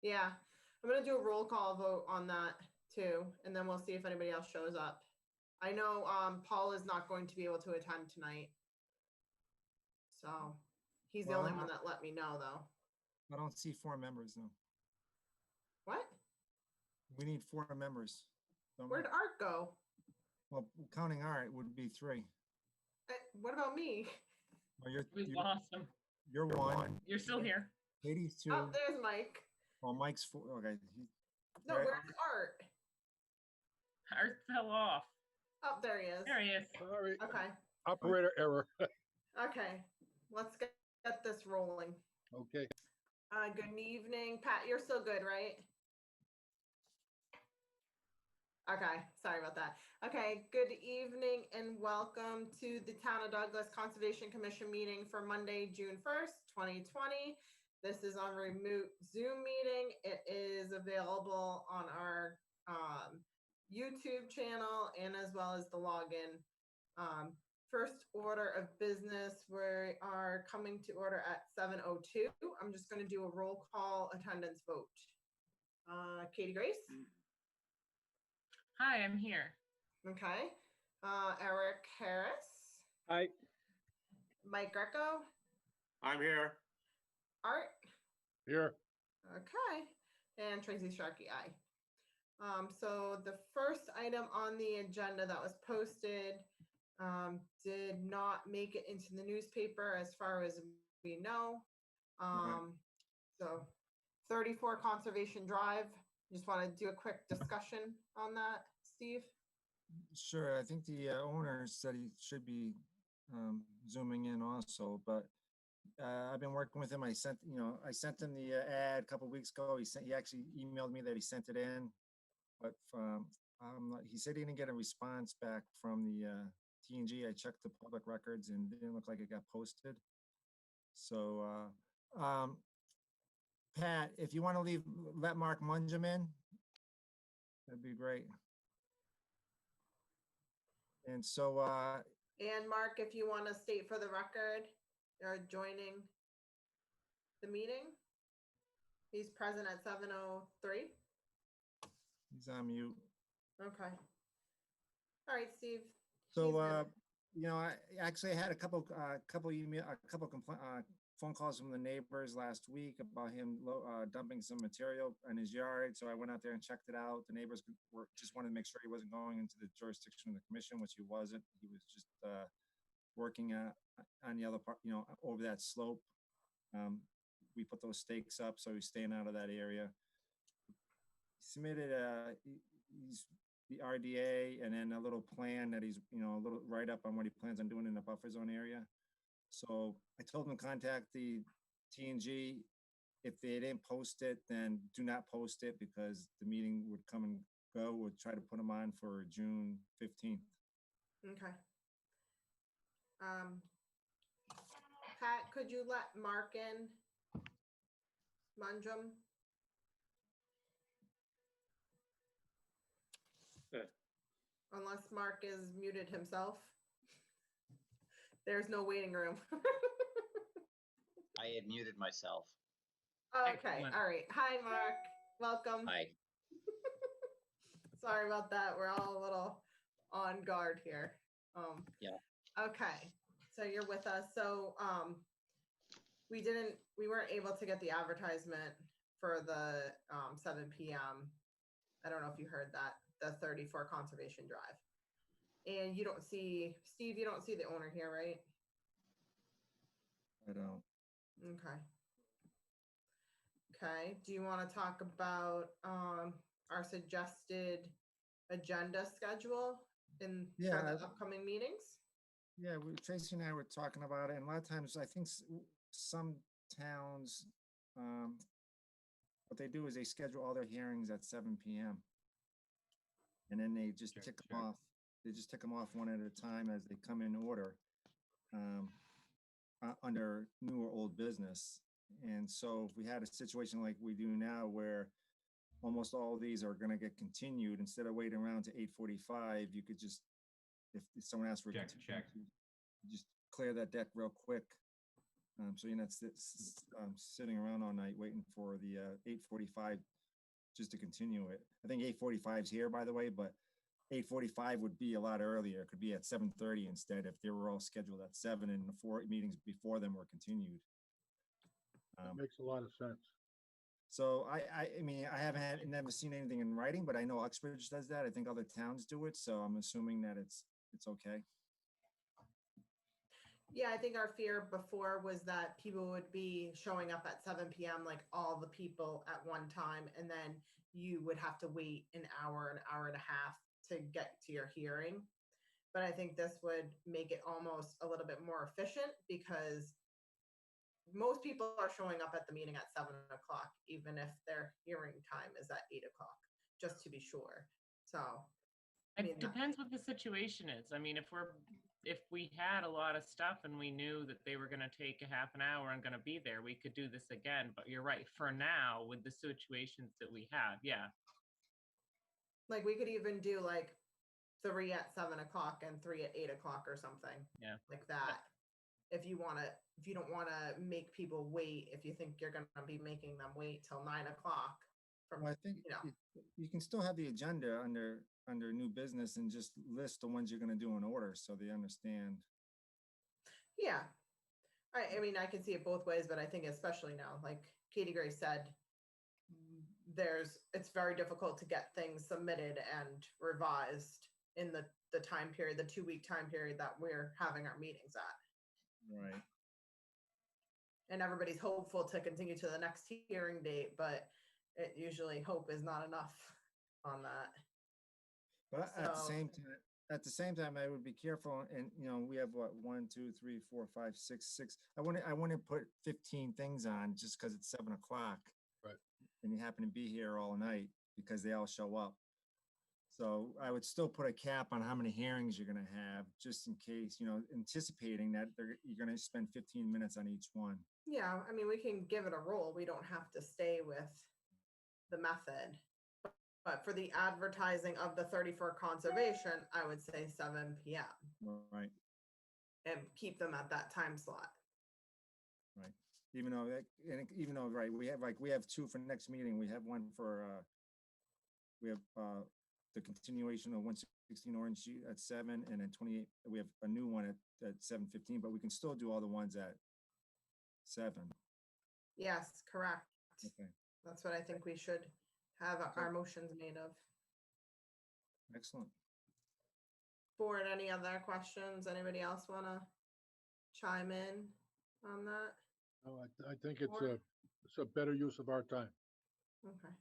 Yeah, I'm gonna do a roll call vote on that too, and then we'll see if anybody else shows up. I know, Paul is not going to be able to attend tonight. So he's the only one that let me know though. I don't see 4 members though. What? We need 4 members. Where'd Art go? Well, counting Art would be 3. What about me? Well, It was awesome. You're 1. You're still here. Katie's 2. Oh, there's Mike. Well, Mike's 4. Okay. No, Right. where's Art? Art fell off. Oh, there he is. There he is. Sorry, Okay. operator error. Okay. Let's get this rolling. Okay. Good evening, Pat. You're still good, right? Okay, sorry about that. Okay, good evening and welcome to the Town of Douglas Conservation Commission meeting for Monday, June 1st, 2020. This is on remote Zoom meeting. It is available on our YouTube channel and as well as the login. First order of business, we are coming to order at 7:02. I'm just going to do a roll call attendance vote. Katie Grace? Hi, I'm here. Okay. Eric Harris? Hi. Mike Greco? I'm here. Art? Here. Okay. And Tracy Sharkey, aye. So the first item on the agenda that was posted did not make it into the newspaper as far as we know. So 34 Conservation Drive. Just want to do a quick discussion on that, Steve. Sure. I think the owner said he should be zooming in also, but I've been working with him. I sent him the ad a couple of weeks ago. He actually emailed me that he sent it in, but he said he didn't get a response back from the T&G. I checked the public records and it didn't look like it got posted. So Pat, if you want to let Mark Mungem in, that'd be great. And so And Mark, if you want to state for the record, you're joining the meeting. He's present at 7:03. he's on mute. Okay. All right, Steve. So I actually had a couple phone calls from the neighbors last week about him dumping some material in his yard. So I went out there and checked it out. The neighbors just wanted to make sure he wasn't going into the jurisdiction of the commission, which he wasn't. He was just working on the other part, over that slope. We put those stakes up, so he's staying out of that area. He submitted he's the RDA and then a little plan that he's, a little write up on what he plans on doing in the buffer zone area. So I told him to contact the T&G. If they didn't post it, then do not post it because the meeting would come and go. We'll try to put them on for June 15th. Okay. Pat, could you let Mark in? Mungem? Unless Mark is muted himself. There's no waiting room. I had muted myself. Okay, Excellent. all right. Hi, Mark. Welcome. Hi. Sorry about that. We're all a little on guard here. Yeah. Okay, so you're with us. So we weren't able to get the advertisement for the 7 p.m. I don't know if you heard that, the 34 Conservation Drive. And you don't see, Steve, you don't see the owner here, right? I don't. Okay. Okay, do you want to talk about our suggested agenda schedule for the upcoming meetings? Yeah, Tracy and I were talking about it, and a lot of times I think some towns, what they do is they schedule all their hearings at 7 p.m. and then they just tick them off. They just tick them off one at a time as they come in order under new or old business. And so if we had a situation like we do now where almost all of these are going to get continued, instead of waiting around to 8:45, you could just, if someone asks for Check. just clear that deck real quick. So you're not sitting around all night waiting for the 8:45 just to continue it. I think 8:45 is here, by the way, but 8:45 would be a lot earlier. It could be at 7:30 instead if they were all scheduled at 7 and the 4 meetings before them were continued. That makes a lot of sense. So I mean, I haven't never seen anything in writing, but I know Uxbridge does that. I think other towns do it, so I'm assuming that it's okay. Yeah, I think our fear before was that people would be showing up at 7 PM, like all the people at one time, and then you would have to wait an hour and a half to get to your hearing. But I think this would make it almost a little bit more efficient because most people are showing up at the meeting at 7 o'clock, even if their hearing time is at 8 o'clock, just to be sure. So, I mean, It depends what the situation is. I mean, if we had a lot of stuff and we knew that they were gonna take a half an hour and gonna be there, we could do this again. But you're right, for now, with the situations that we have, yeah. like we could even do like 3 at 7 o'clock and 3 at 8 o'clock or something. Yeah. Like that. If you don't want to make people wait, if you think you're going to be making them wait till 9 o'clock. From, Well, I think you know. you can still have the agenda under new business and just list the ones you're going to do in order so they understand. Yeah. I mean, I can see it both ways, but I think especially now, like Katie Gray said, it's very difficult to get things submitted and revised in the time period, the 2-week time period that we're having our meetings at. Right. And everybody's hopeful to continue to the next hearing date, but it usually hope is not enough on that. But at the So- same time, I would be careful. And we have what 1, 2, 3, 4, 5, 6. I want to put 15 things on just because it's 7 o'clock. Right. And you happen to be here all night because they all show up. So I would still put a cap on how many hearings you're going to have, just in case, anticipating that you're going to spend 15 minutes on each one. Yeah, I mean, we can give it a roll. We don't have to stay with the method. But for the advertising of the 34 conservation, I would say 7 PM Right. and keep them at that time slot. Right. Even though, right, we have 2 for next meeting. We have one for, we have the continuation of 116 Orange Street at 7, and then 28. We have a new one at 7:15, but we can still do all the ones at 7. Yes, correct. Okay. That's what I think we should have our motions made of. Excellent. Board, any other questions? Anybody else want to chime in on that? No, I think it's Or- a better use of our time. Okay.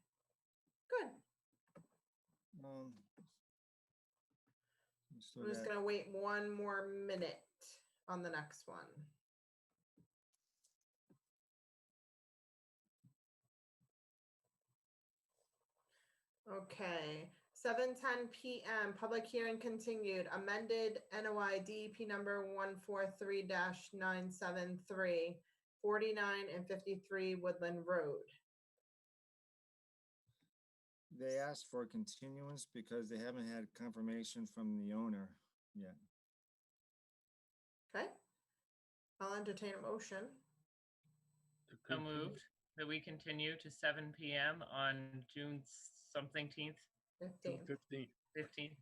Good. So I'm just that- gonna wait 1 more minute on the next one. Okay, 7:10 PM, public hearing continued, amended NOI-DEP number 143-973, 49 and 53 Woodland Road. They asked for a continuance because they haven't had confirmation from the owner yet. Okay. I'll entertain a motion. To So continue. moved that we continue to 7 PM on June something 15th. 15. 15th.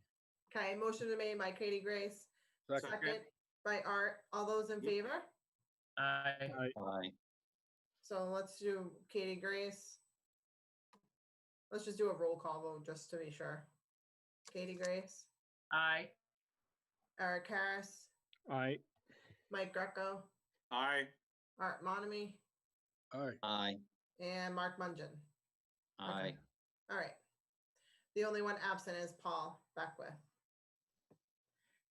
Okay, motion is made by Katie Grace, Second. second by Art. All those in favor? Aye. Aye. So let's do Katie Grace. Let's just do a roll call vote just to be sure. Katie Grace, Aye. Eric Harris, Aye. Mike Greco, Aye. Art Monamy, Aye. Aye. and Mark Mungin. Aye. All right. The only one absent is Paul Beckwith.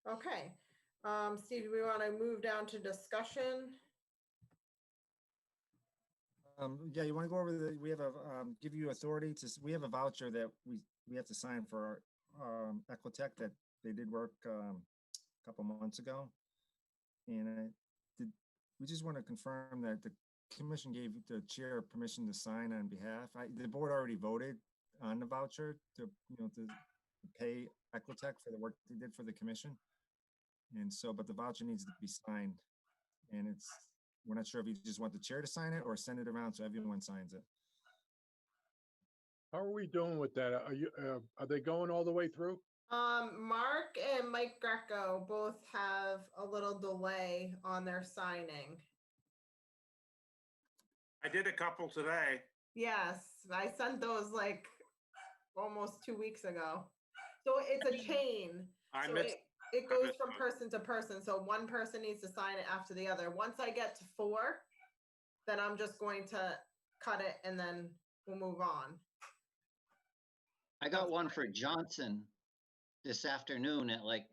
Okay. Steve, do we want to move down to discussion? Yeah, you want to go over we have give you authority we have a voucher that we have to sign for Equitech that they did work a couple months ago. And we just want to confirm that the commission gave the chair permission to sign on behalf. The board already voted on the voucher to pay Equitech for the work they did for the commission. And so, but the voucher needs to be signed, and we're not sure if you just want the chair to sign it or send it around so everyone signs it. How are we doing with that? Are they going all the way through? Mark and Mike Greco both have a little delay on their signing. I did a couple today. Yes, I sent those like almost 2 weeks ago. So it's a chain. I So missed, it I goes missed from one. person to person. So one person needs to sign it after the other. Once I get to 4, then I'm just going to cut it and then we'll move on. I got one for Johnson this afternoon at like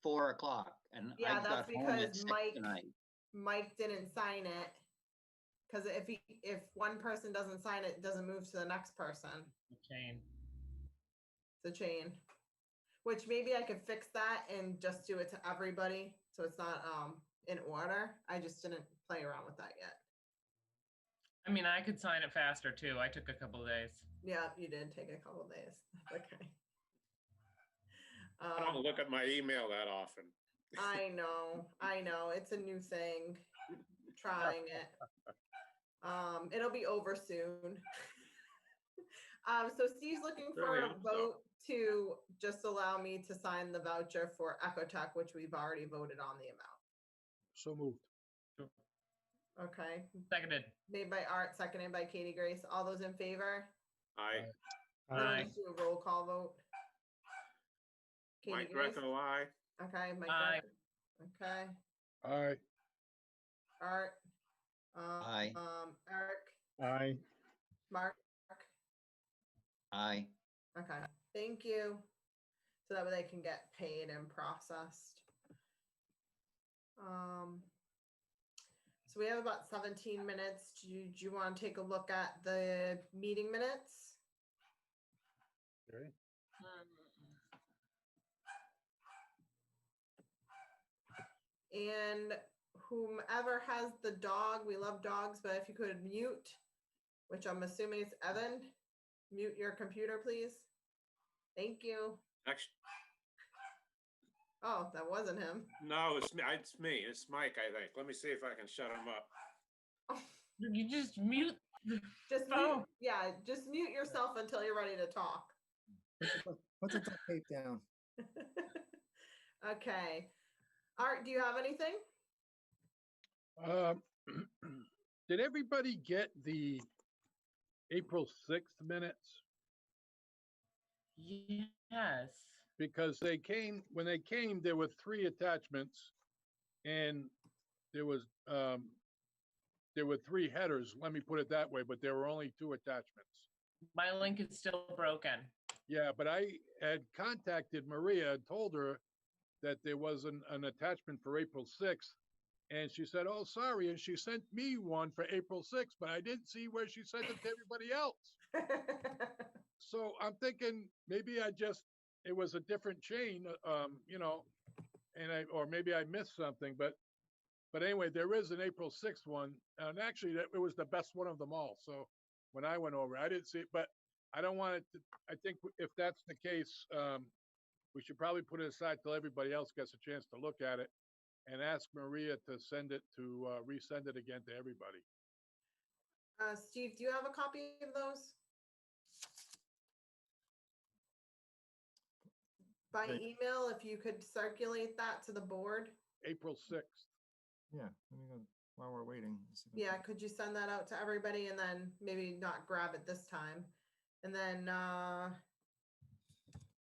4 o'clock, and Yeah, I got that's home at because 6 Mike- tonight. Mike didn't sign it. Because if one person doesn't sign it, it doesn't move to the next person. Chain. It's a chain. Which maybe I could fix that and just do it to everybody. So it's not in order. I just didn't play around with that yet. I mean, I could sign it faster too. I took a couple days. Yeah, you did take a couple days. Okay. I don't look at my email that often. I know. It's a new thing. Trying it. It'll be over soon. So Steve's looking for Really a hope so. vote to just allow me to sign the voucher for Ecotech, which we've already voted on the amount. So moved. Okay. Seconded. Made by Art, seconded by Katie Grace. All those in favor? I, Then we'll Aye. just do a roll call vote. Katie Mike Grace? Greco, aye. Okay, Mike. Aye. Greco. Okay. All right. Art. Aye. Eric, Aye. Mark. Aye. Okay, thank you. So that way they can get paid and processed. So we have about 17 minutes. Do you want to take a look at the meeting minutes? Okay. And whomever has the dog, we love dogs, but if you could mute, which I'm assuming is Evan, mute your computer, please. Thank you. Actually, Oh, that wasn't him. no, it's me. It's Mike, I think. Let me see if I can shut him up. You just mute. Just mute, Oh. yeah, just mute yourself until you're ready to talk. Put the duct tape down. Okay. Art, do you have anything? Did everybody get the April 6th minutes? Yes. Because when they came, there were 3 attachments and there were 3 headers, let me put it that way, but there were only 2 attachments. My link is still broken. Yeah, but I had contacted Maria and told her that there was an attachment for April 6th. And she said, oh, sorry. And she sent me one for April 6th, but I didn't see where she sent it to everybody else. So I'm thinking maybe it was a different chain, and or maybe I missed something, but anyway, there is an April 6th one. And actually it was the best one of them all. So when I went over, I didn't see it, but I don't want it to, I think if that's the case, we should probably put it aside till everybody else gets a chance to look at it and ask Maria to resend it again to everybody. Steve, do you have a copy of those? By Right. email, if you could circulate that to the board. April 6th. Yeah, let me go while we're waiting. Let's see if I Yeah, can- could you send that out to everybody and then maybe not grab it this time? And then,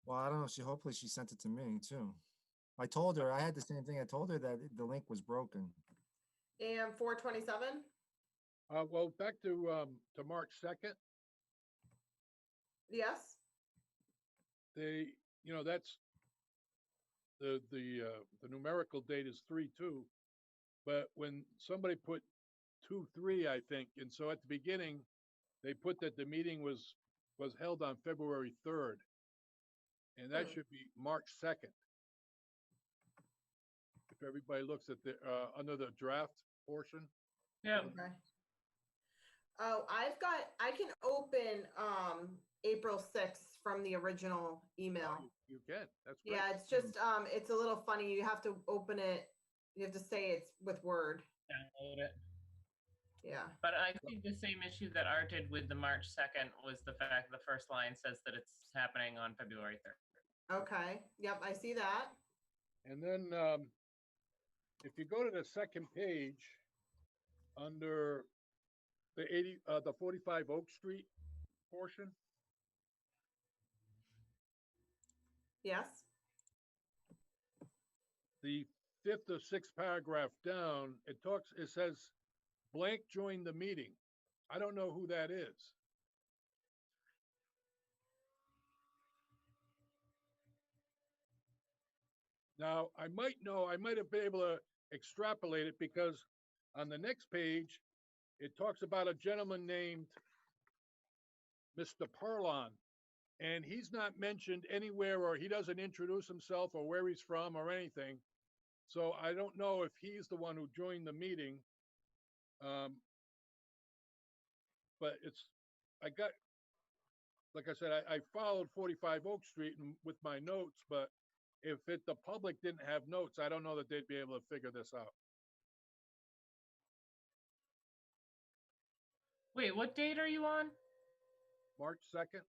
Well, I don't know. Hopefully she sent it to me too. I told her, I had the same thing. I told her that the link was broken. AM 427? Well, back to March 2nd, Yes? that's the numerical date is 3/2, but when somebody put 2/3, I think, and so at the beginning, they put that the meeting was held on February 3rd, and that should be March 2nd. If everybody looks at the under the draft portion. Yep. Okay. Oh, I can open April 6th from the original email. You can. That's great. Yeah, it's just, it's a little funny. You have to open it. You have to say it's with Word. Download it. Yeah, But I think the same issue that Art did with the March 2nd was the fact the first line says that it's happening on February 3rd. okay, yep, I see that. And then, if you go to the second page, under the 45 Oak Street portion, Yes, the fifth or sixth paragraph down, it says blank joined the meeting. I don't know who that is. Now, I might have been able to extrapolate it because on the next page, it talks about a gentleman named Mr. Parlon, and he's not mentioned anywhere, or he doesn't introduce himself or where he's from or anything. So I don't know if he's the one who joined the meeting. But like I said, I followed 45 Oak Street with my notes, but if the public didn't have notes, I don't know that they'd be able to figure this out. Wait, what date are you on? March 2nd,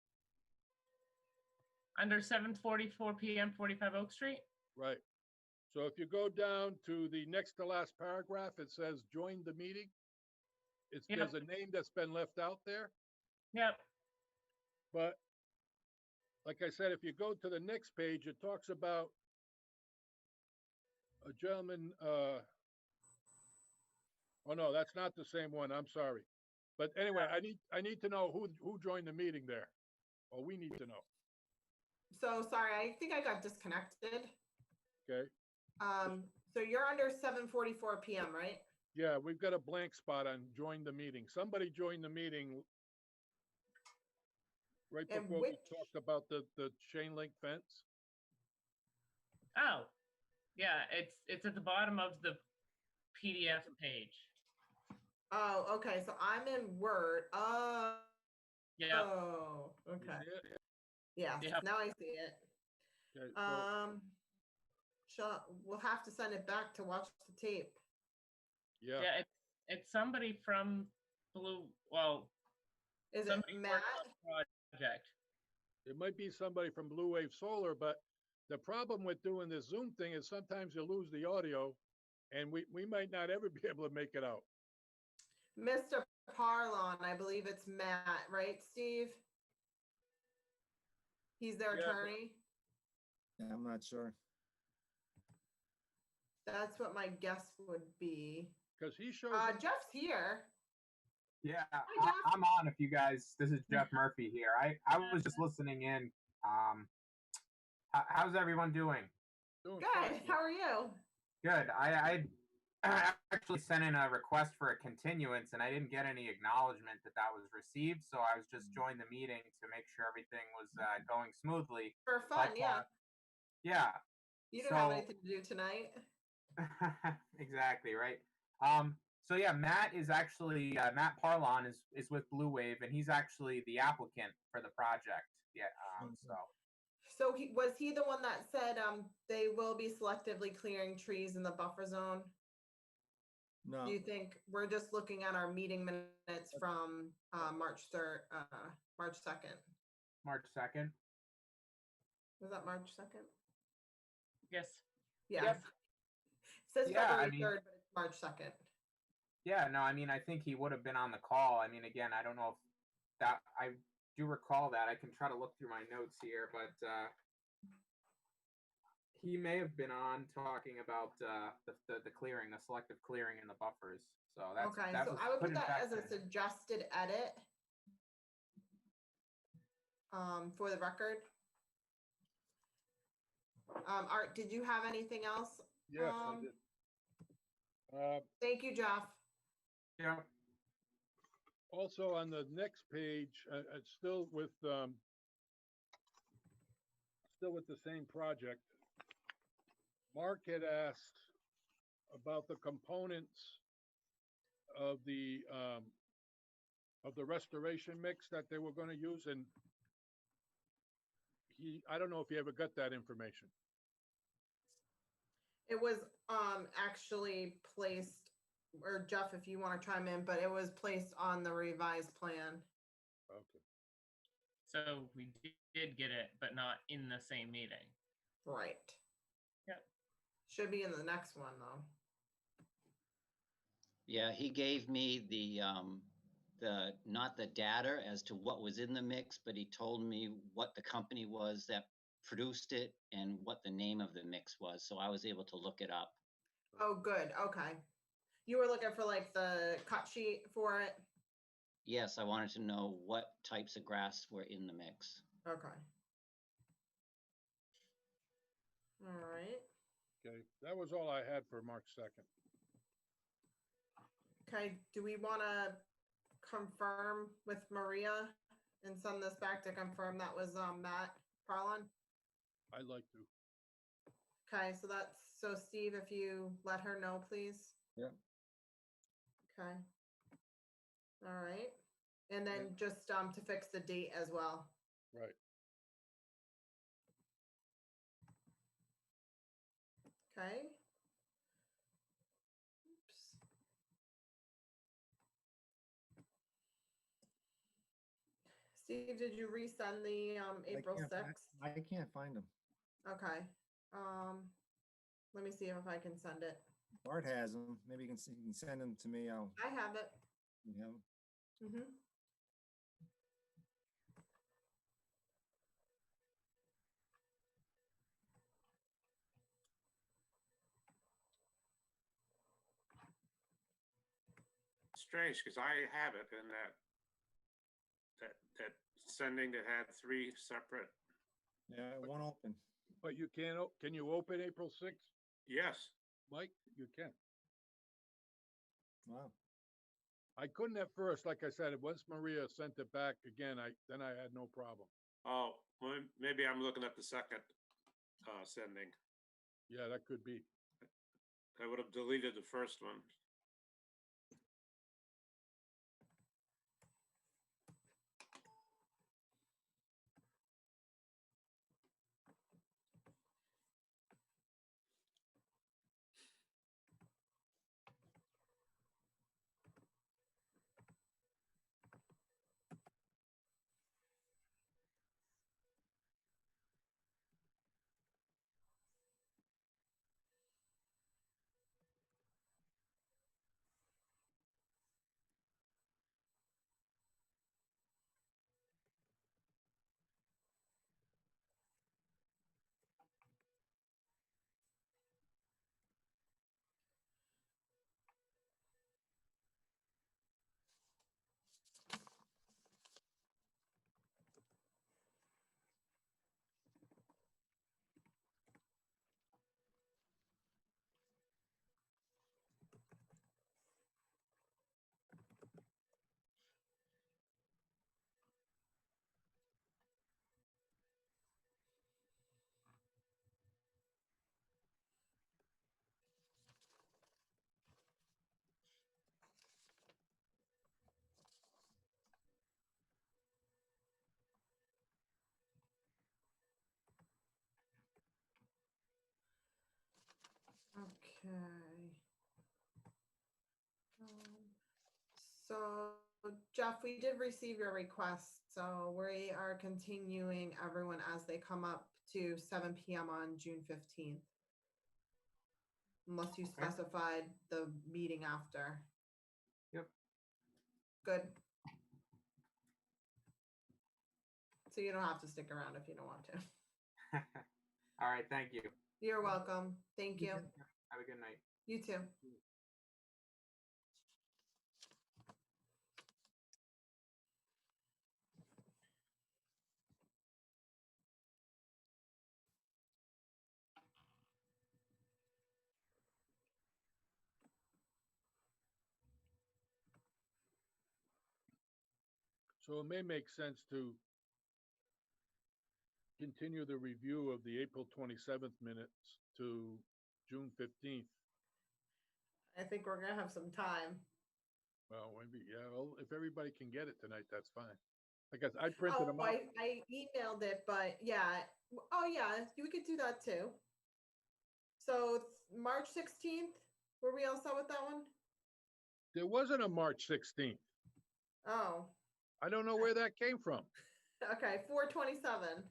Under 7:44 p.m., 45 Oak Street? right. So if you go down to the next to last paragraph, it says join the meeting. Yep. There's a name that's been left out there, Yep. but like I said, if you go to the next page, it talks about a gentleman, oh no, that's not the same one. I'm sorry. But anyway, I need to know who joined the meeting there, or we need to know. so sorry, I think I got disconnected. Okay. So you're under 7:44 PM, right? Yeah, we've got a blank spot on join the meeting. Somebody joined the meeting right And before we which- talked about the chain link fence. Oh, yeah, it's at the bottom of the PDF page. Oh, okay, so I'm in Word. Oh, Yeah. oh, You okay. see it? Yeah, Yep. now I see it. Okay, so, We'll have to send it back to watch the tape. yeah, Yeah, it's somebody from well, Is it somebody Matt? worked on the project. it might be somebody from Blue Wave Solar, but the problem with doing this Zoom thing is sometimes you lose the audio, and we might not ever be able to make it out. Mr. Parlon, I believe it's Matt, right, Steve? He's their Yeah, but- attorney? Yeah, I'm not sure. That's what my guess would be. Because he shows up. Jeff's here. Yeah, Hi, Jeff. I'm on if you guys, this is Jeff Murphy here. I was just listening in. How's everyone doing? doing Good, fine. how are you? Good. I actually sent in a request for a continuance and I didn't get any acknowledgement that was received. So I was just joining the meeting to make sure everything was going smoothly. For fun, But, yeah. Yeah, You don't have so- anything to do tonight. exactly, right. So yeah, Matt is actually Matt Parlon is with Blue Wave, and he's actually the applicant for the project. Yeah. So was he the one that said they will be selectively clearing trees in the buffer zone? No, Do you think we're just looking at our meeting minutes from March 3rd, March 2nd? March 2nd. Was that March 2nd? Yes. Yes. Yep. It says Yeah, I February mean- 3rd, but it's March 2nd. Yeah, no, I mean, I think he would have been on the call. I mean, again, I don't know if that I do recall that. I can try to look through my notes here, but he may have been on talking about the clearing, the selective clearing in the buffers. So that's Okay, that so was I would put put in that fact as a in. suggested edit for the record. Art, did you have anything else? Yes, I Um, did. Thank you, Jeff. Yeah. Also on the next page, it's still with the same project. Mark had asked about the components of the restoration mix that they were going to use, and I don't know if he ever got that information. It was actually placed or Jeff, if you want to chime in, but it was placed on the revised plan. Okay. So we did get it, but not in the same meeting. Right. Yep. Should be in the next one, though. Yeah, he gave me not the data as to what was in the mix, but he told me what the company was that produced it and what the name of the mix was. So I was able to look it up. Oh, good. Okay. You were looking for like the cut sheet for it? Yes, I wanted to know what types of grass were in the mix. Okay. All right. Okay, that was all I had for March 2nd. Okay, do we want to confirm with Maria and send this back to confirm that was Matt Parlon? I'd like to. Okay, so Steve, if you let her know, please. Yep. Okay. All right. And then just to fix the date as well. Right. Okay. Oops. Steve, did you resend the April 6th? I can't find them. Okay. Let me see if I can send it. Bart has them. Maybe you can send them to me. I have it. You have 'em? Mm-hmm. Strange, because I have it in that sending that had 3 separate. Yeah, it won't open. But you can you open April 6th, Yes, Mike? You can. Wow. I couldn't at first, like I said, once Maria sent it back again, then I had no problem. oh, well, maybe I'm looking at the second sending. Yeah, that could be. I would have deleted the first one. Okay. So Jeff, we did receive your request, so we are continuing everyone as they come up to 7 p.m. on June 15th. Unless you specified the meeting after. Yep. Good. So you don't have to stick around if you don't want to. All right, thank you. You're welcome. Thank you. Have a good night. You too. So it may make sense to continue the review of the April 27th minutes to June 15th. I think we're gonna have some time. Well, maybe, yeah, well, if everybody can get it tonight, that's fine. I guess I printed them out. I emailed it, but yeah. Oh yeah, we could do that too. So March 16th, were we all set with that one? There wasn't a March 16th. Oh, I don't know where that came from. okay, 4/27.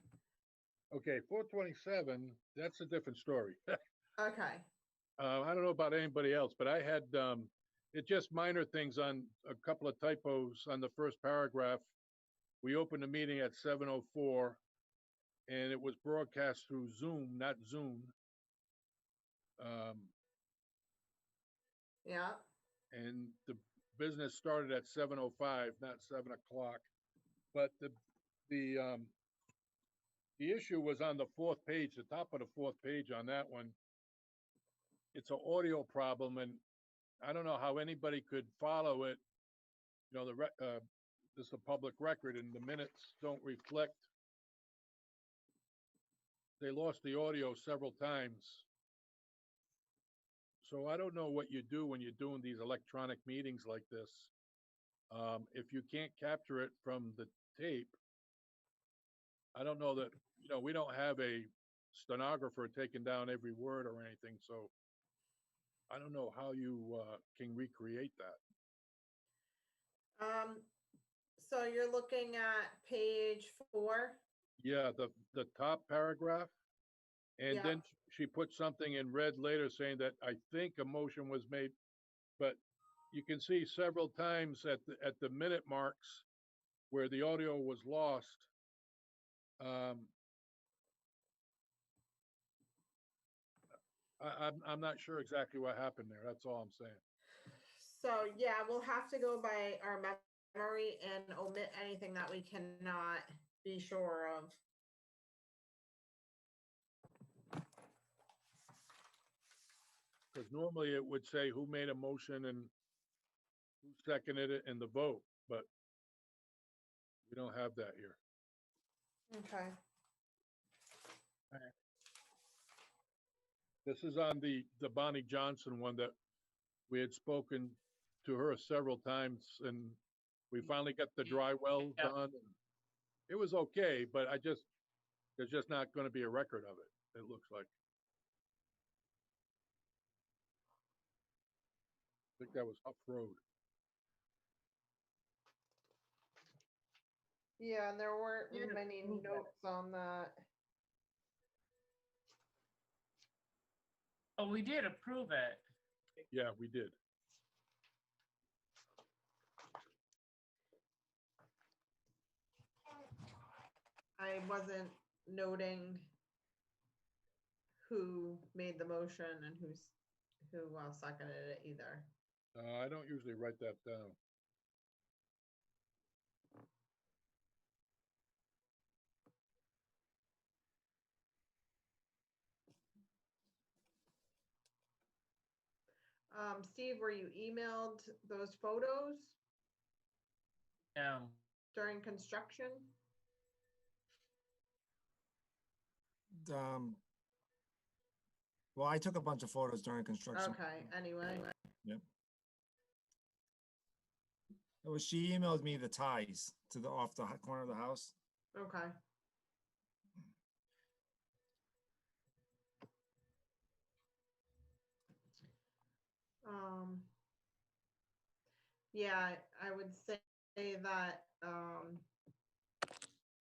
Okay, 4/27, that's a different story. Okay, I don't know about anybody else, but I had, it just minor things on a couple of typos on the first paragraph. We opened the meeting at 7:04 and it was broadcast through Zoom, not Zoom. yeah, And the business started at 7:05, not 7 o'clock. But the issue was on the fourth page, the top of the fourth page on that one. It's an audio problem, and I don't know how anybody could follow it. You know, this is a public record, and the minutes don't reflect. They lost the audio several times. So I don't know what you do when you're doing these electronic meetings like this. If you can't capture it from the tape, I don't know that, you know, we don't have a stenographer taking down every word or anything, so I don't know how you can recreate that. so you're looking at page 4? Yeah, the top paragraph. And Yeah. then she put something in red later saying that I think a motion was made, but you can see several times at the minute marks where the audio was lost. I'm not sure exactly what happened there. That's all I'm saying. So yeah, we'll have to go by our memory and omit anything that we cannot be sure of. Because normally it would say who made a motion and who seconded it and the vote, but we don't have that here. Okay. This is on the Bonnie Johnson one that we had spoken to her several times, and we finally got the dry well Yeah. done. It was okay, but there's just not going to be a record of it, it looks like. I think that was Huff Road. Yeah, and there weren't Yeah, many move that. notes on that. Oh, we did approve it. Yeah, we did. I wasn't noting who made the motion and who seconded it either. I don't usually write that down. Steve, were you emailed those photos during construction? Well, I took a bunch of photos during construction. Okay, anyway. Yep. It was, she emailed me the ties to the off the corner of the house. Okay. Yeah, I would say that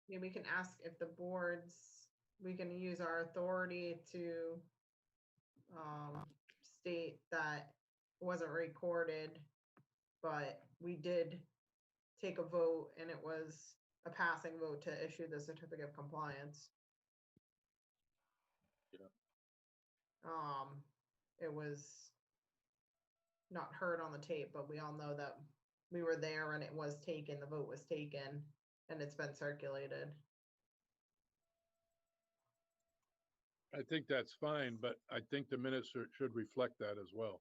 maybe we can ask if the boards, we can use our authority to state that it wasn't recorded, but we did take a vote and it was a passing vote to issue the certificate of compliance. Yeah. It was not heard on the tape, but we all know that we were there and it was taken, the vote was taken, and it's been circulated. I think that's fine, but I think the minutes should reflect that as well.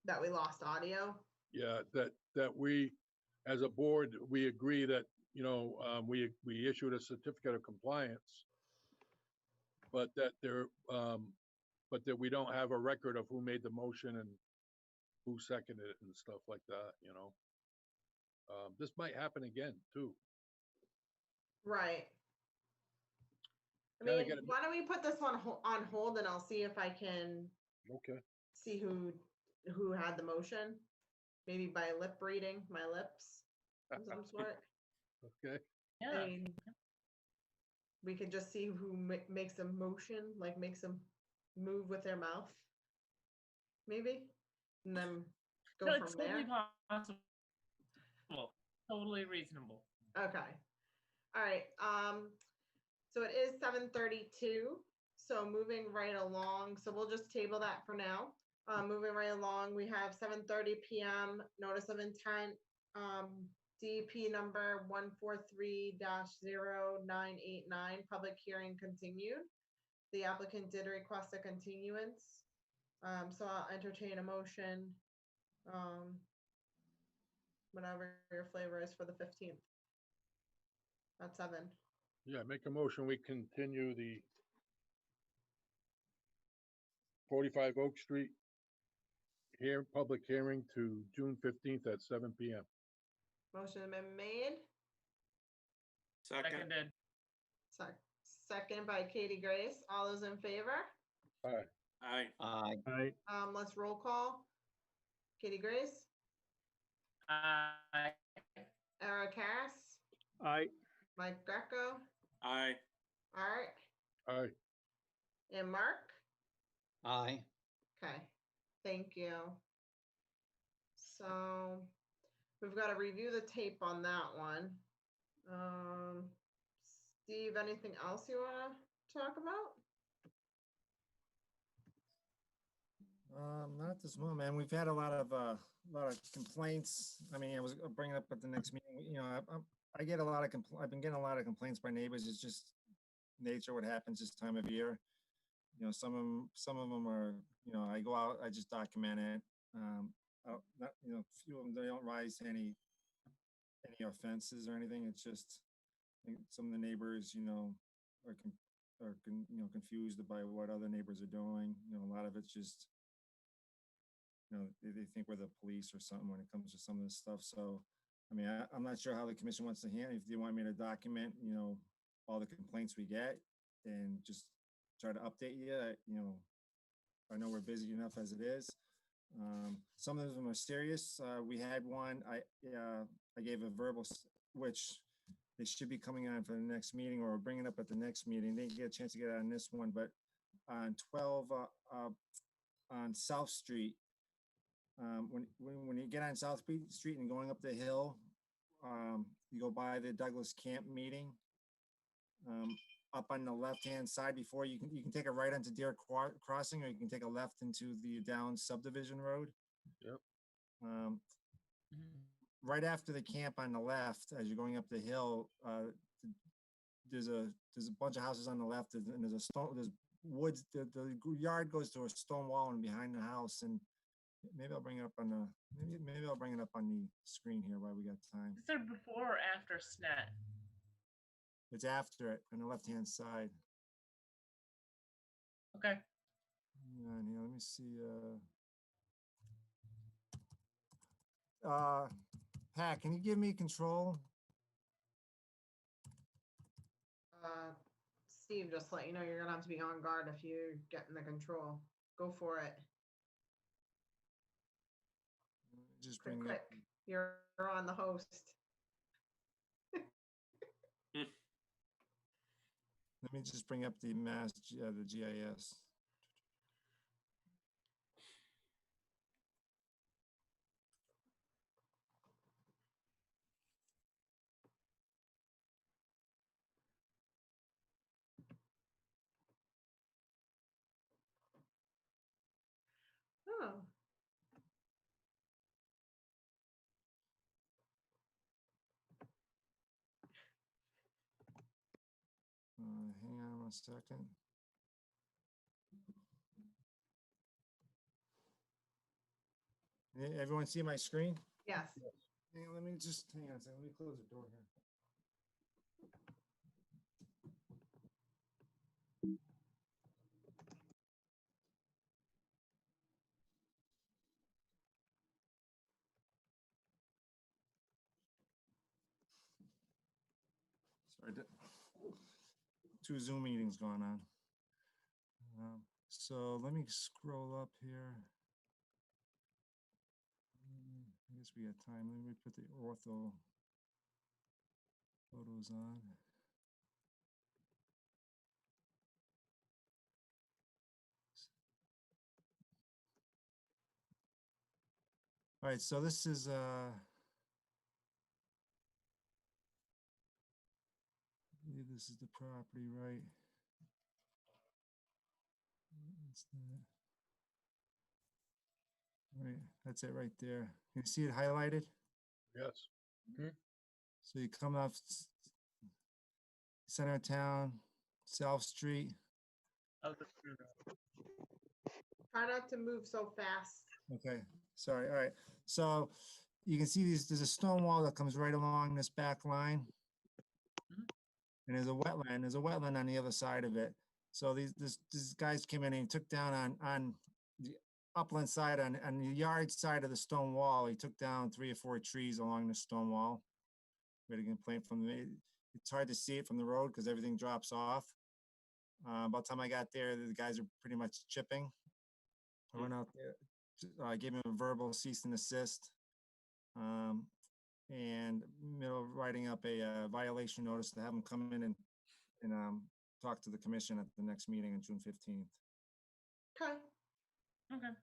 That we lost audio? Yeah, that we, as a board, we agree that, you know, we issued a certificate of compliance, but that that we don't have a record of who made the motion and who seconded it and stuff like that, you know. This might happen again too. Right. I Gotta mean, get it. why don't we put this one on hold and I'll see if I can Okay. see who who had the motion, maybe by lip reading, my lips of some sort. Okay, I Yeah. mean, we could just see who makes a motion, like makes them move with their mouth, maybe, and then go No, from it's totally there. possible. Totally reasonable. Okay. All right. So it is 7:32. So moving right along. So we'll just table that for now. Moving right along, we have 7:30 p.m. Notice of intent. DP number 143-0989. Public hearing continued. The applicant did request a continuance. So I'll entertain a motion. Whatever your flavor is for the 15th. At 7. yeah, make a motion, we continue the 45 Oak Street here, public hearing to June 15th at 7 PM. Motion has been made. Second, Seconded. Second by Katie Grace. All those in favor? Aye. aye, Let's roll call. Katie Grace, Aye. Eric Harris, Aye. Mike Greco, aye, Art, Aye. and Mark. Aye. Okay, thank you. So we've got to review the tape on that one. Steve, anything else you want to talk about? Not at this moment, man. We've had a lot of complaints. I mean, I was bringing up at the next meeting, you know, I get a lot of I've been getting a lot of complaints by neighbors. It's just nature, what happens this time of year. You know, some of them are, you know, I go out, I just document it. Not, you know, a few of them, they don't rise to any offenses or anything. It's just, I think some of the neighbors, you know, are confused by what other neighbors are doing. You know, a lot of it's just, you know, they think we're the police or something when it comes to some of this stuff. So, I mean, I'm not sure how the commission wants to handle it. If they want me to document, you know, all the complaints we get and just try to update you, you know, I know we're busy enough as it is. Some of them are serious. We had one, I gave a verbal, which they should be coming on for the next meeting or bringing up at the next meeting. They didn't get a chance to get on this one, but on 12, on South Street, when you get on South Street and going up the hill, you go by the Douglas Camp meeting. Up on the left-hand side before you can take a right onto Deer Crossing, or you can take a left into the down Subdivision Road. Yep. Right after the camp on the left, as you're going up the hill, there's a bunch of houses on the left, and there's woods. The yard goes to a stone wall and behind the house, and maybe I'll bring it up on the maybe I'll bring it up on the screen here while we got time. Is there before or after SNET? It's after it on the left-hand side. Okay. Hang on here, let me see. Pat, can you give me control? Steve, just let you know you're gonna have to be on guard if you get in the control. Go for it. Just Click, bring click. up. You're on the host. Let me just bring up the the GIS. Oh. Hang on 1 second. Everyone see my screen? Yes. Hang on, let me just hang on a second. Let me close the door here. Sorry, two Zoom meetings going on. So let me scroll up here. guess we had time. Let me put the ortho photos on. All right, so this is I believe this is the property, right? That's that. Right, that's it right there. You see it highlighted? Yes. So you come off center of town, South Street. Oh, Try not to move so fast. Okay, sorry. All right. So you can see there's a stone wall that comes right along this back line. And there's a wetland. There's a wetland on the other side of it. So these guys came in and took down on the upland side, on the yard side of the stone wall. He took down 3 or 4 trees along the stone wall. We had a complaint from the, it's hard to see it from the road because everything drops off. By the time I got there, the guys are pretty much chipping. I went out there, I gave him a verbal cease and desist, and writing up a violation notice to have him come in and talk to the commission at the next meeting on June 15th. Okay. okay.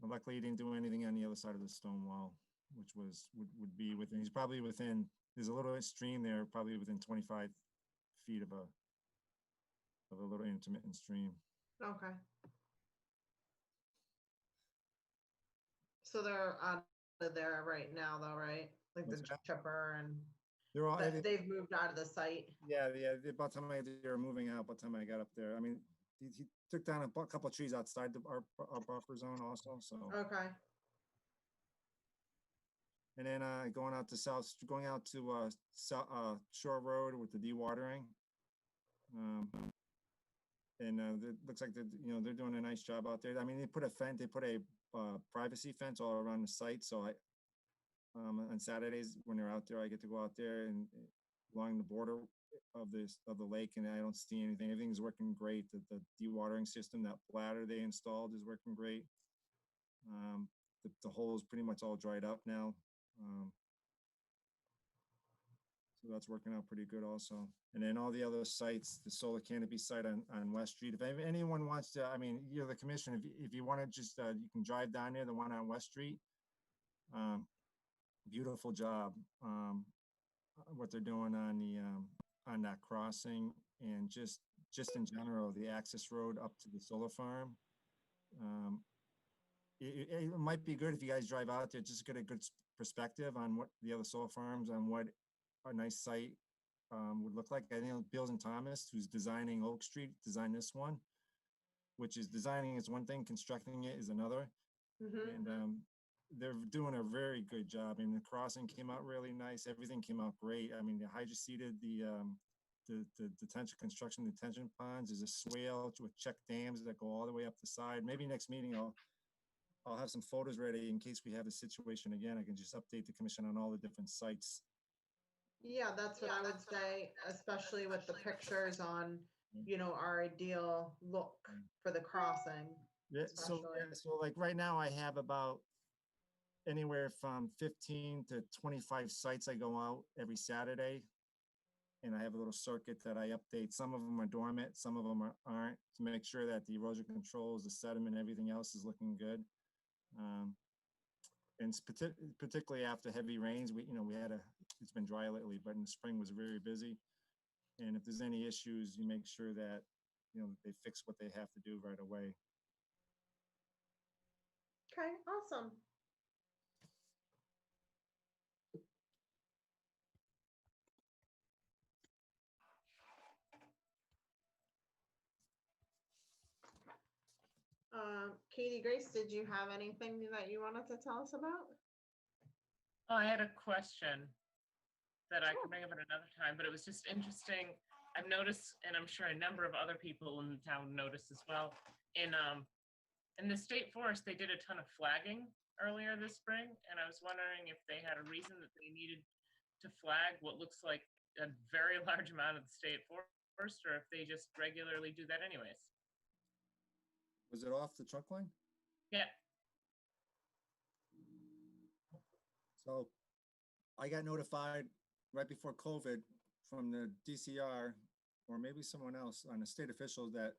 But luckily, he didn't do anything on the other side of the stone wall, which would be within. He's probably within. There's a little stream there, probably within 25 feet of a little intermittent stream. Okay. So they're out of there right now, though, right? Like the What's that? chipper and They're all. they've moved out of the site. Yeah. By the time they were moving out, by the time I got up there, I mean, he took down a couple of trees outside our buffer zone also. So. Okay. And then going out to Shore Road with the dewatering. And it looks like they're doing a nice job out there. I mean, they put a privacy fence all around the site. So on Saturdays when they're out there, I get to go out there and along the border of the lake, and I don't see anything. Everything's working great. The dewatering system, that bladder they installed, is working great. The hole is pretty much all dried up now. So that's working out pretty good also. And then all the other sites, the solar canopy site on West Street, if anyone wants to, I mean, you're the commission, if you want to just, you can drive down there, the one on West Street. Beautiful job. What they're doing on that crossing, and just in general, the access road up to the solar farm. It might be good if you guys drive out there, just get a good perspective on what the other solar farms, on what a nice site would look like. I think Bills and Thomas, who's designing Oak Street, designed this one, which is designing is one thing, constructing it is another. Mm-hmm. And they're doing a very good job. And the crossing came out really nice. Everything came out great. I mean, the hydroseeded, the detention construction, detention ponds, there's a swale with check dams that go all the way up the side. Maybe next meeting I'll have some photos ready in case we have a situation again. I can just update the commission on all the different sites. Yeah, that's what I would say, especially with the pictures on, our ideal look for the crossing. Yeah, so like right now I have about anywhere from 15 to 25 sites I go out every Saturday. And I have a little circuit that I update. Some of them are dormant, some of them aren't, to make sure that the erosion controls, the sediment, everything else is looking good. And particularly after heavy rains, it's been dry lately, but in the spring was very busy. And if there's any issues, you make sure that, they fix what they have to do right away. Okay, awesome. Katie Grace, did you have anything that you wanted to tell us about? Oh, I had a question that I can bring up at another time, but it was just interesting. I've noticed, and I'm sure a number of other people in the town noticed as well, in the state forest, they did a ton of flagging earlier this spring, and I was wondering if they had a reason that they needed to flag what looks like a very large amount of the state forest, or if they just regularly do that anyways. Was it off the truck line? Yeah. So I got notified right before COVID from the DCR, or maybe someone else on the state officials, that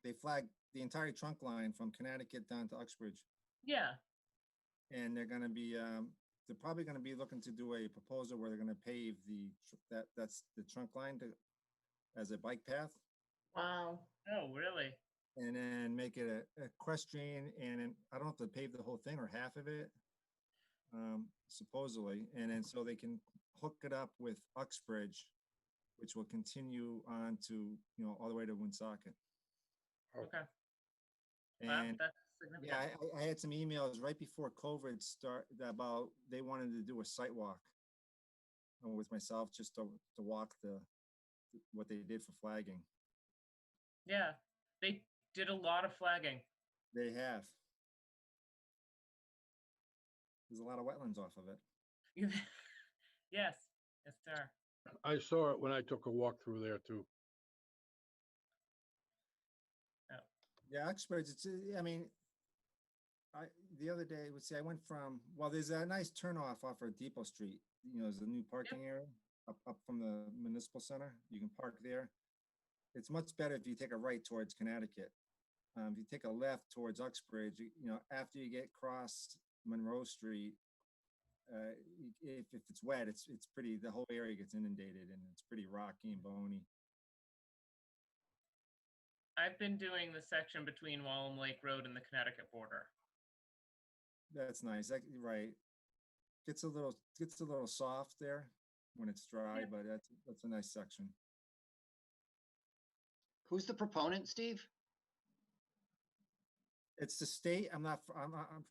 they flagged the entire trunk line from Connecticut down to Uxbridge. Yeah, And they're gonna be, they're probably gonna be looking to do a proposal where they're gonna pave that's the trunk line as a bike path, Wow. oh, really? and then make it a equestrian, and then I don't have to pave the whole thing or half of it, supposedly, and then so they can hook it up with Uxbridge, which will continue on to, all the way to Woonsocket. Okay. Wow, And that's significant. yeah, I had some emails right before COVID started about they wanted to do a site walk with myself, just to walk what they did for flagging. Yeah, they did a lot of flagging. They have. There's a lot of wetlands off of it. Yes, yes, sir. I saw it when I took a walk through there too. Yeah, Uxbridge, I mean, the other day, I went from, well, there's a nice turnoff off of Depot Street. There's a new parking area up from the municipal center. You can park there. It's much better if you take a right towards Connecticut. If you take a left towards Uxbridge, after you get across Monroe Street, if it's wet, it's pretty, the whole area gets inundated and it's pretty rocky and bony. I've been doing the section between Wallum Lake Road and the Connecticut border. That's nice. Right. Gets a little soft there when it's dry, Yeah. but that's a nice section. Who's the proponent, Steve? It's the state. I'm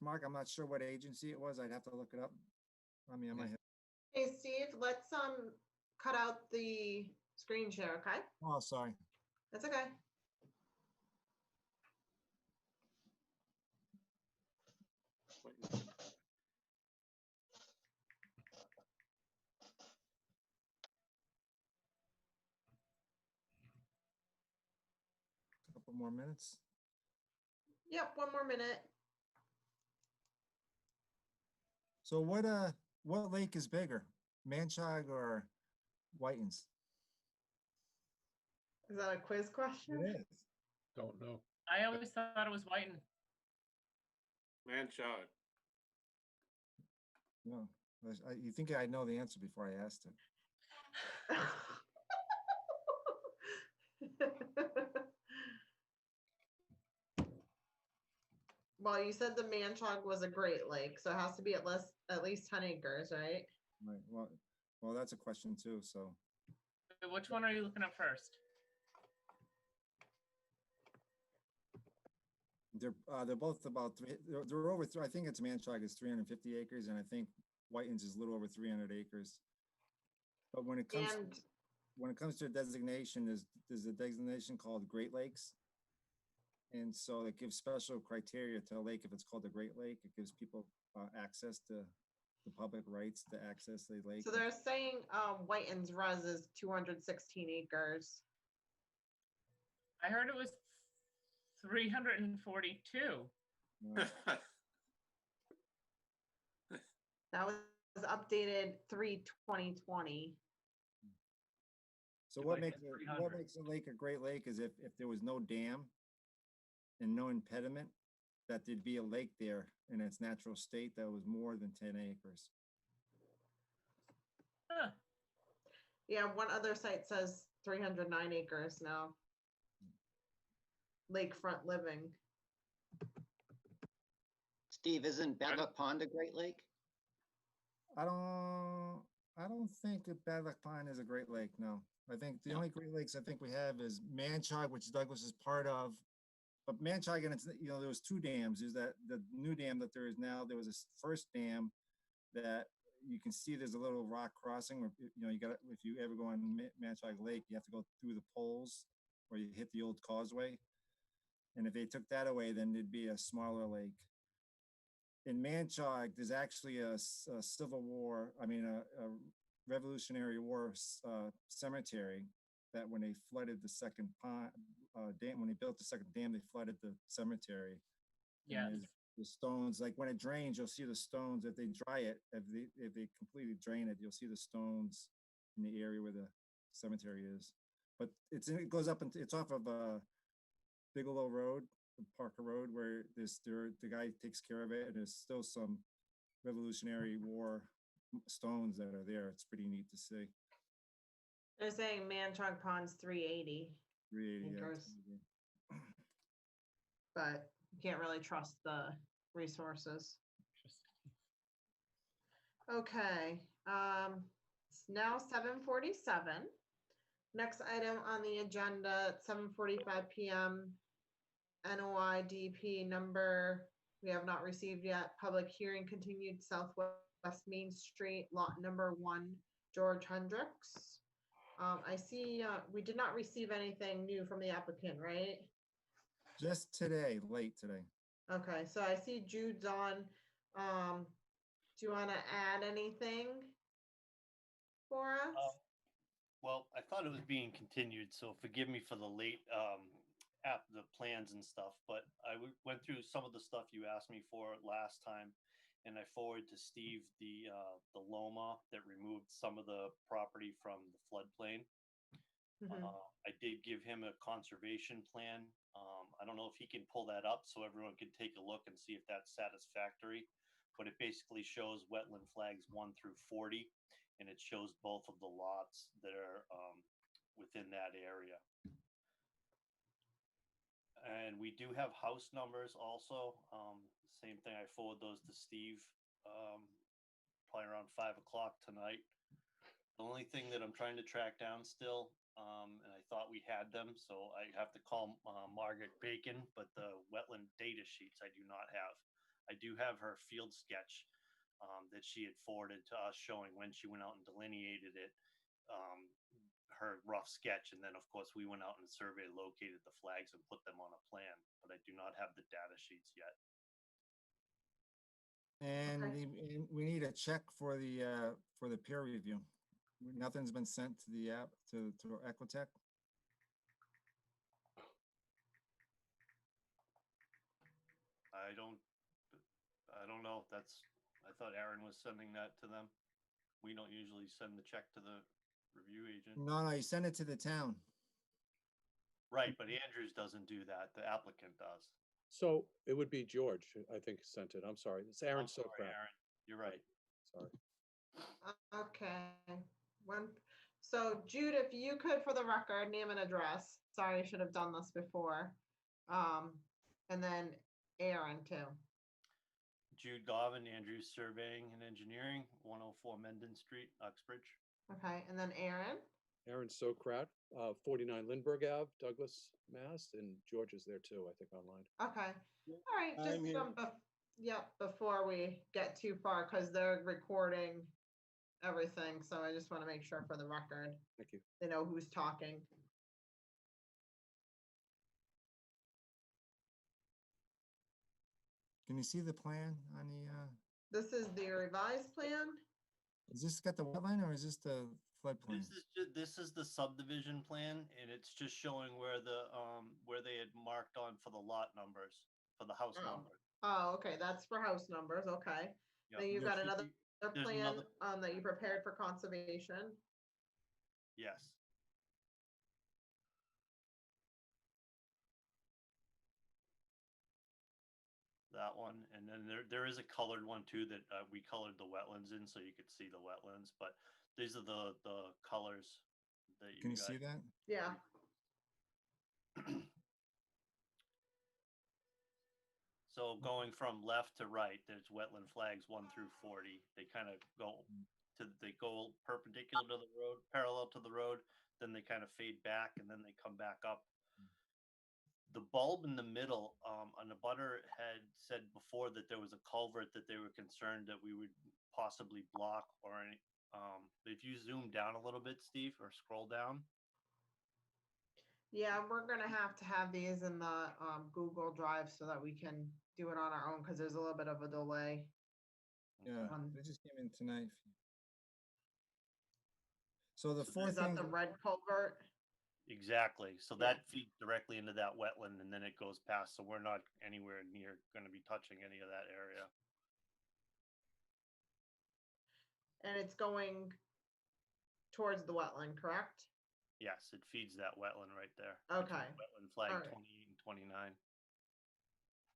Mark. I'm not sure what agency it was. I'd have to look it up. I mean, I might have. Hey, Steve, let's cut out the screen share, okay? Oh, sorry. That's okay. A couple more minutes. Yep, one more minute. So what lake is bigger, Manchog or Whitins? Is that a quiz question? It is. Don't know. I always thought it was Whiten. Man child. No, you think I'd know the answer before I asked it. Well, you said the Manchog was a Great Lake, so it has to be at least 10 acres, right? Right. Well, that's a question too. So Which one are you looking at first? they're both about they're over. I think it's Manchog is 350 acres, and I think Whitins is a little over 300 acres. But when it comes to a designation, there's a designation called Great Lakes. And so it gives special criteria to a lake. If it's called a Great Lake, it gives people access to the public rights to access the lake. So they're saying Whitens Res is 216 acres. I heard it was 342. That was updated 3/2020. So Like what makes it's 300. a lake a Great Lake is if there was no dam and no impediment, that there'd be a lake there in its natural state that was more than 10 acres. Huh. Yeah, one other site says 309 acres now. Lakefront living. Steve, isn't Bedlock Pond a Great Lake? I don't think that Badlock Pond is a Great Lake, no. I think the only Great Lakes I think we have is Manchog, which Douglas is part of. But Manchog, and it's, there was two dams. There's the new dam that there is now. There was a first dam that you can see there's a little rock crossing where, if you ever go on Manchog Lake, you have to go through the poles or you hit the old causeway. And if they took that away, then there'd be a smaller lake. In Manchog, there's actually a Civil War, a Revolutionary War cemetery that when they flooded the second pond, dam, when they built the second dam, they flooded the cemetery. Yes. And the stones, like when it drains, you'll see the stones. If they dry it, if they completely drain it, you'll see the stones in the area where the cemetery is. But it goes up and it's off of Bigelow Road, Parker Road, where the guy takes care of it, and there's still some Revolutionary War stones that are there. It's pretty neat to see. They're saying Manchog Pond's 380, 380, yeah, acres. But you can't really trust the resources. Okay, it's now 7:47. Next item on the agenda at 7:45 p.m. NOI-DEP number we have not received yet. Public hearing continued, Southwest Main Street, lot number 1, George Hendricks. I see we did not receive anything new from the applicant, right? Just today, late today. Okay, so I see Jude's on. Do you want to add anything for us? Well, I thought it was being continued, so forgive me for the late the plans and stuff, but I went through some of the stuff you asked me for last time, and I forwarded to Steve the LOMA that removed some of the property from the floodplain. I did give him a conservation plan. I don't know if he can pull that up so everyone can take a look and see if that's satisfactory, but it basically shows wetland flags 1 through 40, and it shows both of the lots that are within that area. And we do have house numbers also. Same thing, I forward those to Steve, probably around 5 o'clock tonight. The only thing that I'm trying to track down still, and I thought we had them, so I have to call Margaret Bacon, but the wetland data sheets I do not have. I do have her field sketch that she had forwarded to us showing when she went out and delineated it, her rough sketch, and then of course we went out and surveyed, located the flags and put them on a plan, but I do not have the data sheets yet. And Okay. we need a check for the peer review. Nothing's been sent to the app to Equitech. I don't know. I thought Aaron was sending that to them. We don't usually send the check to the review agent. No, you send it to the town. Right, but Andrews doesn't do that. The applicant does. So it would be George, I think, sent it. I'm sorry. It's Aaron I'm sorry, Sokrat. Aaron. You're right. Sorry. Okay. So Jude, if you could, for the record, name and address. Sorry, I should have done this before. And then Aaron too. Jude Garvin, Andrews Surveying and Engineering, 104 Menden Street, Uxbridge. Okay, and then Aaron. Aaron Sokrat, 49 Lindbergh Ave, Douglas, Mass. And George is there too, I think, online. Okay. All right. Just before we get too far, because they're recording everything, so I just want to make sure for the record Thank you. they know who's talking. Can you see the plan on the? This is the revised plan. Is this got the wetland or is this the floodplain? This is the subdivision plan, and it's just showing where where they had marked on for the lot numbers, for the house numbers. Oh, okay. That's for house numbers. Okay. Yep. Then you've got another There's plan another- that you prepared for conservation. Yes. That one, and then there is a colored one too that we colored the wetlands in so you could see the wetlands, but these are the colors that you Can you guys- see that? Yeah. So going from left to right, there's wetland flags 1 through 40. They kind of they go perpendicular to the road, parallel to the road, then they kind of fade back and then they come back up. The bulb in the middle, on the butter had said before that there was a culvert that they were concerned that we would possibly block or any, if you zoom down a little bit, Steve, or scroll down. Yeah, we're gonna have these in the Google Drive so that we can do it on our own because there's a little bit of a delay. Yeah, they just came in tonight. So the So fourth Is that thing, the red culvert? Exactly. So Yeah. that feeds directly into that wetland and then it goes past. So we're not anywhere near going to be touching any of that area. And it's going towards the wetland, correct? Yes, it feeds that wetland right there. Okay. Wetland flag All right. 28 and 29.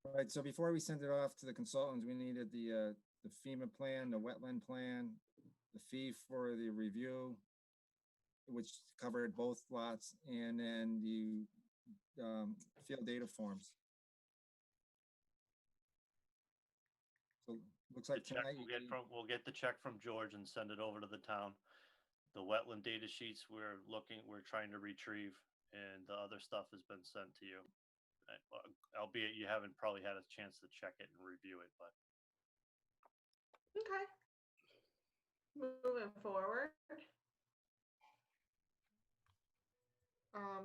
All right, so before we send it off to the consultants, we needed the FEMA plan, the wetland plan, the fee for the review, which covered both lots, and then the field data forms. So looks The like check tonight. we'll get the check from George and send it over to the town. The wetland data sheets we're trying to retrieve, and the other stuff has been sent to you. Albeit you haven't probably had a chance to check it and review it, but Okay. Moving forward.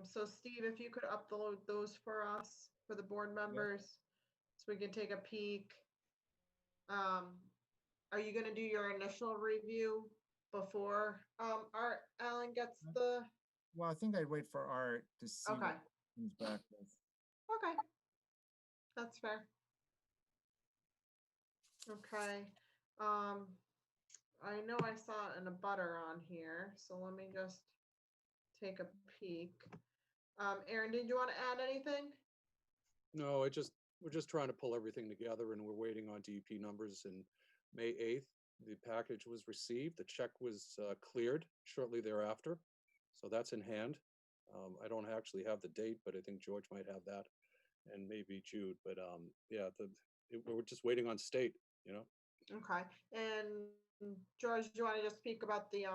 So Steve, if you could upload those for us, for the board members, so we can take a peek. Are you gonna do your initial review before, Art Allen gets the, Well, I think I'd wait for Art to see okay, what comes back with. okay. That's fair. Okay, I know I saw an abutter on here, so let me just take a peek. Aaron, did you want to add anything? No, we're just trying to pull everything together and we're waiting on DEP numbers. And May 8th, the package was received. The check was cleared shortly thereafter. So that's in hand. I don't actually have the date, but I think George might have that and maybe Jude. But yeah, we're just waiting on state, you know? Okay, and George, do you want to just speak about the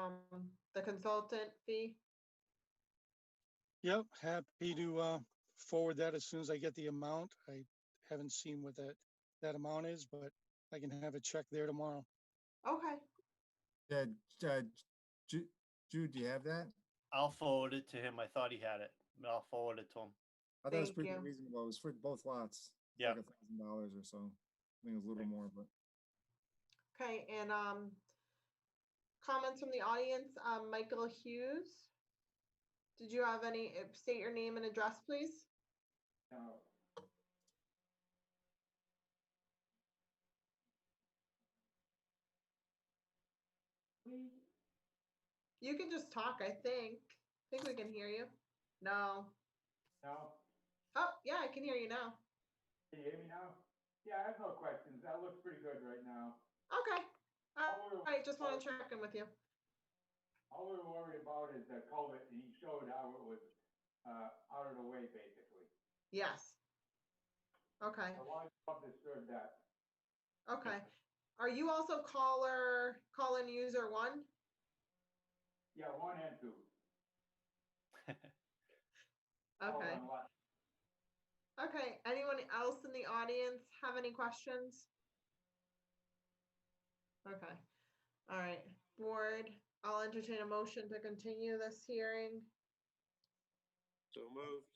consultant fee? Yep, happy to forward that as soon as I get the amount. I haven't seen what that amount is, but I can have it checked there tomorrow. Okay, Jude, do you have that? I'll forward it to him. I thought he had it, but I'll forward it to him. I thought it was Thank pretty you. reasonable. It was for both lots. Yeah. Like $1,000 or so. I think it was a little more, but. okay, and comments from the audience, Michael Hughes. Did you have any, state your name and address, please? You can just talk, I think. I think we can hear you. No. No? Oh, yeah, I can hear you now. Can you hear me now? Yeah, I have no questions. That looks pretty good right now. Okay. All right, just want to check in with you. All we were worried about is the culvert, and he showed how it was out of the way, basically. Yes. Okay, A lot of disturbed that. okay. Are you also call-in user 1? Yeah, 1 and 2. All Okay. on lot. Okay, anyone else in the audience have any questions? Okay, all right, board, I'll entertain a motion to continue this hearing. So moved.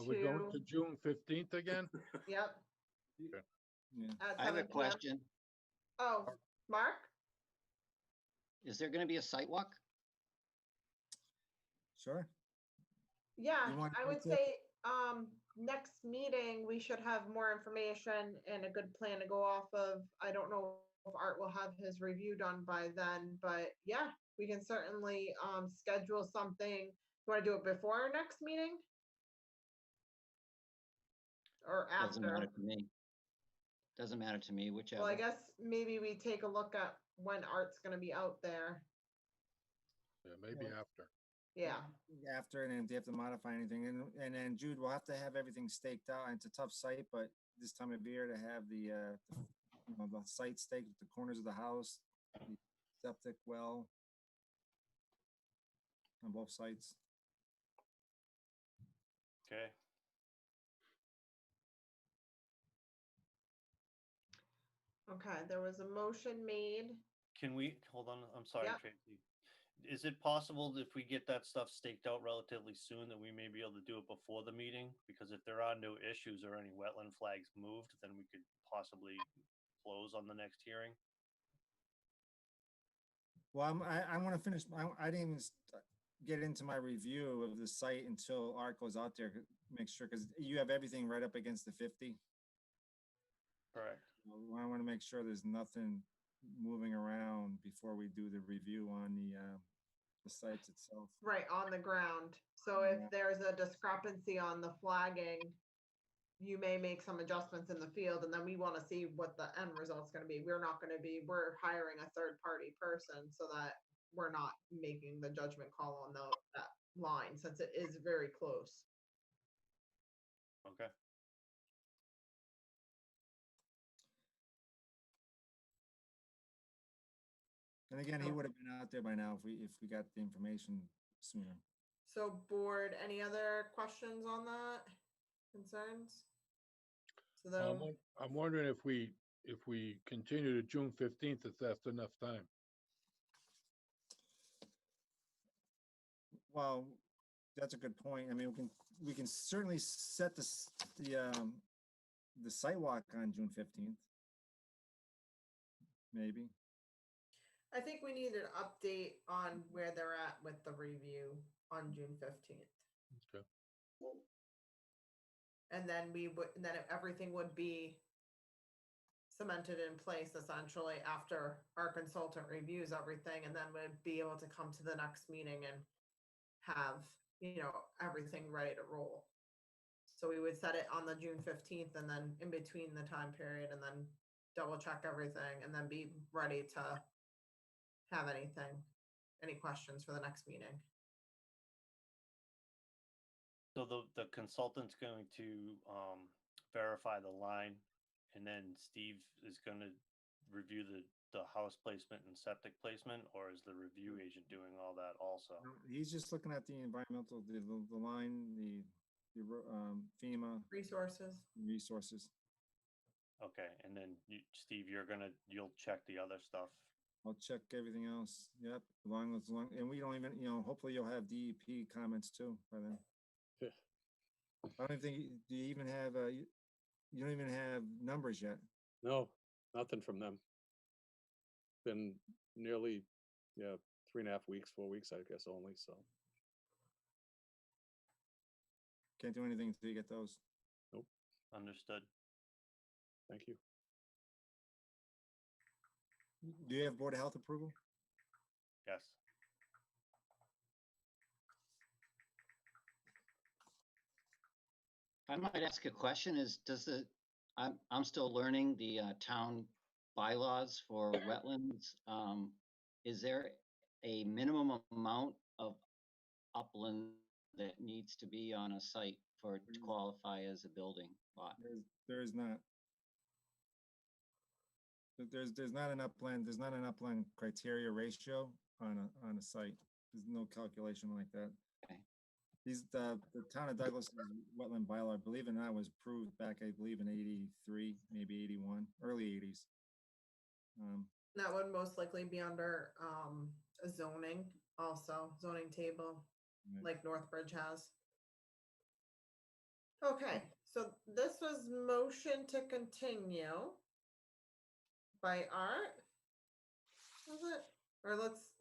Are we going to June 15th again? Yep. Yeah. At I have 7 a p.m. question. Oh, Mark? Is there going to be a site walk? Sure. Yeah, You want I to would take- say, next meeting, we should have more information and a good plan to go off of. I don't know if Art will have his review done by then, but yeah, we can certainly, schedule something. You want to do it before our next meeting? Or Doesn't matter after? to me. Doesn't matter to me, whichever. Well, I guess maybe we take a look at when Art's gonna be out there. Yeah, maybe after. Yeah, After, and then if they have to modify anything, and then Jude, we'll have to have everything staked out. It's a tough site, but this time of year to have the site staked at the corners of the house, the septic well on both sites. Okay. okay, there was a motion made. Can we, hold on, I'm sorry, Yeah. Tracy. Is it possible that if we get that stuff staked out relatively soon, that we may be able to do it before the meeting? Because if there are no issues or any wetland flags moved, then we could possibly close on the next hearing. Well, I want to finish. I didn't even. get into my review of the site until Art goes out there, make sure, because you have everything right up against the 50. Correct. I want to make sure there's nothing moving around before we do the review on the sites itself. Right, on the ground. So if Yeah. there's a discrepancy on the flagging, you may make some adjustments in the field, and then we want to see what the end result's going to be. We're we're hiring a third-party person so that we're not making the judgment call on that line, since it is very close. Okay. And again, he would have been out there by now if we got the information sooner. So board, any other questions on that? Concerns? So though, I'm wondering if we continue to June 15th, if that's enough time. Well, that's a good point. I mean, we can certainly set the sidewalk on June 15th. Maybe. I think we need an update on where they're at with the review on June 15th. Okay. And then everything would be cemented in place essentially after our consultant reviews everything, and then we'd be able to come to the next meeting and have, everything ready to roll. So we would set it on the June 15th, and then in between the time period, and then double check everything, and then be ready to have any questions for the next meeting. So the consultant's going to verify the line, and then Steve is going to review the house placement and septic placement, or is the review agent doing all that also? No, he's just looking at the environmental, the line, the FEMA resources. Okay, and then Steve, you'll check the other stuff. I'll check everything else. Yep, and we don't even, hopefully you'll have DEP comments too by then. Yeah. I don't think do you even have you don't even have numbers yet. No, nothing from them. Been nearly, 3.5 weeks, 4 weeks, I guess only, so. Can't do anything until you get those. Nope. Understood. Thank you. Do you have Board of Health approval? Yes. I might ask a question I'm still learning the town bylaws for wetlands. Is there a minimum amount of upland that needs to be on a site for it to qualify as a building lot? There is not. There's not an upland criteria ratio on a site. There's no calculation like that. Okay. The town of Douglas wetland bylaw, I believe it or not, was approved back, I believe, in 83, maybe 81, early 80s. That would most likely be under a zoning table, Right. like Northbridge has. Okay, so this was motion to continue by Art. Was it? Or let's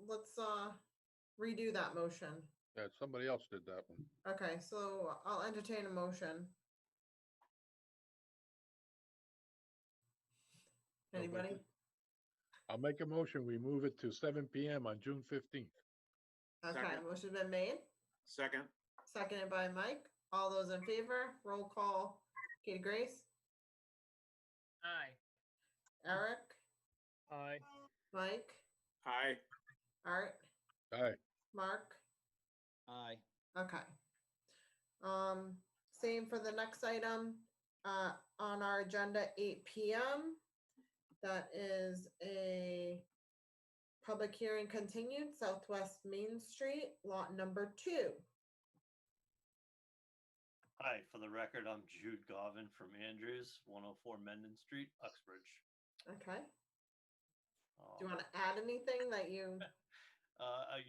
redo that motion. Yeah, somebody else did that one. Okay, so I'll entertain a motion. Anybody? I'll make a motion. We move it to 7 p.m. on June 15th. Okay, Second. motion's been made, Second. seconded by Mike. All those in favor, roll call. Katie Grace, Aye. Eric, Aye. Mike, Aye. Art, Aye. Mark. Aye. Okay. Same for the next item, on our agenda, 8 p.m. That is a public hearing continued, Southwest Main Street, lot number 2. Hi, for the record, I'm Jude Govin from Andrews, 104 Mendon Street, Uxbridge. Okay. Do you want to add anything that you?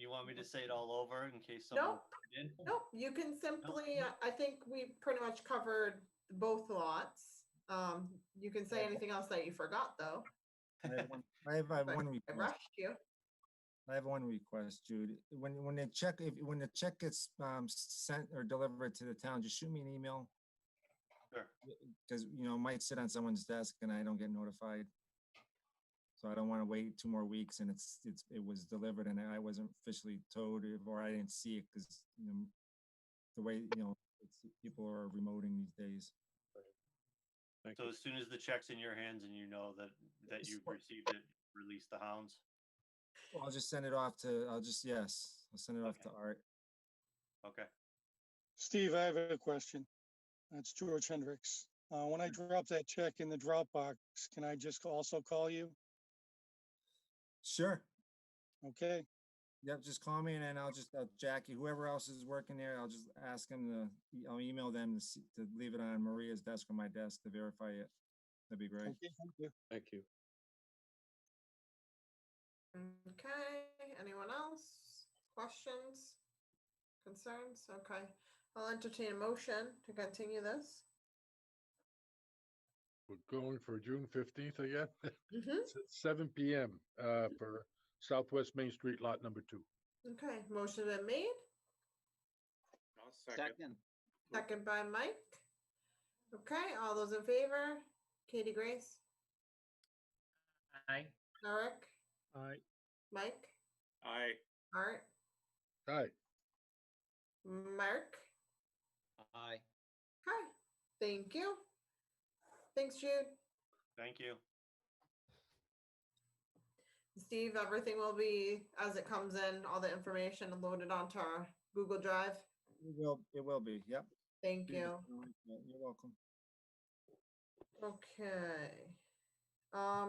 You want me to say it all over in case someone? Nope, you can simply, I think we pretty much covered both lots. You can say anything else that you forgot, though. I have one I request. rushed you. I have one request, Jude. When the check gets sent or delivered to the town, just shoot me an email. Sure. Because, you know, it might sit on someone's desk and I don't get notified. So I don't want to wait 2 more weeks and it was delivered and I wasn't officially told or I didn't see it because, you know, the way, you know, people are remoting these days. Thank So you. as soon as the check's in your hands and you know that you've received it, release the hounds. Well, I'll just send it off to, I'll send it off to Art. Okay. Steve, I have a question. That's George Hendricks. When I drop that check in the Dropbox, can I just also call you? Sure. Okay, Yep, just call me and then I'll Jackie, whoever else is working there, I'll just ask them I'll email them to leave it on Maria's desk or my desk to verify it. That'd be great. okay, thank you. Thank you. Okay, anyone else? Questions? Concerns? Okay, I'll entertain a motion to continue this. We're going for June 15th again. Mhm. It's at 7 p.m. For Southwest Main Street, lot number 2. Okay, motion been made, I'll second. Second, second by Mike. Okay, all those in favor? Katie Grace, Aye. Eric, Aye. Mike, Aye. Art, Aye. Mark. aye. Hi, thank you. Thanks, Jude. Thank you. Steve, everything will be, as it comes in, all the information loaded onto our Google Drive. It will be, yep. Thank you. You're welcome. Okay.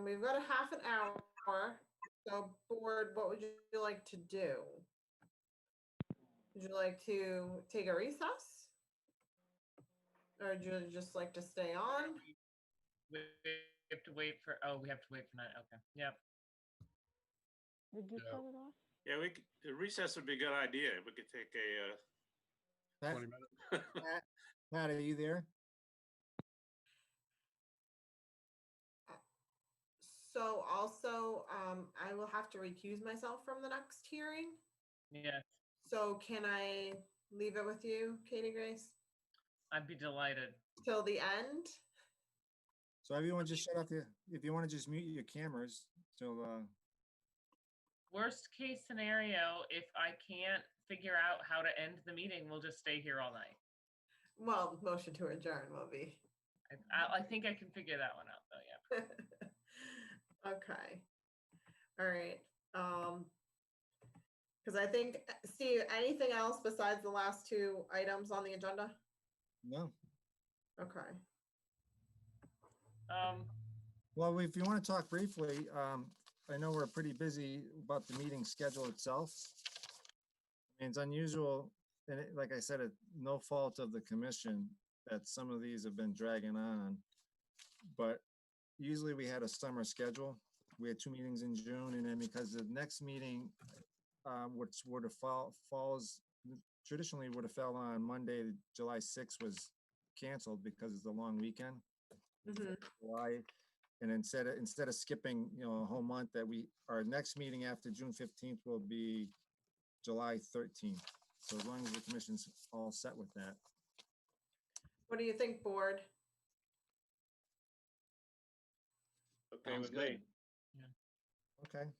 We've got a half an hour. So board, what would you like to do? Would you like to take a recess? Or would you just like to stay on? We have to wait for, we have to wait for 9. Okay, yep. Did you Yeah. shut it off? Yeah, the recess would be a good idea. We could take a, Pat, 20 minutes. Pat, are you there? So also, I will have to recuse myself from the next hearing. Yes, So can I leave it with you, Katie Grace, I'd be delighted. till the end? So everyone just shut off if you want to just mute your cameras till, Worst case scenario, if I can't figure out how to end the meeting, we'll just stay here all night. Well, motion to adjourn will be. I think I can figure that one out though, yeah. Okay. All right. Because I think, Steve, anything else besides the last 2 items on the agenda? no. Okay. Well, if you want to talk briefly, I know we're pretty busy about the meeting schedule itself. I mean, it's unusual, and like I said, it's no fault of the commission that some of these have been dragging on. But usually we had a summer schedule. We had 2 meetings in June, and then because the next meeting, which would have traditionally would have fell on Monday, July 6th, was canceled because it's a long weekend. Mhm. July, and instead of skipping, you know, a whole month, our next meeting after June 15th will be July 13th. So as long as the commission's all set with that. What do you think, board? okay Sounds with me. good. Okay.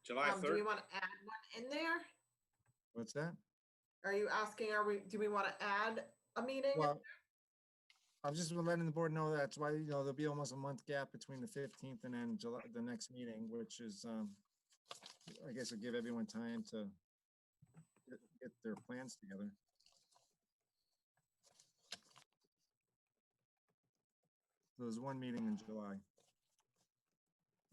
July Do we 3rd. want to add one in there? What's that? Are you asking, do we want to add a meeting? Well, I'm just letting the board know that's why, you know, there'll be almost a month gap between the 15th and then July, the next meeting, which is, I guess it'll give everyone time to get their plans together. So there's 1 meeting in July.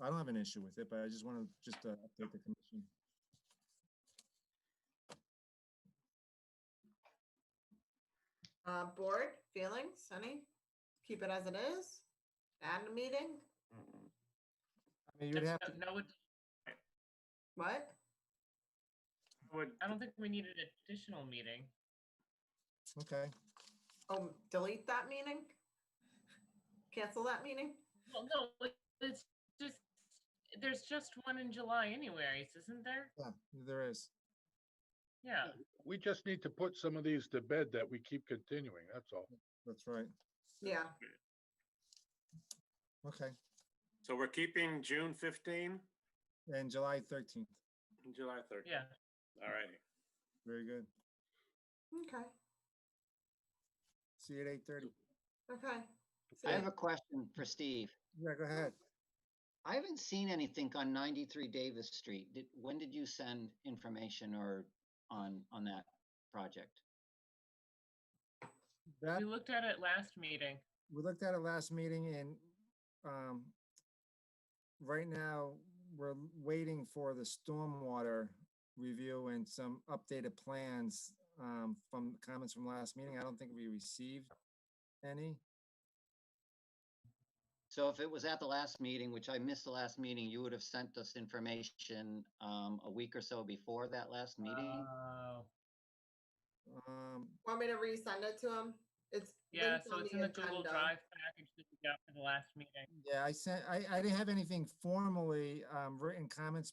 I don't have an issue with it, but I just want to update the commission. Board, feelings, any? Keep it as it is? Add a meeting? I mean, you'd have to, No, What? I don't think we need an additional meeting. okay. Oh, delete that meeting? Cancel that meeting? Well, no, it's just, there's just one in July anyways, isn't there? Yeah, there is. Yeah. We just need to put some of these to bed that we keep continuing, that's all. That's right. Yeah. Okay. So we're keeping June 15 And July 13th. and July 13. Yeah. All righty. Very good. Okay. See you at 8:30. Okay. I have a question for Steve. Yeah, go ahead. I haven't seen anything on 93 Davis Street. When did you send information or on that project? That, We looked at it last meeting. we looked at it last meeting and right now we're waiting for the stormwater review and some updated plans from comments from last meeting. I don't think we received any. So if it was at the last meeting, which I missed the last meeting, you would have sent us information a week or so before that last meeting? Want me to resend it to him? It's Yeah, linked so on it's in the Google agenda. Drive package that we got for the last meeting. Yeah, I didn't have anything formally written comments.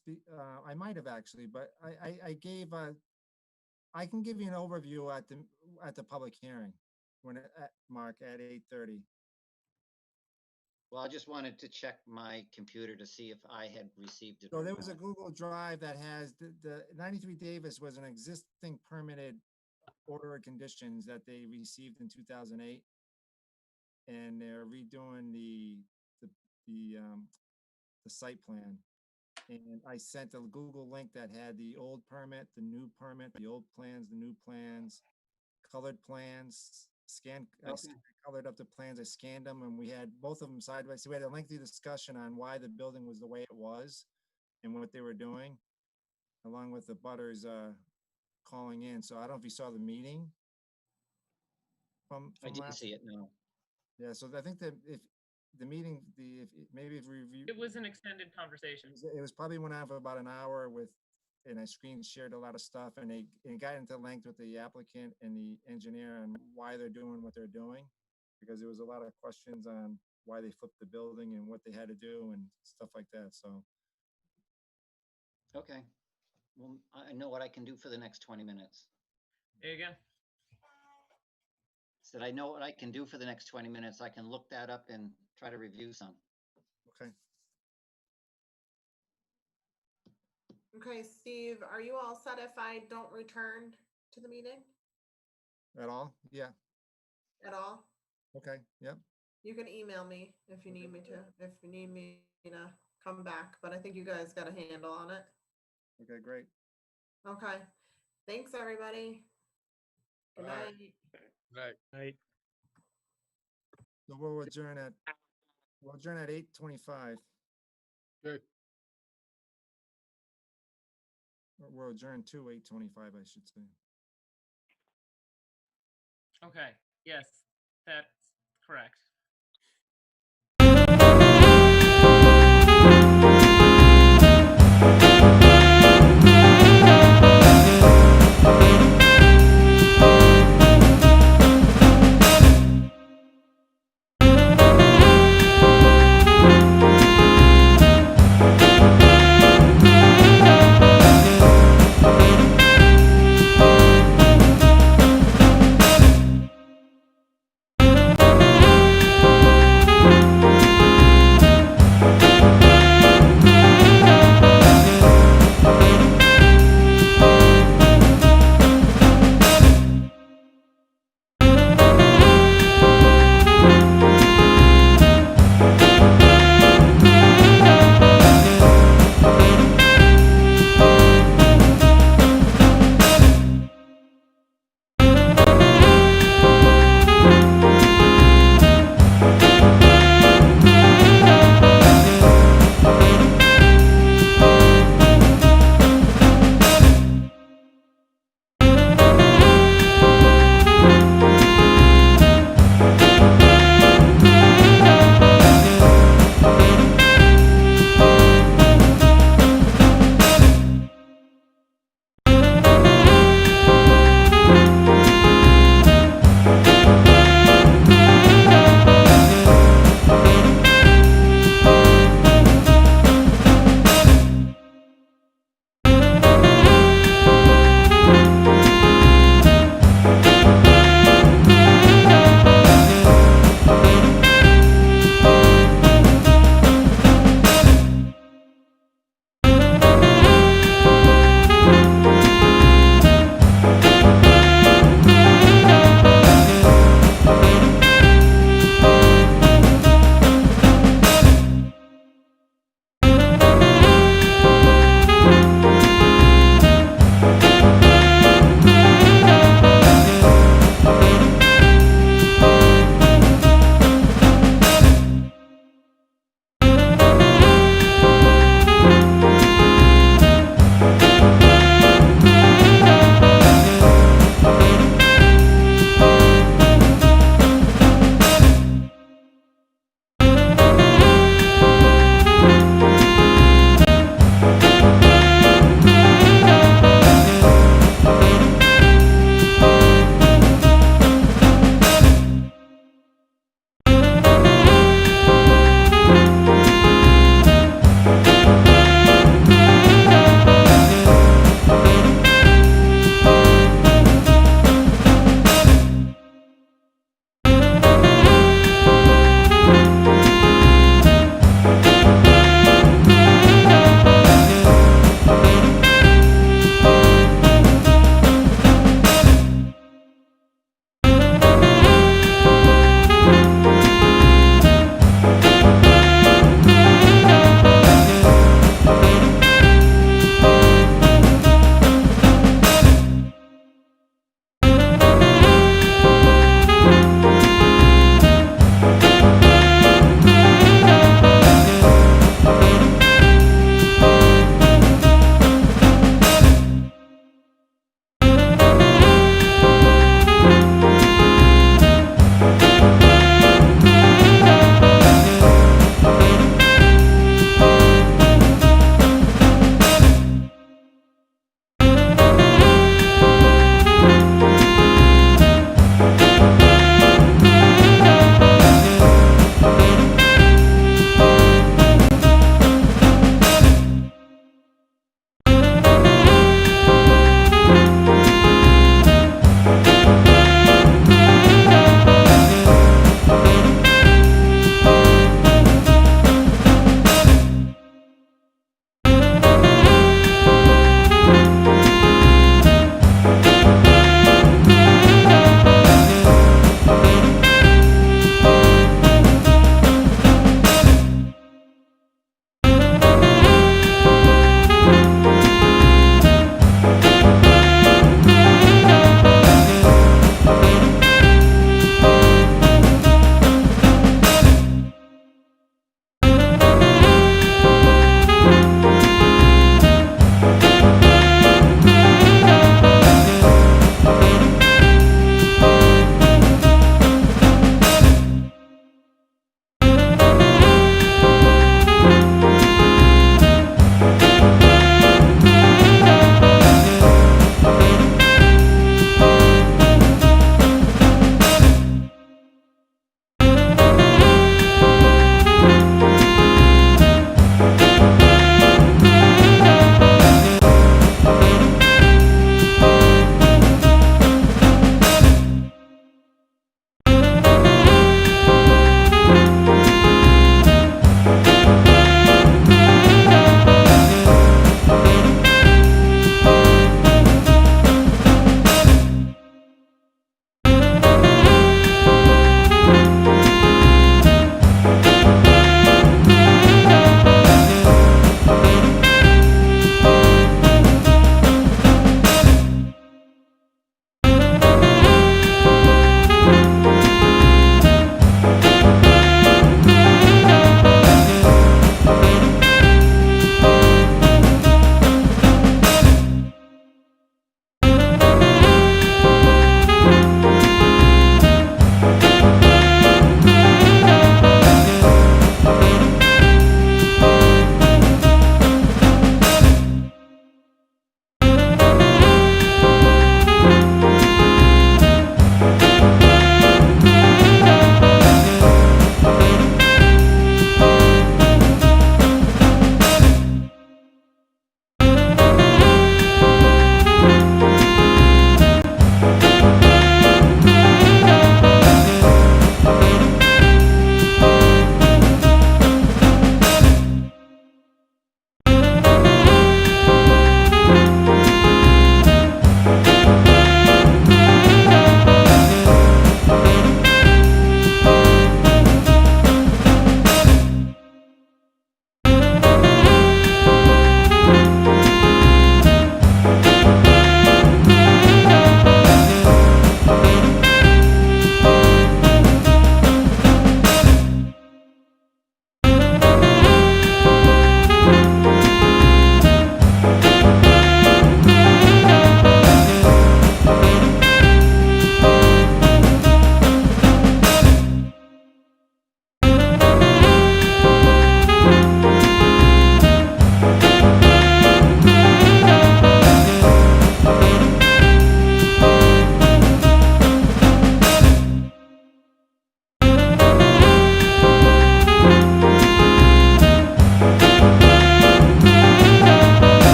I might have actually, but I gave I can give you an overview at the public hearing Mark, at 8:30. Well, I just wanted to check my computer to see if I had received it. So or there was a not. Google Drive that has the 93 Davis was an existing permitted order of conditions that they received in 2008. And they're redoing the site plan. And I sent a Google link that had the old permit, the new permit, the old plans, the new plans, colored plans, I colored up the plans, I scanned them, and we had both of them side by side. We had a lengthy discussion on why the building was the way it was and what they were doing, along with the butters calling in. So I don't know if you saw the meeting from I didn't last. see it, no. Yeah, so I think that if the meeting, maybe if we review. It was an extended conversation. It was probably went on for about an hour and I screen shared a lot of stuff and it got into length with the applicant and the engineer on why they're doing what they're doing. Because there was a lot of questions on why they flipped the building and what they had to do and stuff like that, so. Okay. Well, I know what I can do for the next 20 minutes. There you go. Said I know what I can do for the next 20 minutes. I can look that up and try to review some. Okay. Okay, Steve, are you all set if I don't return to the meeting At all? Yeah, at all? okay, yep. You can email me if you need me to, if you need me to come back, but I think you guys got a handle on it. Okay, great. Okay, thanks, everybody. Good All right. night. Right. So we'll adjourn at 8:25. Good. We'll adjourn to 8:25, I should say. Okay, yes, that's correct.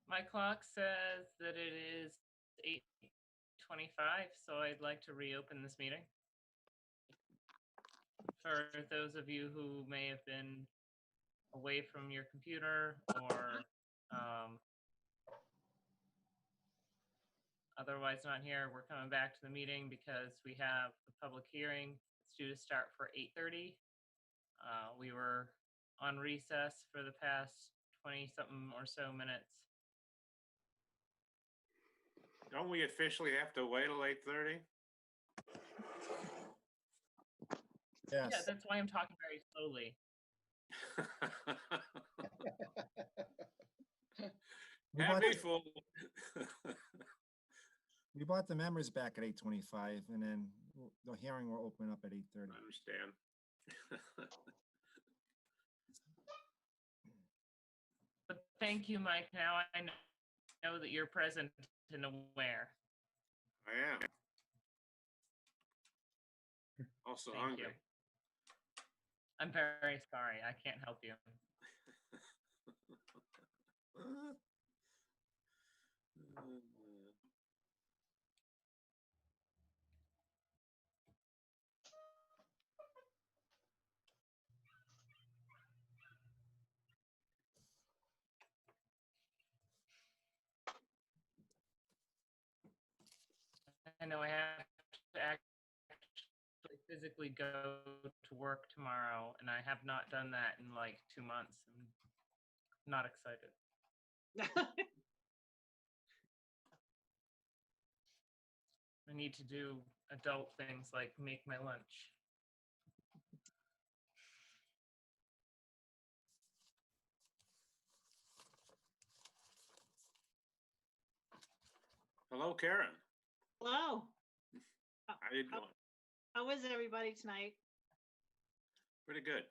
My clock says that it is 8:25, so I'd like to reopen this meeting. For those of you who may have been away from your computer or otherwise not here, we're coming back to the meeting because we have a public hearing. It's due to start for 8:30. We were on recess for the past 20-something or so minutes. Don't we officially have to wait till 8:30? Yeah, Yes. that's why I'm talking very slowly. We bought, Happy fool. we bought the members back at 8:25, and then the hearing will open up at 8:30. I understand. But thank you, Mike. Now I know that you're present and aware. I am. Also Thank hungry. you. I'm very sorry. I can't help you. I know I have to actually physically go to work tomorrow, and I have not done that in like 2 months. I'm not excited. I need to do adult things like make my lunch. Hello, Karen. Hello. How you doing? How is everybody tonight? Pretty good.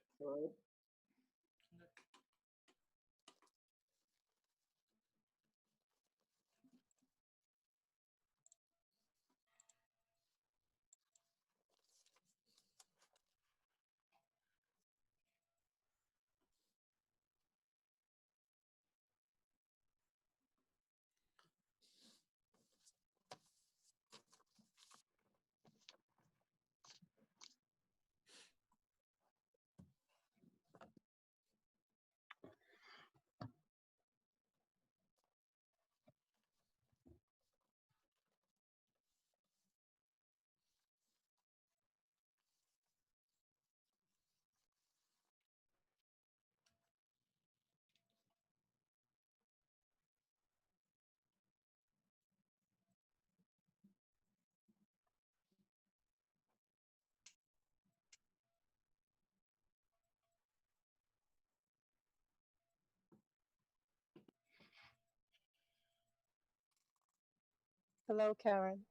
Hello, Karen.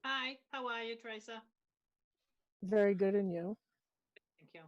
Hi, how are you, Teresa? Very good, and you? Thank you.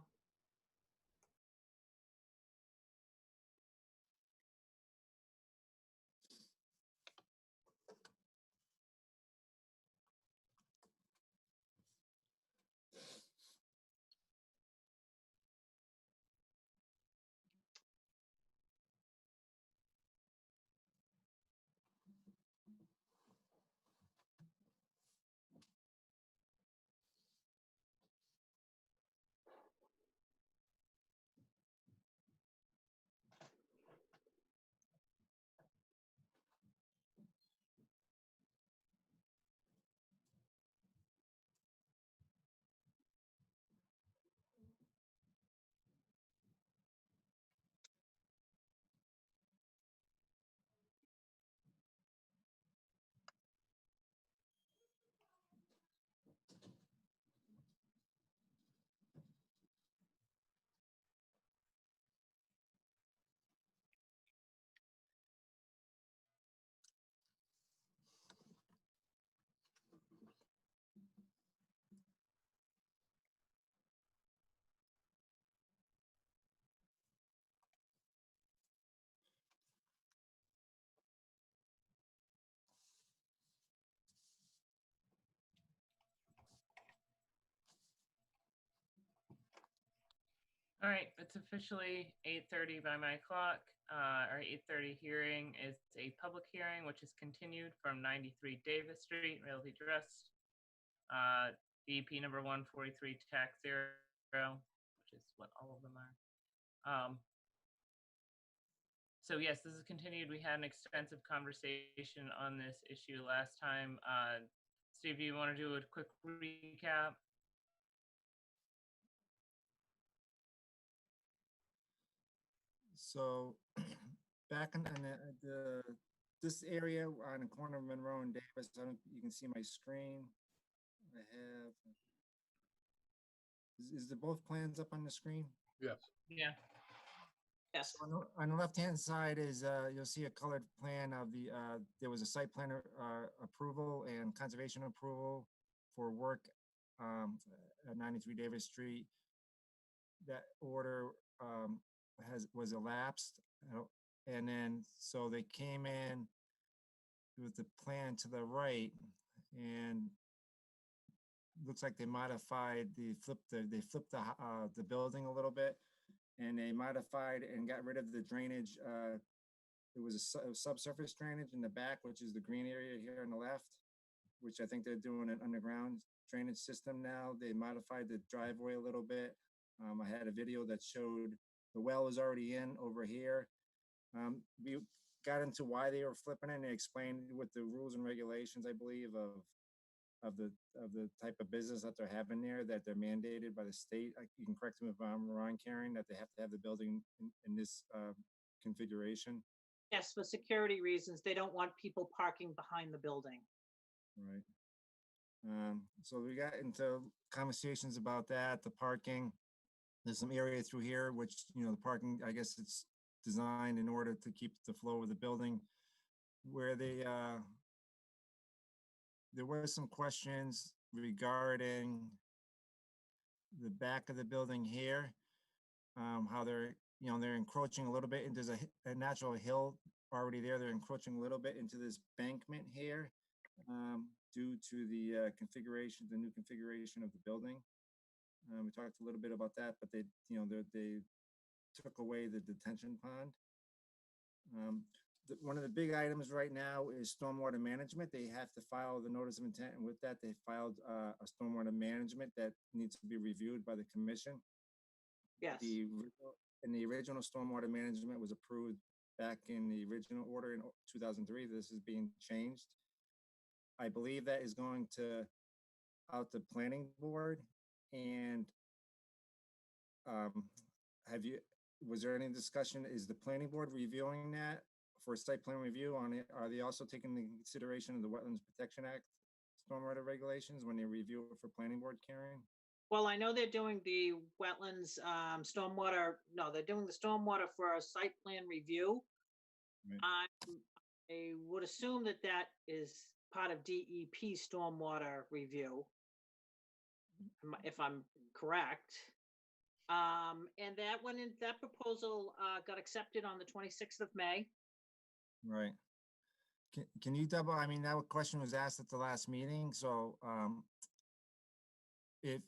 All right, it's officially 8:30 by my clock. Our 8:30 hearing is a public hearing, which is continued from 93 Davis Street, Realty Trust. DEP number 143 tax 0, which is what all of them are. So yes, this is continued. We had an extensive conversation on this issue last time. Steve, you want to do a quick recap? So back in this area on the corner of Monroe and Davis, you can see my screen. I have, is the both plans up on the screen? Yes. Yeah. Yes. So on the left-hand side is, you'll see a colored plan of there was a site plan approval and conservation approval for work at 93 Davis Street. That order was elapsed, and then so they came in with the plan to the right, and looks like they modified they flipped the building a little bit, and they modified and got rid of the drainage. There was a subsurface drainage in the back, which is the green area here on the left, which I think they're doing an underground drainage system now. They modified the driveway a little bit. I had a video that showed the well is already in over here. We got into why they were flipping it, and they explained with the rules and regulations, I believe, of the type of business that they're having there, that they're mandated by the state. You can correct me if I'm wrong, Karen, that they have to have the building in this configuration. Yes, for security reasons, they don't want people parking behind the building. Right. So we got into conversations about that, the parking. There's some area through here, which, the parking, I guess it's designed in order to keep the flow of the building, where there were some questions regarding the back of the building here, how they're encroaching a little bit, and there's a natural hill already there. They're encroaching a little bit into this bankment here, due to the new configuration of the building. We talked a little bit about that, but they took away the detention pond. One of the big items right now is stormwater management. They have to file the notice of intent, and with that, they filed a stormwater management that needs to be reviewed by the commission. Yes. The original stormwater management was approved back in the original order in 2003. This is being changed. I believe that is going out to planning board. And was there any discussion? Is the planning board reviewing that for site plan review on it? Are they also taking into consideration of the Wetlands Protection Act stormwater regulations when they review it for planning board, Karen? Well, I know they're doing the wetlands, stormwater, no, they're doing the stormwater for a site plan review. Right. I would assume that is part of DEP stormwater review, if I'm correct. And that proposal got accepted on the 26th of May. Right. Can you double, that question was asked at the last meeting. So if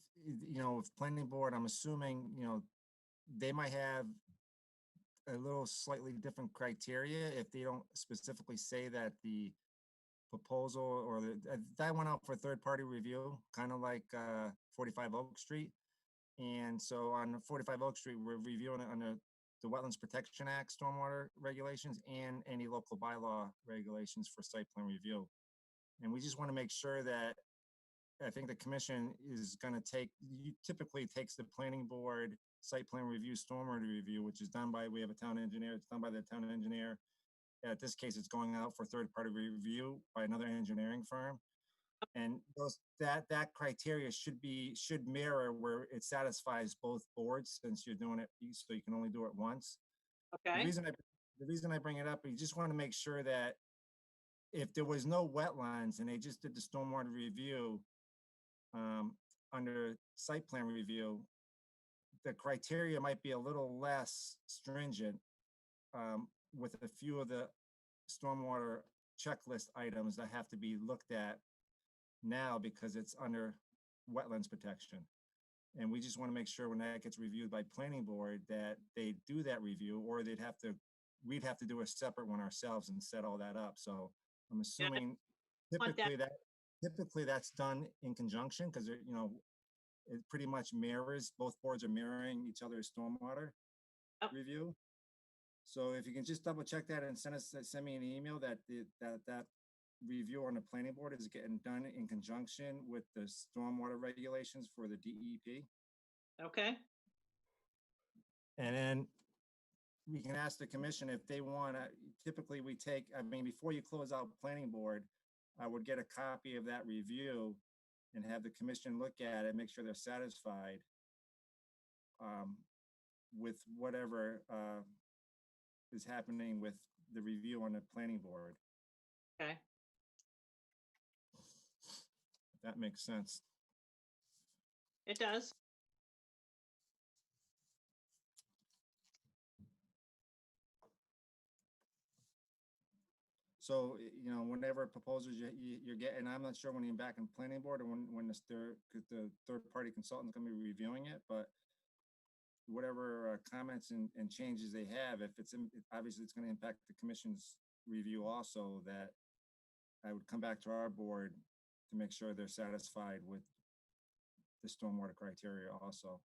planning board, I'm assuming, they might have a little slightly different criteria if they don't specifically say that the proposal or that went out for third-party review, kind of like 45 Oak Street. And so on 45 Oak Street, we're reviewing it under the Wetlands Protection Act stormwater regulations and any local bylaw regulations for site plan review. And we just want to make sure that, I think the commission is going to typically takes the planning board site plan review, stormwater review, which is done by, we have a town engineer, it's done by the town engineer. At this case, it's going out for third-party review by another engineering firm. And that criteria should mirror where it satisfies both boards, since you're doing it, so you can only do it once. Okay. The reason I bring it up, you just want to make sure that if there was no wetlands and they just did the stormwater review under site plan review, the criteria might be a little less stringent with a few of the stormwater checklist items that have to be looked at now because it's under wetlands protection. And we just want to make sure when that gets reviewed by planning board that they do that review, or we'd have to do a separate one ourselves and set all that up. So I'm assuming want that- typically that's done in conjunction because, you know, it pretty much mirrors, both boards are mirroring each other's stormwater review. So if you can just double check that and send me an email that that review on the planning board is getting done in conjunction with the stormwater regulations for the DEP. Okay, And then we can ask the commission if they want to, typically we take, I mean, before you close out planning board, I would get a copy of that review and have the commission look at it, make sure they're satisfied with whatever is happening with the review on the planning board. okay. If that makes sense. It does. So, you know, whenever proposals you're getting, I'm not sure when you're back in planning board or when the third party consultant's gonna be reviewing it, but whatever comments and changes they have, if obviously it's gonna impact the commission's review also, that I would come back to our board to make sure they're satisfied with the stormwater criteria also.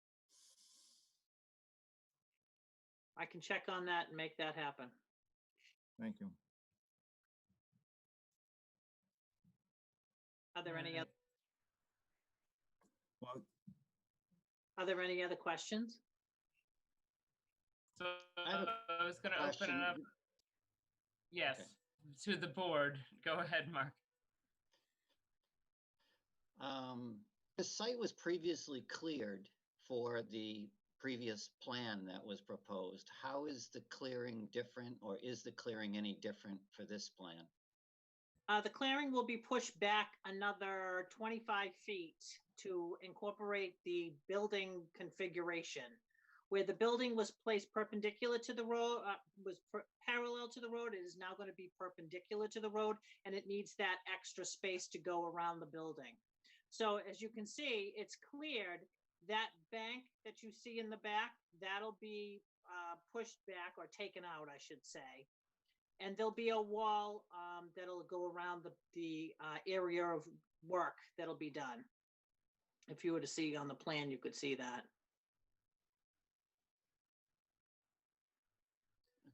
I can check on that and make that happen. Thank you. Are there any other, Well, are there any other questions? So I have a I was gonna open question. it up. Yes, to the board. Go ahead, Mark. The site was previously cleared for the previous plan that was proposed. How is the clearing different, or is the clearing any different for this plan? The clearing will be pushed back another 25 feet to incorporate the building configuration. Where the building was placed perpendicular to the road, parallel to the road, it is now going to be perpendicular to the road, and it needs that extra space to go around the building. So as you can see, it's cleared. That bank that you see in the back, that'll be pushed back or taken out, I should say. And there'll be a wall that'll go around the area of work that'll be done. If you were to see on the plan, you could see that.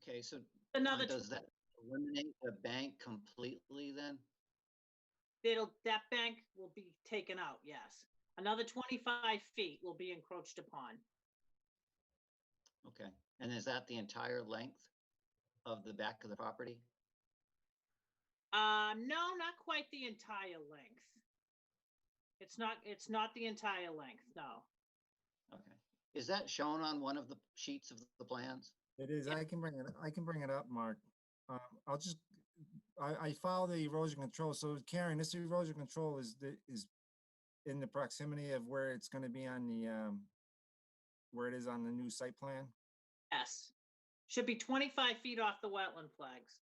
Okay, so Another does that eliminate the bank completely then? that bank will be taken out, yes. Another 25 feet will be encroached upon. Okay, and is that the entire length of the back of the property? No, not quite the entire length. It's not the entire length, no. Okay, is that shown on one of the sheets of the plans? it is, I can bring it up, Mark. I follow the erosion control. So Karen, this erosion control is in the proximity of where it's going to be on the, where it is on the new site plan? Yes. Should be 25 feet off the wetland flags.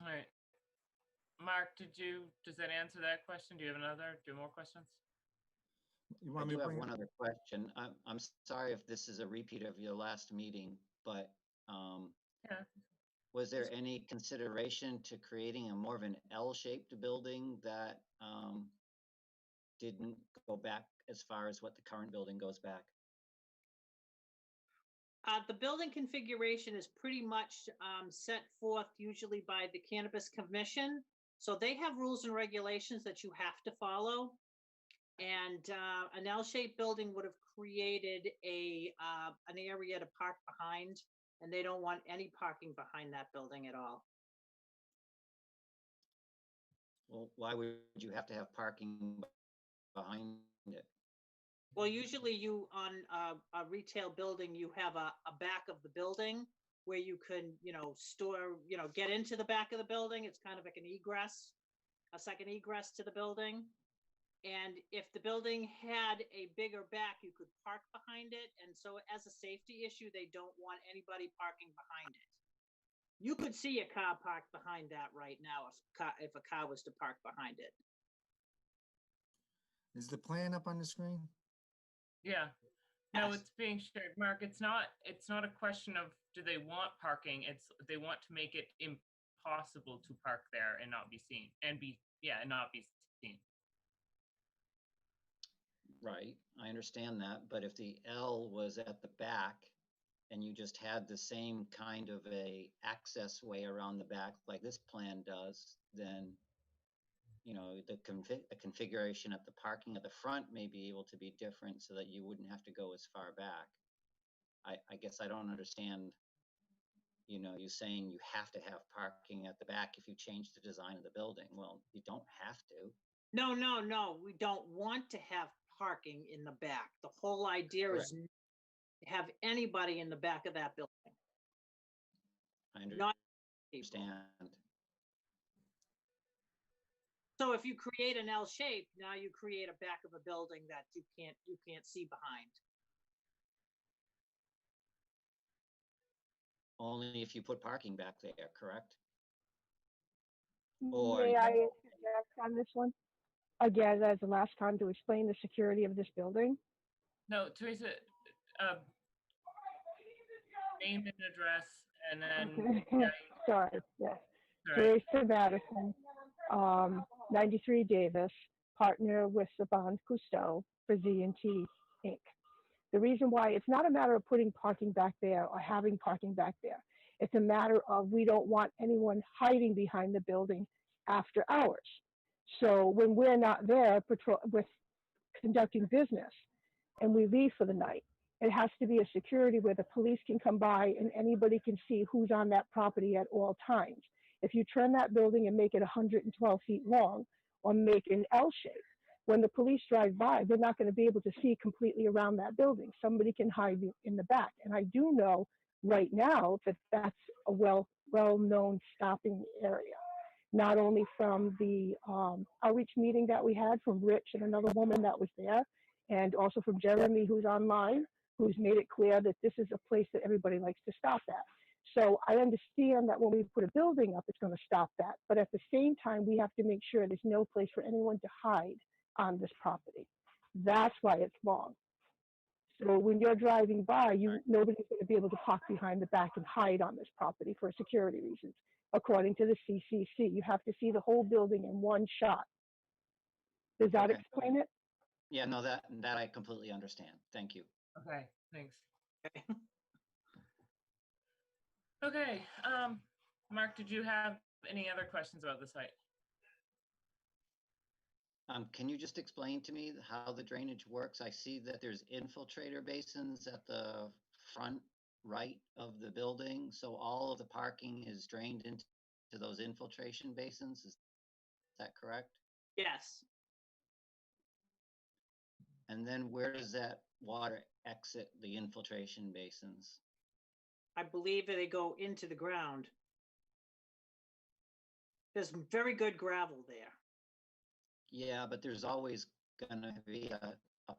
All right. Mark, does that answer that question? Do you have more questions? You I want me do to have bring? one other question. I'm sorry if this is a repeat of your last meeting, but Yeah. was there any consideration to creating a more of an L-shaped building that didn't go back as far as what the current building goes back? The building configuration is pretty much set forth usually by the Cannabis Commission. So they have rules and regulations that you have to follow. And an L-shaped building would have created an area to park behind, and they don't want any parking behind that building at all. Well, why would you have to have parking behind it? Well, usually you, on a retail building, you have a back of the building where you can, store, get into the back of the building. It's kind of like an egress. a second egress to the building. And if the building had a bigger back, you could park behind it. And so as a safety issue, they don't want anybody parking behind it. You could see a car parked behind that right now if a car was to park behind it. Is the plan up on the screen? Yeah. No, Yes. it's being shared. Mark, it's not a question of do they want parking? It's they want to make it impossible to park there and not be seen and not be seen. Right, I understand that, but if the L was at the back and you just had the same kind of a access way around the back like this plan does, then, you know, the configuration at the parking at the front may be able to be different so that you wouldn't have to go as far back. I guess I don't understand, you know, you saying you have to have parking at the back if you change the design of the building. Well, you don't have to. No, no, no, we don't want to have parking in the back. The whole idea is Correct. to have anybody in the back of that building. I Not understand. So if you create an L shape, now you create a back of a building that you can't see behind. Only if you put parking back there, correct? Or May I interject on this one? Again, as the last time to explain the security of this building. No, Teresa, name and address, and then Okay. Sorry, yes. sorry. Teresa Madison, 93 Davis, partner with Saban Cousteau for Z&T Inc. The reason why it's not a matter of putting parking back there or having parking back there. It's a matter of we don't want anyone hiding behind the building after hours. So when we're not there with conducting business and we leave for the night, it has to be a security where the police can come by and anybody can see who's on that property at all times. If you turn that building and make it 112 feet long or make an L shape, when the police drive by, they're not going to be able to see completely around that building. Somebody can hide in the back. And I do know right now that that's a well-known stopping area, not only from the outreach meeting that we had from Rich and another woman that was there, and also from Jeremy, who's online, who's made it clear that this is a place that everybody likes to stop at. So I understand that when we put a building up, it's going to stop that. But at the same time, we have to make sure there's no place for anyone to hide on this property. That's why it's long. So when you're driving by, nobody's going to be able to park behind the back and hide on this property for security reasons. According to the CCC, you have to see the whole building in one shot. Does that Okay. explain it? Yeah, no, that I completely understand. Thank you. Okay, thanks. Okay, Mark, did you have any other questions about the site? Can you just explain to me how the drainage works? I see that there's infiltrator basins at the front right of the building. So all of the parking is drained into those infiltration basins. Is that correct? Yes. And then where does that water exit the infiltration basins? I believe they go into the ground. There's very good gravel there. Yeah, but there's always gonna be a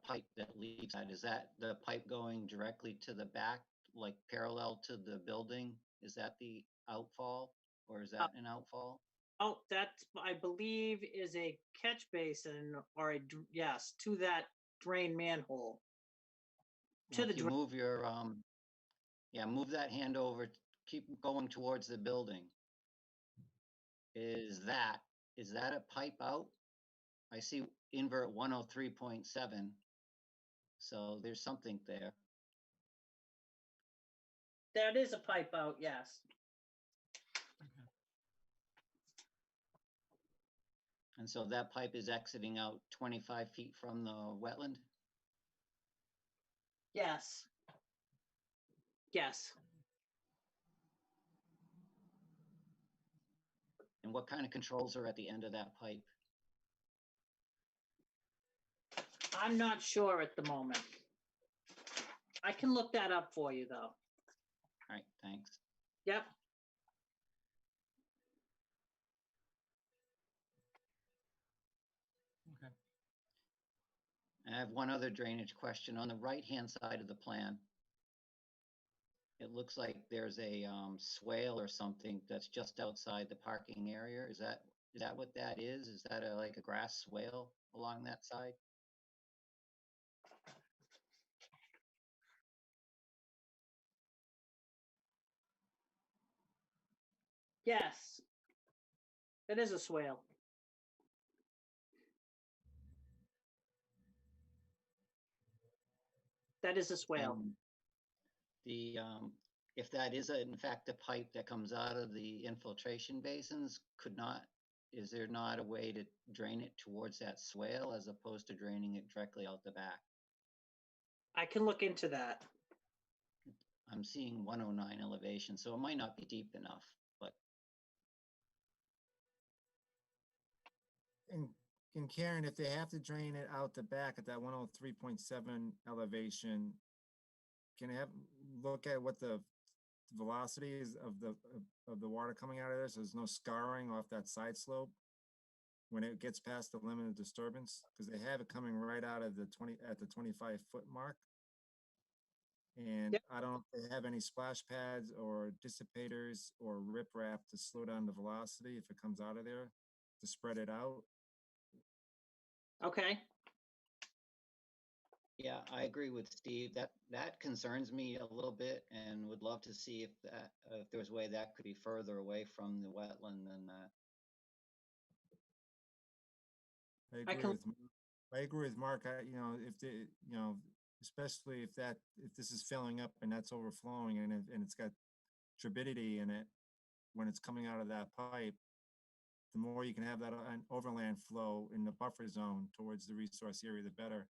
pipe that leads that. Is that the pipe going directly to the back, like parallel to the building? Is that the outfall or is that an outfall? Oh, that I believe is a catch basin or yes, to that drain manhole. To Well, the if you move your move that hand over, keep going towards the building. Is that a pipe out? I see invert 103.7. So there's something there. That is a pipe out, yes. And so that pipe is exiting out 25 feet from the wetland? Yes. Yes. And what kind of controls are at the end of that pipe? I'm not sure at the moment. I can look that up for you, though. All right, thanks. Yep. I have one other drainage question. On the right-hand side of the plan, it looks like there's a swale or something that's just outside the parking area. Is that what that is? Is that like a grass swale along that side? Yes. It is a swale. That is a swale. And the if that is in fact a pipe that comes out of the infiltration basins, is there not a way to drain it towards that swale as opposed to draining it directly out the back? I can look into that. I'm seeing 109 elevation, so it might not be deep enough, but And Karen, if they have to drain it out the back at that 103.7 elevation, can they look at what the velocity is of the water coming out of there, so there's no scarring off that side slope when it gets past the limit of disturbance? Because they have it coming right out of the 25-foot mark. And Yep. I don't know if they have any splash pads or dissipators or riprap to slow down the velocity if it comes out of there, to spread it out. Okay. yeah, I agree with Steve. That concerns me a little bit, and would love to see if there's a way that could be further away from the wetland than that. I agree with Mark. Especially if this is filling up and that's overflowing and it's got turbidity in it when it's coming out of that pipe, the more you can have that an overland flow in the buffer zone towards the resource area, the better.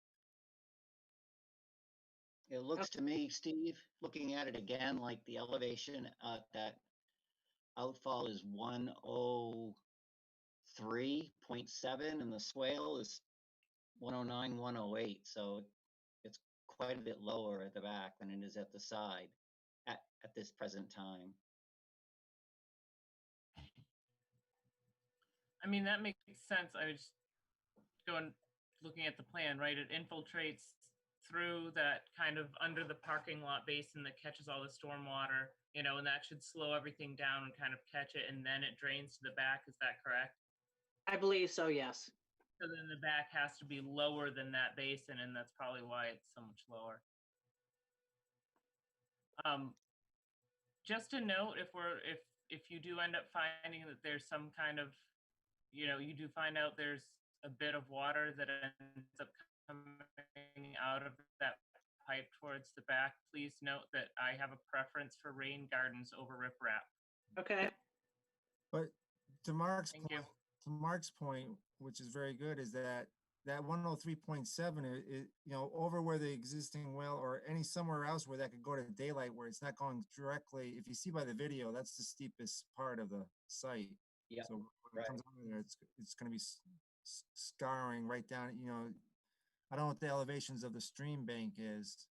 It looks to me, Steve, looking at it again, like the elevation that outfall is 103.7 and the swale is 109, 108. So it's quite a bit lower at the back than it is at the side at this present time. I mean, that makes sense. I was looking at the plan, right? It infiltrates through that kind of under the parking lot basin that catches all the stormwater, and that should slow everything down and kind of catch it, and then it drains to the back. Is that correct? I believe so, yes. So then the back has to be lower than that basin, and that's probably why it's so much lower. Just a note, if you do end up finding that there's some kind of, you do find out there's a bit of water that ends up coming out of that pipe towards the back, please note that I have a preference for rain gardens over riprap. Okay. But to Mark's Thank you. point, which is very good, is that 103.7 is, over where the existing well or somewhere else where that could go to daylight, where it's not going directly. If you see by the video, that's the steepest part of the site. Yeah. So when it comes over there, it's going to be scarring right down. I don't know what the elevations of the stream bank is,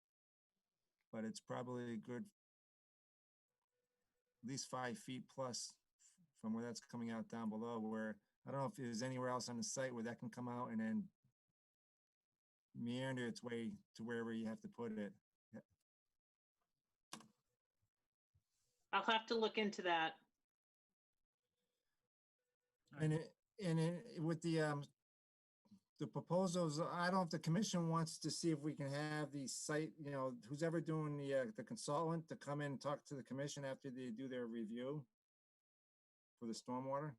but it's probably a good at least 5 feet plus from where that's coming out down below, where I don't know if there's anywhere else on the site where that can come out and then meander its way to wherever you have to put it. I'll have to look into that. And with the proposals, I don't know if the commission wants to see if we can have the site, who's ever doing the consultant to come in and talk to the commission after they do their review for the stormwater.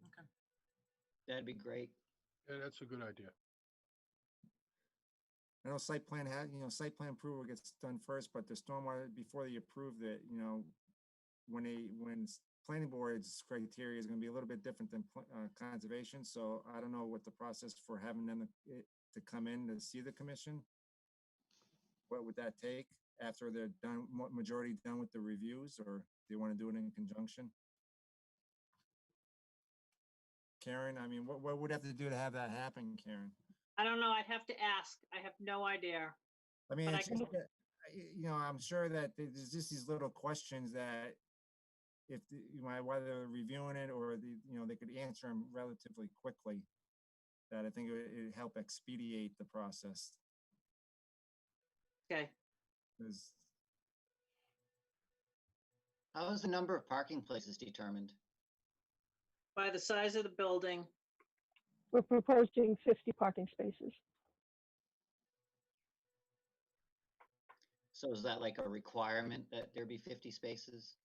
Okay. That'd be great. Yeah, that's a good idea. I know site plan site plan approval gets done first, but the stormwater, before they approve it, when planning board's criteria is going to be a little bit different than conservation. So I don't know what the process for having them to come in to see the commission. What would that take after they're done, majority done with the reviews, or they want to do it in conjunction? Karen, I mean, what would have to do to have that happen, Karen? I don't know. I'd have to ask. I have no idea. I mean, But it's just, I'm sure that there's just these little questions that if, whether they're reviewing it or they could answer them relatively quickly, that I think it'd help expedite the process. Okay. 'Cause How is the number of parking places determined? By the size of the building, We're proposing 50 parking spaces. So is that like a requirement that there be 50 spaces?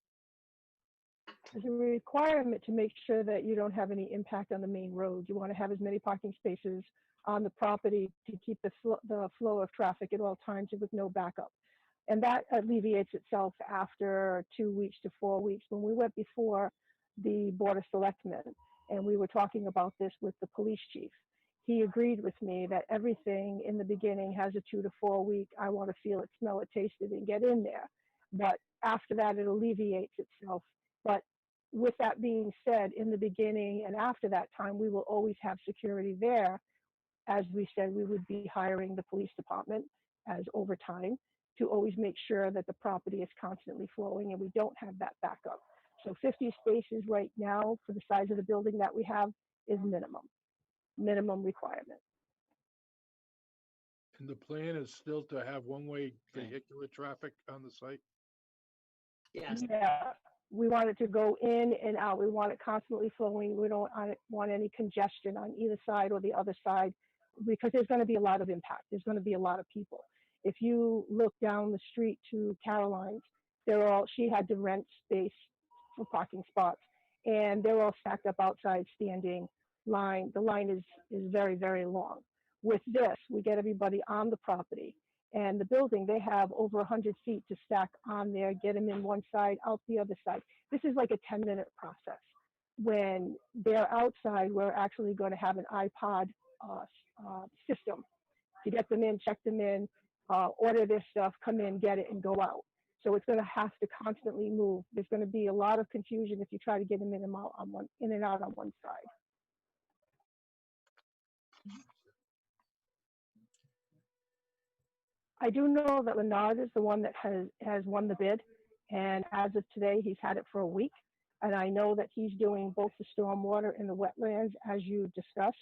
There's a requirement to make sure that you don't have any impact on the main road. You want to have as many parking spaces on the property to keep the flow of traffic at all times and with no backup. And that alleviates itself after 2 weeks to 4 weeks. When we went before the Board of Selectmen and we were talking about this with the police chief, he agreed with me that everything in the beginning has a 2 to 4 week, I want to feel it, smell it, taste it, and get in there. But after that, it alleviates itself. But with that being said, in the beginning and after that time, we will always have security there. As we said, we would be hiring the police department as overtime to always make sure that the property is constantly flowing and we don't have that backup. So 50 spaces right now for the size of the building that we have is minimum requirement. And the plan is still to have one-way vehicular traffic on the site? yes. Yeah, we want it to go in and out. We want it constantly flowing. We don't want any congestion on either side or the other side because there's going to be a lot of impact. There's going to be a lot of people. If you look down the street to Caroline's, she had to rent space for parking spots and they're all stacked up outside standing line. The line is very, very long. With this, we get everybody on the property. And the building, they have over 100 feet to stack on there, get them in one side, out the other side. This is like a 10-minute process. When they're outside, we're actually going to have an iPod system to get them in, check them in, order their stuff, come in, get it, and go out. So it's going to have to constantly move. There's going to be a lot of confusion if you try to get them in and out on one side. I do know that Leonard is the one that has won the bid, and as of today, he's had it for a week. And I know that he's doing both the stormwater and the wetlands, as you discussed.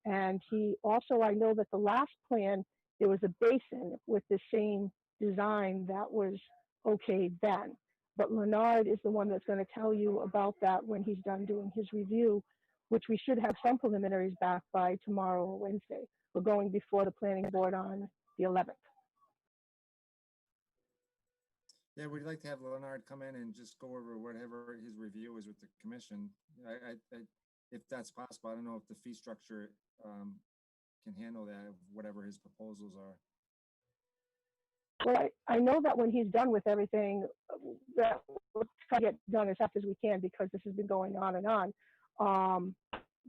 And I know that the last plan, there was a basin with the same design that was okay then. But Leonard is the one that's going to tell you about that when he's done doing his review, which we should have some preliminaries back by tomorrow or Wednesday. We're going before the planning board on the 11th. Yeah, we'd like to have Leonard come in and just go over whatever his review is with the commission. If that's possible, I don't know if the fee structure can handle that, whatever his proposals are. Well, I know that when he's done with everything, that we'll try to get done as fast as we can because this has been going on and on.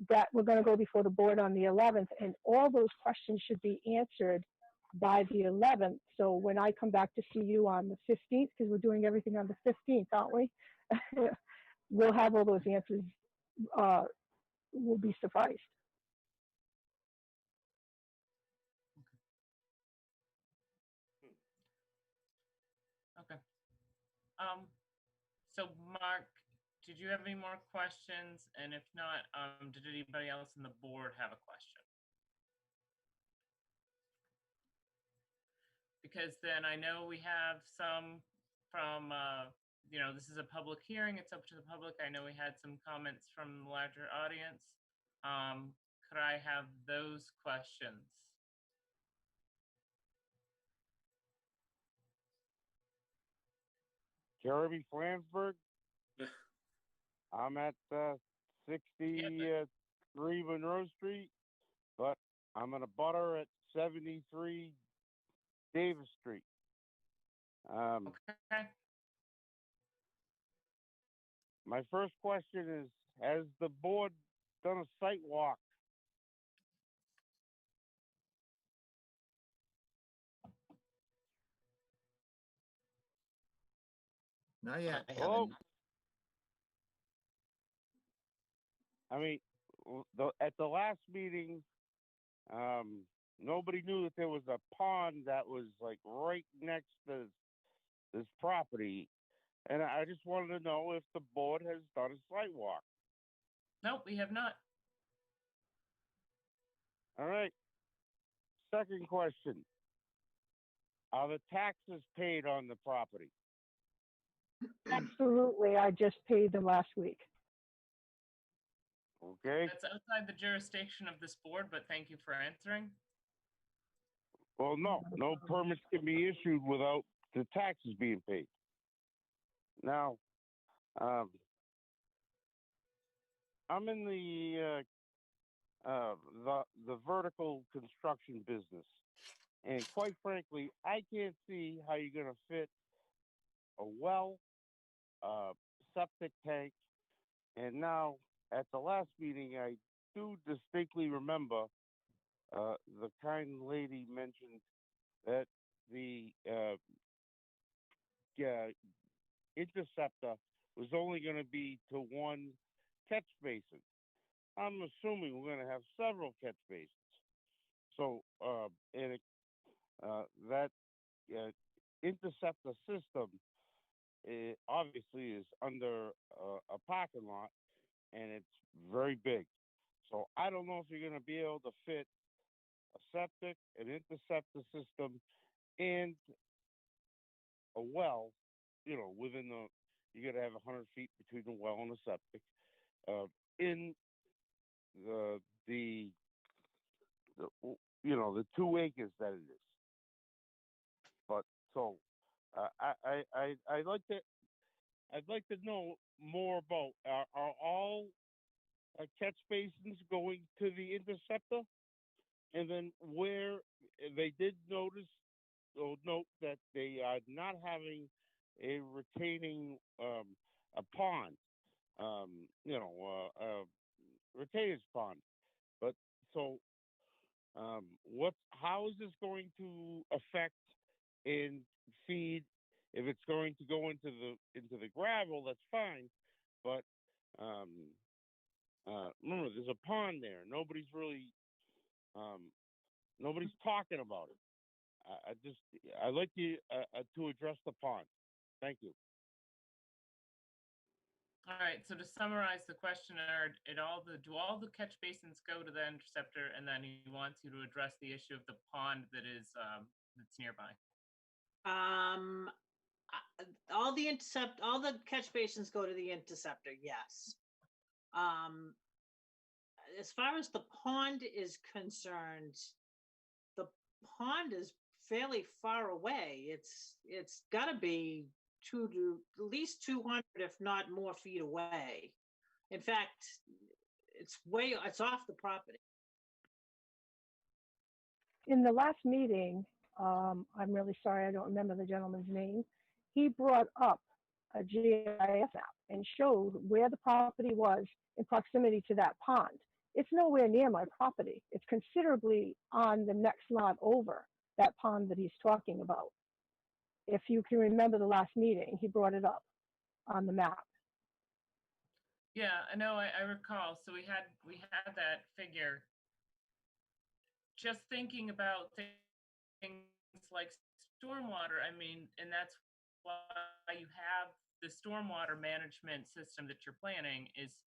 That we're going to go before the board on the 11th, and all those questions should be answered by the 11th. So when I come back to see you on the 15th, because we're doing everything on the 15th, aren't we? We'll have all those answers. Will be sufficed. Okay. So Mark, did you have any more questions? And if not, did anybody else on the board have a question? Because then I know we have some from, this is a public hearing, it's up to the public. I know we had some comments from the larger audience. Could I have those questions? Jeremy Flansburgh. I'm at 63 Monroe Street, but I'm in a butter at 73 Davis Street. Okay. My first question is, has the board done a site walk? Not yet. I Oh, haven't. I mean, at the last meeting, nobody knew that there was a pond that was like right next to this property. And I just wanted to know if the board has done a site walk. Nope, we have not. All right. Second question. Are the taxes paid on the property? Absolutely. I just paid them last week. Okay. That's outside the jurisdiction of this board, but thank you for answering. Well, no permits can be issued without the taxes being paid. Now, I'm in the vertical construction business, and quite frankly, I can't see how you're going to fit a well, septic tank, and now at the last meeting, I do distinctly remember the kind lady mentioned that the interceptor was only going to be to one catch basin. I'm assuming we're going to have several catch basins. So, that interceptor system obviously is under a parking lot, and it's very big. So I don't know if you're going to be able to fit a septic, an interceptor system, and a well, within you got to have 100 feet between the well and the septic, in the 2 acres that it is. But so I'd like to know more about are all catch basins going to the interceptor, and then where they did note that they are not having a retaining a pond, retainage pond. But so how is this going to affect and feed? If it's going to go into the gravel, that's fine. But remember, there's a pond there. Nobody's really nobody's talking about it. I'd like you to address the pond. Thank you. All right, so to summarize the question, do all the catch basins go to the interceptor, and then he wants you to address the issue of the pond that is that's nearby? All the catch basins go to the interceptor, yes. As far as the pond is concerned, the pond is fairly far away. It's got to be at least 200, if not more, feet away. In fact, it's off the property. In the last meeting, I'm really sorry, I don't remember the gentleman's name. He brought up a GIS map and showed where the property was in proximity to that pond. It's nowhere near my property. It's considerably on the next lot over that pond that he's talking about. If you can remember the last meeting, he brought it up on the map. Yeah, I know, I recall. So we had that figure. Just thinking about things like stormwater, I mean, and that's why you have the stormwater management system that you're planning is,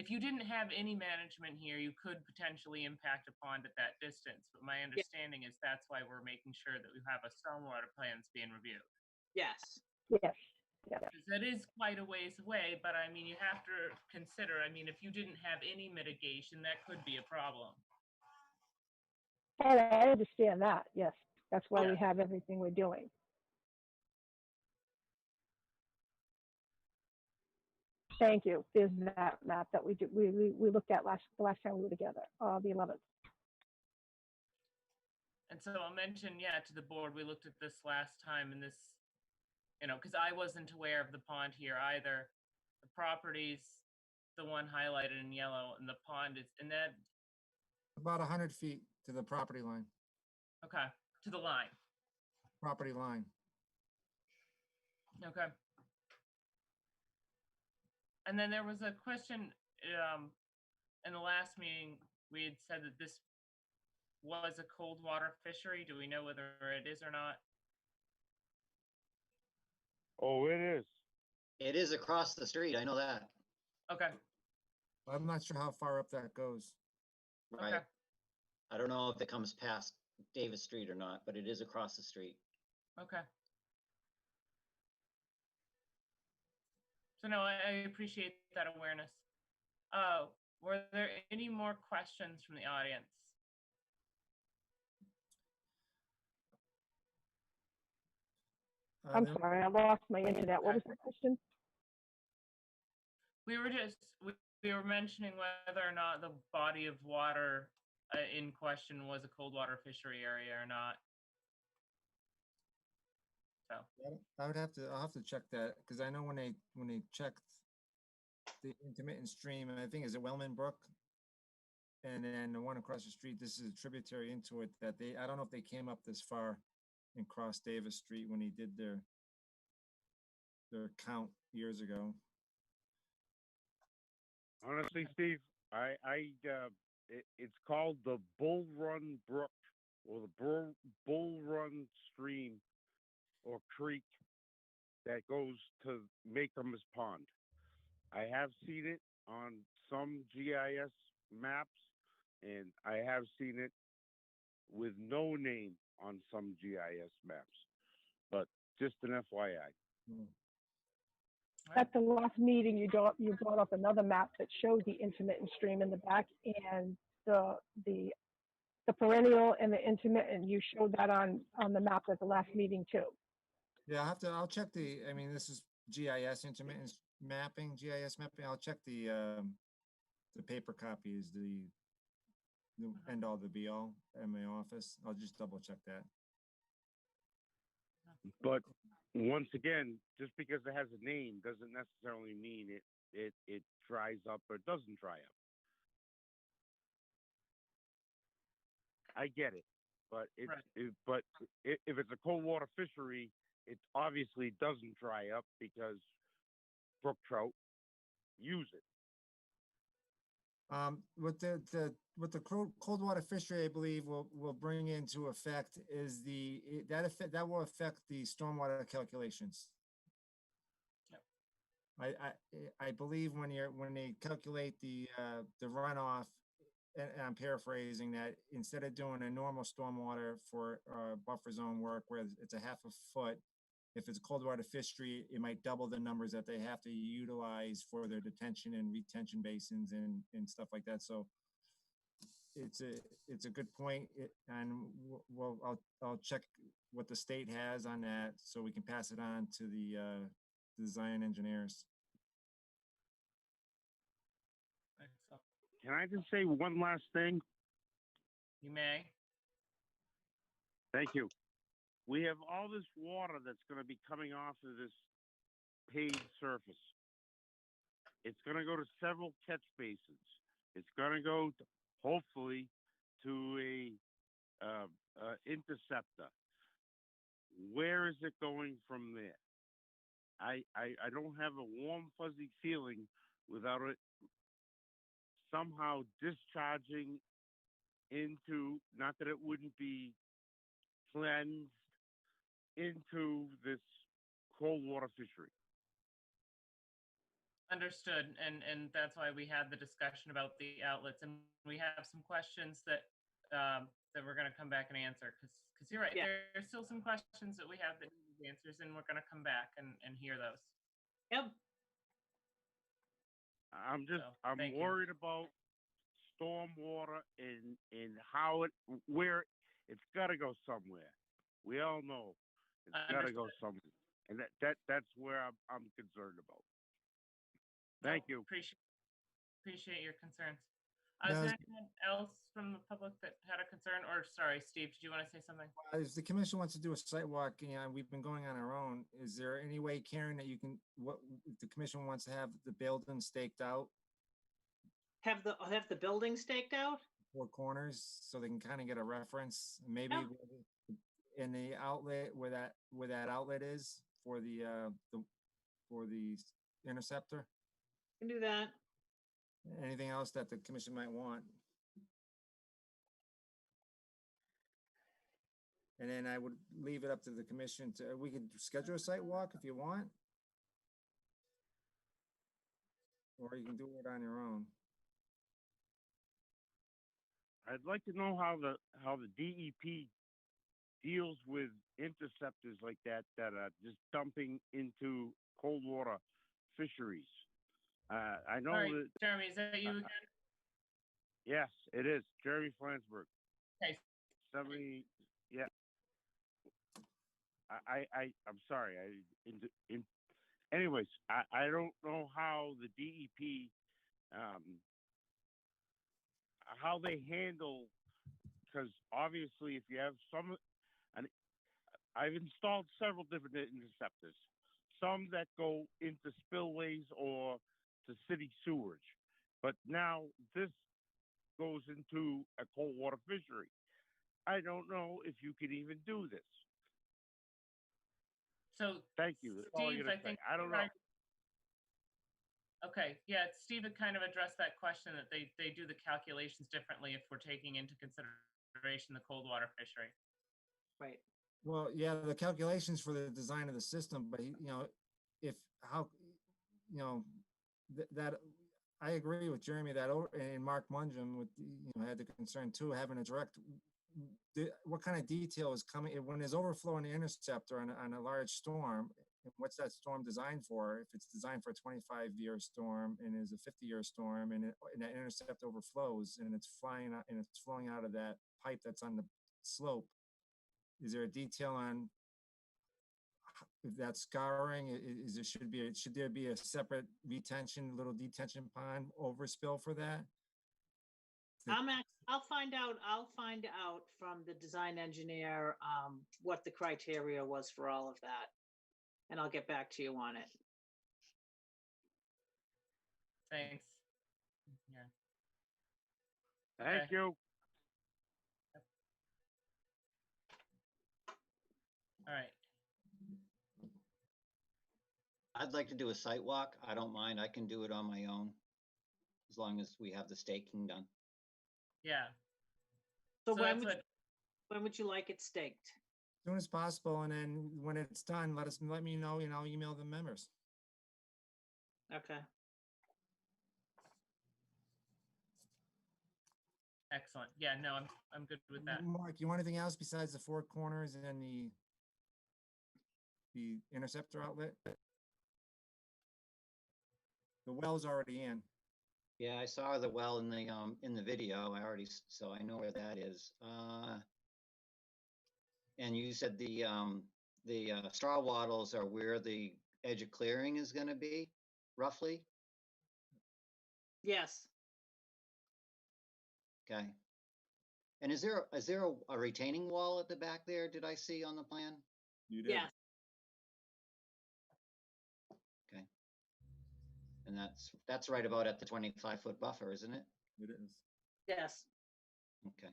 if you didn't have any management here, you could potentially impact a pond at that distance. But my understanding is that's why we're making sure that we have a stormwater plans being reviewed. Yes. Yes. Because that is quite a ways away, but I mean, you have to consider, if you didn't have any mitigation, that could be a problem. And I understand that, yes. That's why we have everything we're doing. Thank you. There's that map that we looked at the last time we were together, the 11th. And so I'll mention, to the board, we looked at this last time, and this, because I wasn't aware of the pond here either. The property's the one highlighted in yellow, and the pond is, and that About 100 feet to the property line. Okay, to the line. Property line. Okay. And then there was a question in the last meeting. We had said that this was a cold water fishery. Do we know whether it is or not? Oh, it is. It is across the street, I know that, Okay, I'm not sure how far up that goes. right? okay, I don't know if it comes past Davis Street or not, but it is across the street. okay. So no, I appreciate that awareness. Were there any more questions from the audience? I'm There- sorry, I lost my internet. What was the question? We were we were mentioning whether or not the body of water in question was a cold water fishery area or not. So, I'll have to check that, because I know when they checked the intermittent stream, and I think is it Wellman Brook? And then the one across the street, this is a tributary into it, that I don't know if they came up this far and crossed Davis Street when he did their count years ago. Honestly, Steve, it's called the Bull Run Brook, or the Bull Run Stream or creek that goes to Makeham's Pond. I have seen it on some GIS maps, and I have seen it with no name on some GIS maps. But just an FYI. At the last meeting, you brought up another map that showed the intermittent stream in the back and the perennial and the intermittent. You showed that on the map at the last meeting too. Yeah, I'll check I mean, this is GIS intermittent mapping, GIS mapping. I'll check the paper copies, the end all, the be all in my office. I'll just double check that. But once again, just because it has a name doesn't necessarily mean it dries up or doesn't dry up. I get it, but if it's a cold water fishery, it obviously doesn't dry up because brook trout use it. What the cold water fishery, I believe, will bring into effect is that will affect the stormwater calculations. Yep. I believe when they calculate the runoff, and I'm paraphrasing that, instead of doing a normal stormwater for buffer zone work where it's a half a foot, if it's cold water fishery, it might double the numbers that they have to utilize for their detention and retention basins and stuff like that. So it's a good point, and I'll check what the state has on that so we can pass it on to the design engineers. excellent. Can I just say one last thing? You may. Thank you. We have all this water that's going to be coming off of this paved surface. It's going to go to several catch basins. It's going to go, hopefully, to a interceptor. Where is it going from there? I don't have a warm, fuzzy feeling without it somehow discharging into, not that it wouldn't be cleansed, into this cold water fishery. Understood, and that's why we had the discussion about the outlets, and we have some questions that we're going to come back and answer, because you're right, Yeah. there's still some questions that we have that need answers, and we're going to come back and hear those. Yep. I'm thank you. worried about stormwater and how where it's got to go somewhere. We all know it's got to go somewhere, and that's where I'm concerned about. Thank you. Appreciate your concerns. No, Is there anyone else from the public that had a concern? Or sorry, Steve, did you want to say something? If the commission wants to do a site walk, we've been going on our own. Is there any way, Karen, that you can, if the commission wants to have the building staked out, Have the building staked out? 4 corners, so they can kind of get a reference, maybe in the outlet where that outlet is for the interceptor? Can do that. Anything else that the commission might want? And then I would leave it up to the commission to, we could schedule a site walk if you want. Or you can do it on your own. I'd like to know how the DEP deals with interceptors like that are just dumping into cold water fisheries. I know Sorry, that. Jeremy, is that you again? Yes, it is. Jeremy Flansburgh. Okay. 70. Yeah. I'm sorry. Anyways, I don't know how the DEP how they handle, because obviously if you have and I've installed several different interceptors, some that go into spillways or to city sewage, but now this goes into a cold water fishery. I don't know if you can even do this. So Thank you. That's all I Steve, gotta I say. think. I don't know. Okay, yeah, Steve had kind of addressed that question, that they do the calculations differently if we're taking into consideration the cold water fishery. Right. Well, yeah, the calculations for the design of the system, but you know, that I agree with Jeremy that, and Mark Mungem had the concern too, having a direct, what kind of detail is coming when there's overflow in the interceptor on a large storm. What's that storm designed for? If it's designed for a 25-year storm and is a 50-year storm, and that intercept overflows and it's flying out and it's flowing out of that pipe that's on the slope, is there a detail on if that's scouring? Should there be a separate little detention pond overspill for that? I'll find out from the design engineer what the criteria was for all of that, and I'll get back to you on it. Thanks. Yeah. Thank you. All right. I'd like to do a site walk. I don't mind. I can do it on my own, as long as we have the staking done. Yeah. So when that's would you like it staked? As soon as possible, and then when it's done, let me know, and I'll email the members. Okay. Excellent. Yeah, no, I'm good with that. Mark, you want anything else besides the four corners and the interceptor outlet? The well's already in. Yeah, I saw the well in the video. So I know where that is. And you said the straw wattles are where the edge of clearing is going to be, roughly? Yes. Okay. And is there a retaining wall at the back there? Did I see on the plan? You did. Yes. Okay. And that's right about at the 25-foot buffer, isn't it? It is. Yes. Okay.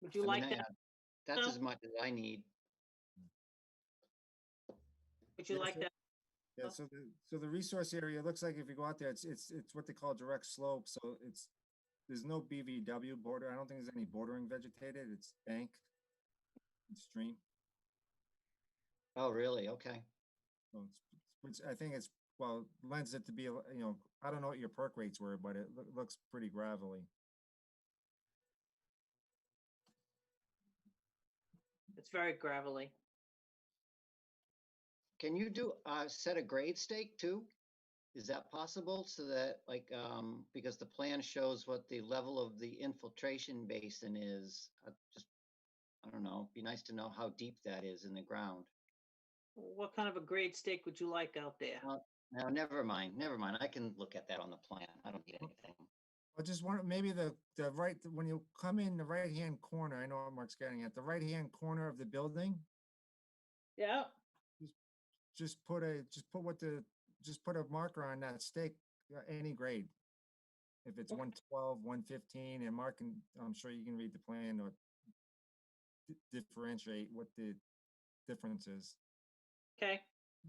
Would you like that? Yeah, that's as much as I need. Would you like that? Yeah, so the resource area looks like, if you go out there, it's what they call direct slope. So there's no BVW border. I don't think there's any bordering vegetated. It's bank and stream. Oh, really? Okay. So which I think lends it to be, I don't know what your perk rates were, but it looks pretty gravelly. It's very gravelly. Can you do set a grade stake too? Is that possible? So that because the plan shows what the level of the infiltration basin is, I don't know, be nice to know how deep that is in the ground. What kind of a grade stake would you like out there? No, never mind. I can look at that on the plan. I don't need anything. I just want maybe the right, when you come in the right-hand corner, I know what Mark's getting at, the right-hand corner of the building. Yeah. Just put a marker on that stake, any grade. If it's 112, 115, and Mark, I'm sure you can read the plan or differentiate what the difference is. Okay.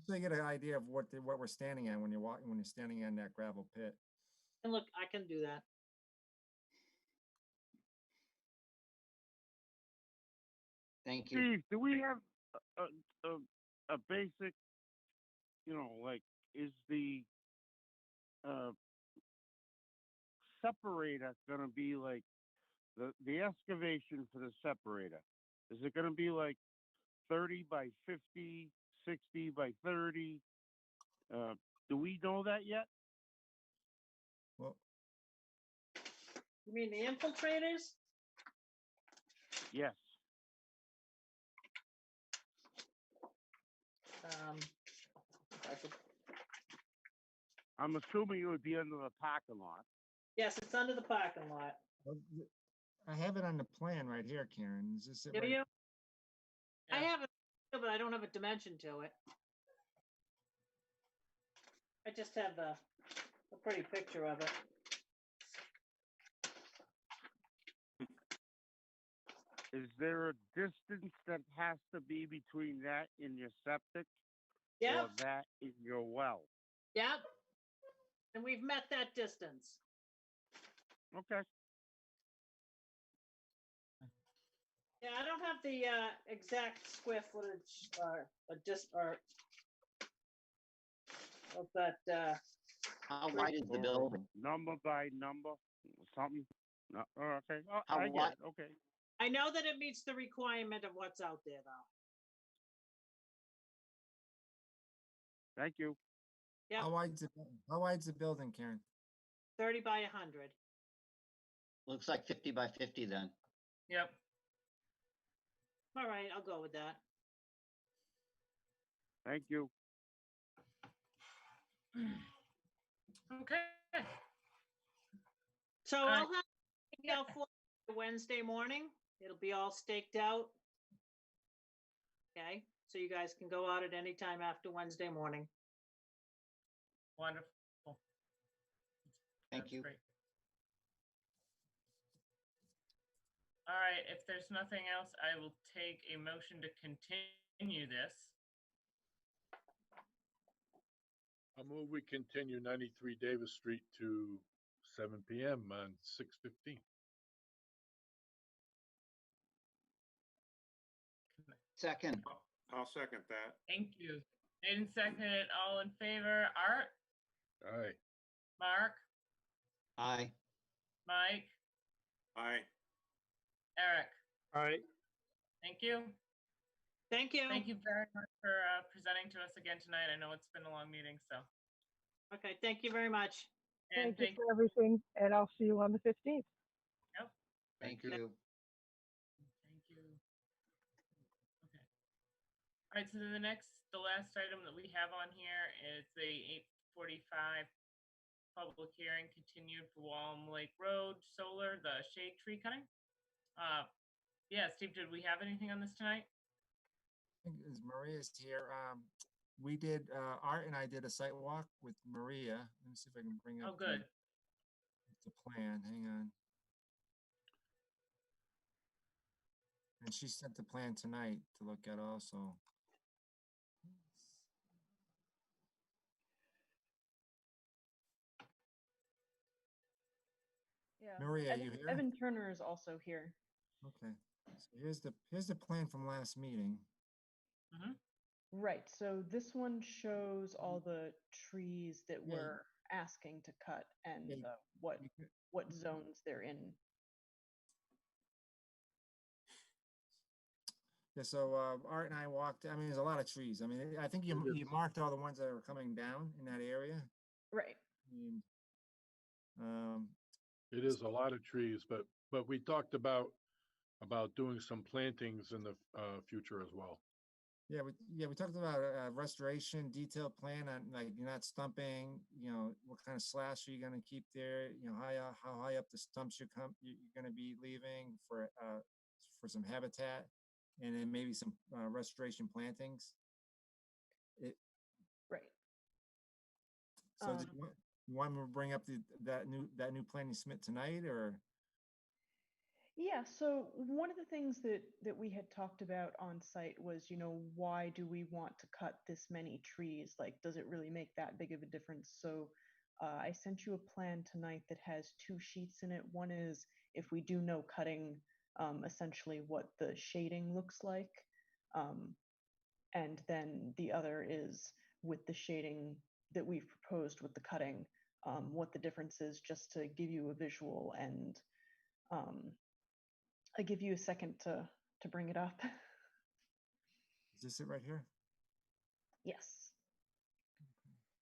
So you get an idea of what we're standing at when you're standing in that gravel pit. And look, I can do that. . Thank you. Steve, do we have a basic, like, is the separator gonna be like the excavation for the separator? Is it gonna be like 30 by 50, 60 by 30? Do we know that yet? Well, You mean the infiltrators? Yes. If I could- I'm assuming it would be under the parking lot. Yes, it's under the parking lot. I have it on the plan right here, Karen. Is this it? Do right- you? I Yeah. have it, but I don't have a dimension to it. I just have a pretty picture of it. Is there a distance that has to be between that and your septic? Yep. Or that in your well? Yep. And we've met that distance. Okay. Yeah, I don't have the exact square footage of that. How wide is the building? Number by number, something? No, oh, okay. Oh, How I get wide- it. Okay. I know that it meets the requirement of what's out there, though. Thank you. Yep. How wide's the building, Karen? 30 by 100. Looks like 50 by 50 then. Yep. All right, I'll go with that. Thank you. Okay. So All I'll right. have it out for Wednesday morning. It'll be all staked out. Okay, so you guys can go out at any time after Wednesday morning. Wonderful. Thank That's you. great. All right, if there's nothing else, I will take a motion to continue this. I'll move we continue 93 Davis Street to 7 PM on 6/15. Second, I'll second that. Thank you. Made and seconded, all in favor, Art, Aye. Mark, aye. Mike, Aye. Eric. All right. Thank you. Thank you. Thank you very much for presenting to us again tonight. I know it's been a long meeting, so. Okay, thank you very much. And Thank you for everything, and I'll see you on the 15th. Yep. Thank you. you. Thank you. Okay. All right, so then the last item that we have on here is the 8:45 public hearing continued for Wallum Lake Road Solar, the shade tree cutting. Yeah, Steve, did we have anything on this tonight? I think as Maria's here, we did, Art and I did a site walk with Maria. Let me see if I can bring up. Oh, good. The plan, hang on. And she sent the plan tonight to look at also. Yeah. Maria, you here? Evan Turner is also here. Okay, so here's the plan from last meeting. Right, so this one shows all the trees that Yeah. we're asking to cut and Yeah, what zones they're in. Yeah, so Art and I walked, I mean, there's a lot of trees. I mean, I think you marked all the ones that are coming down in that area. Right. And, It is a lot of trees, but we talked about doing some plantings in the future as well. yeah, we talked about restoration, detailed plan on, like, you're not stumping, what kind of slash are you gonna keep there? How high up the stumps you're gonna be leaving for some habitat, and then maybe some restoration plantings. Right. So did you want me to bring up that new plan you submit tonight, or? Yeah, so one of the things that we had talked about on site was, why do we want to cut this many trees? Like, does it really make that big of a difference? So I sent you a plan tonight that has 2 sheets in it. One is if we do no cutting essentially what the shading looks like. And then the other is with the shading that we've proposed with the cutting, what the difference is, just to give you a visual. And I give you a second to bring it up. Is this it right here? Yes.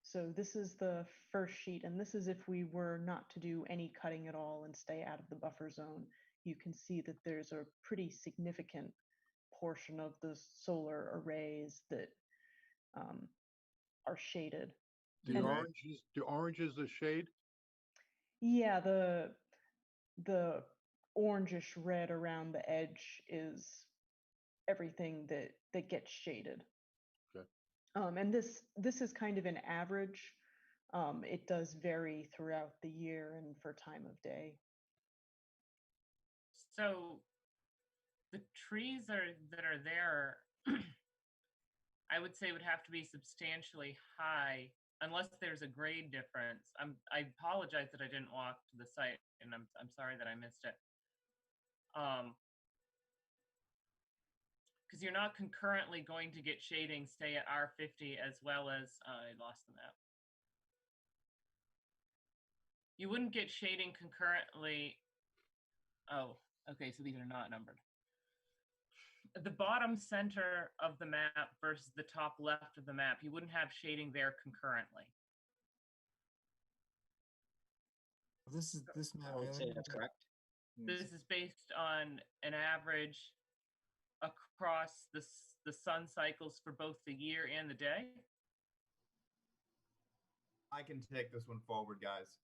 So this is the first sheet, and this is if we were not to do any cutting at all and stay out of the buffer zone. You can see that there's a pretty significant portion of the solar arrays that are shaded. The orange is the shade? Yeah, the orangish red around the edge is everything that gets shaded. Okay. And this is kind of an average. It does vary throughout the year and for time of day. So the trees that are there, I would say would have to be substantially high unless there's a grade difference. I apologize that I didn't walk to the site, and I'm sorry that I missed it. Because you're not concurrently going to get shading, stay at R50, as well as I lost the map. You wouldn't get shading concurrently. Oh, okay, so these are not numbered. The bottom center of the map versus the top left of the map, you wouldn't have shading there concurrently. This map. I would say that's correct. This is based on an average across the sun cycles for both the year and the day. I can take this one forward, guys.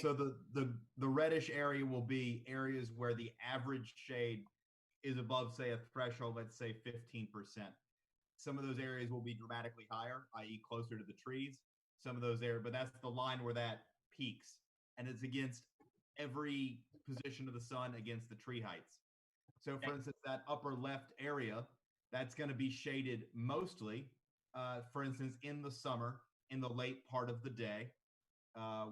So the reddish area will be areas where the average shade is above, say, a threshold, let's say 15%. Some of those areas will be dramatically higher, i.e. closer to the trees. Some of those areas, but that's the line where that peaks. And it's against every position of the sun against the tree heights. So for instance, that upper left area, that's going to be shaded mostly, for instance, in the summer, in the late part of the day,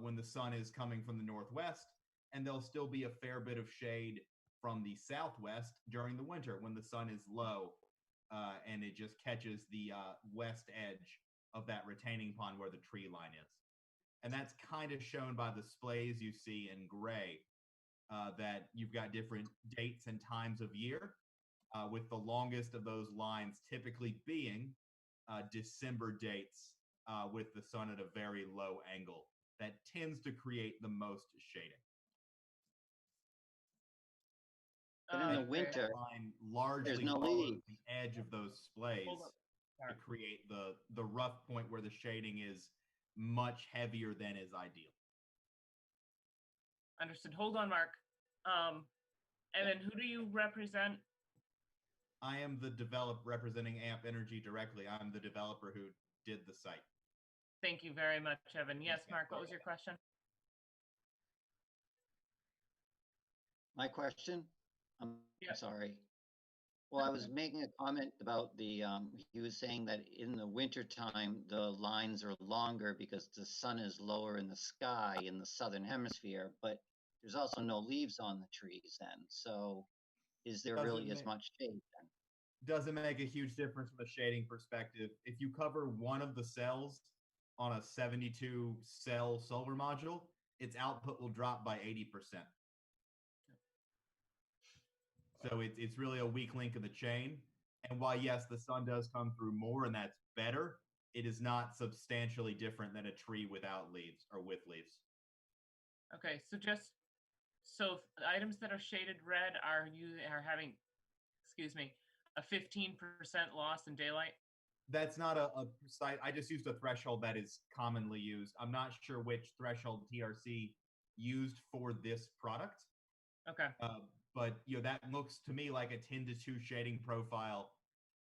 when the sun is coming from the northwest, and there'll still be a fair bit of shade from the southwest during the winter when the sun is low, and it just catches the west edge of that retaining pond where the tree line is. And that's kind of shown by the splays you see in gray, that you've got different dates and times of year, with the longest of those lines typically being December dates with the sun at a very low angle. That tends to create the most shading. But in the winter, largely there's no follows leaves. the edge of those splays to create the rough point where the shading is much heavier than is ideal. Understood. Hold on, Mark. Evan, who do you represent? I am the developer representing AMP Energy directly. I'm the developer who did the site. Thank you very much, Evan. Yes, Mark, what was your question? My question? I'm sorry. Well, I was making a comment about the, he was saying that in the wintertime, the lines are longer because the sun is lower in the sky in the southern hemisphere, but there's also no leaves on the trees then. So is there really as much shade then? Doesn't make a huge difference from a shading perspective. If you cover one of the cells on a 72 cell solar module, its output will drop by 80%. So it's really a weak link in the chain. And while, yes, the sun does come through more and that's better, it is not substantially different than a tree without leaves or with leaves. Okay, so items that are shaded red are having, excuse me, a 15% loss in daylight? That's not a precise, I just used a threshold that is commonly used. I'm not sure which threshold TRC used for this product. Okay. But that looks to me like a 10-2 shading profile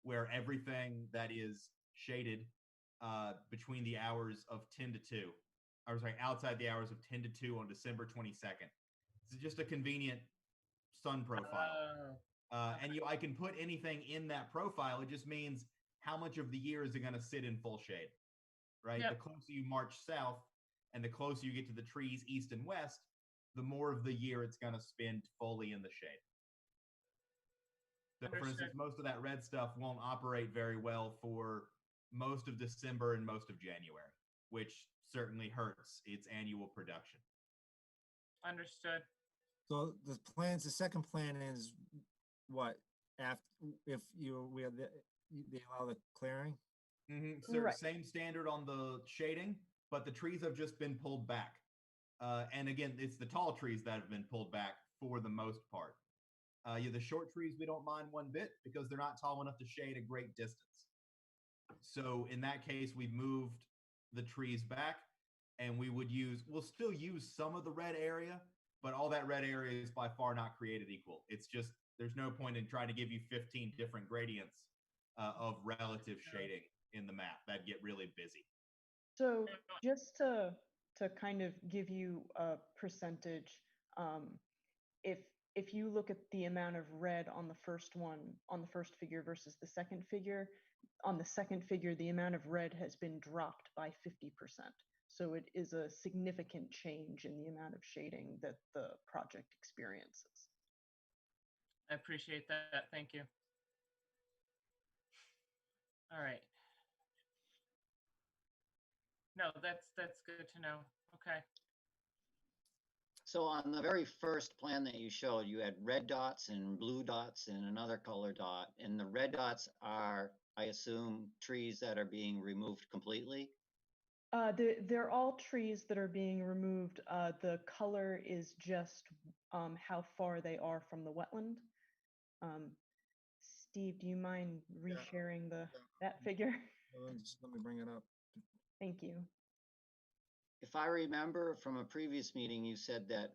where everything that is shaded between the hours of 10 to 2, or sorry, outside the hours of 10 to 2 on December 22nd. It's just a convenient sun profile. And I can put anything in that profile. It just means how much of the year is it going to sit in full shade, right? Yep. The closer you march south and the closer you get to the trees east and west, the more of the year it's going to spend fully in the shade. So for instance, Understood. most of that red stuff won't operate very well for most of December and most of January, which certainly hurts its annual production. Understood. So the plans, the second plan is what, after, if you, we have the, they allow the clearing? So Right. same standard on the shading, but the trees have just been pulled back. And again, it's the tall trees that have been pulled back for the most part. Yeah, the short trees, we don't mind one bit because they're not tall enough to shade a great distance. So in that case, we've moved the trees back and we'll still use some of the red area, but all that red area is by far not created equal. It's just, there's no point in trying to give you 15 different gradients of relative shading in the map. That'd get really busy. So just to kind of give you a percentage, if you look at the amount of red on the first one, on the first figure versus the second figure, on the second figure, the amount of red has been dropped by 50%. So it is a significant change in the amount of shading that the project experiences. I appreciate that. Thank you. All right. No, that's good to know. Okay. So on the very first plan that you showed, you had red dots and blue dots and another color dot. And the red dots are, I assume, trees that are being removed completely? They're all trees that are being removed. The color is just how far they are from the wetland. Steve, do you mind resharing that figure? Just let me bring it up. Thank you. If I remember from a previous meeting, you said that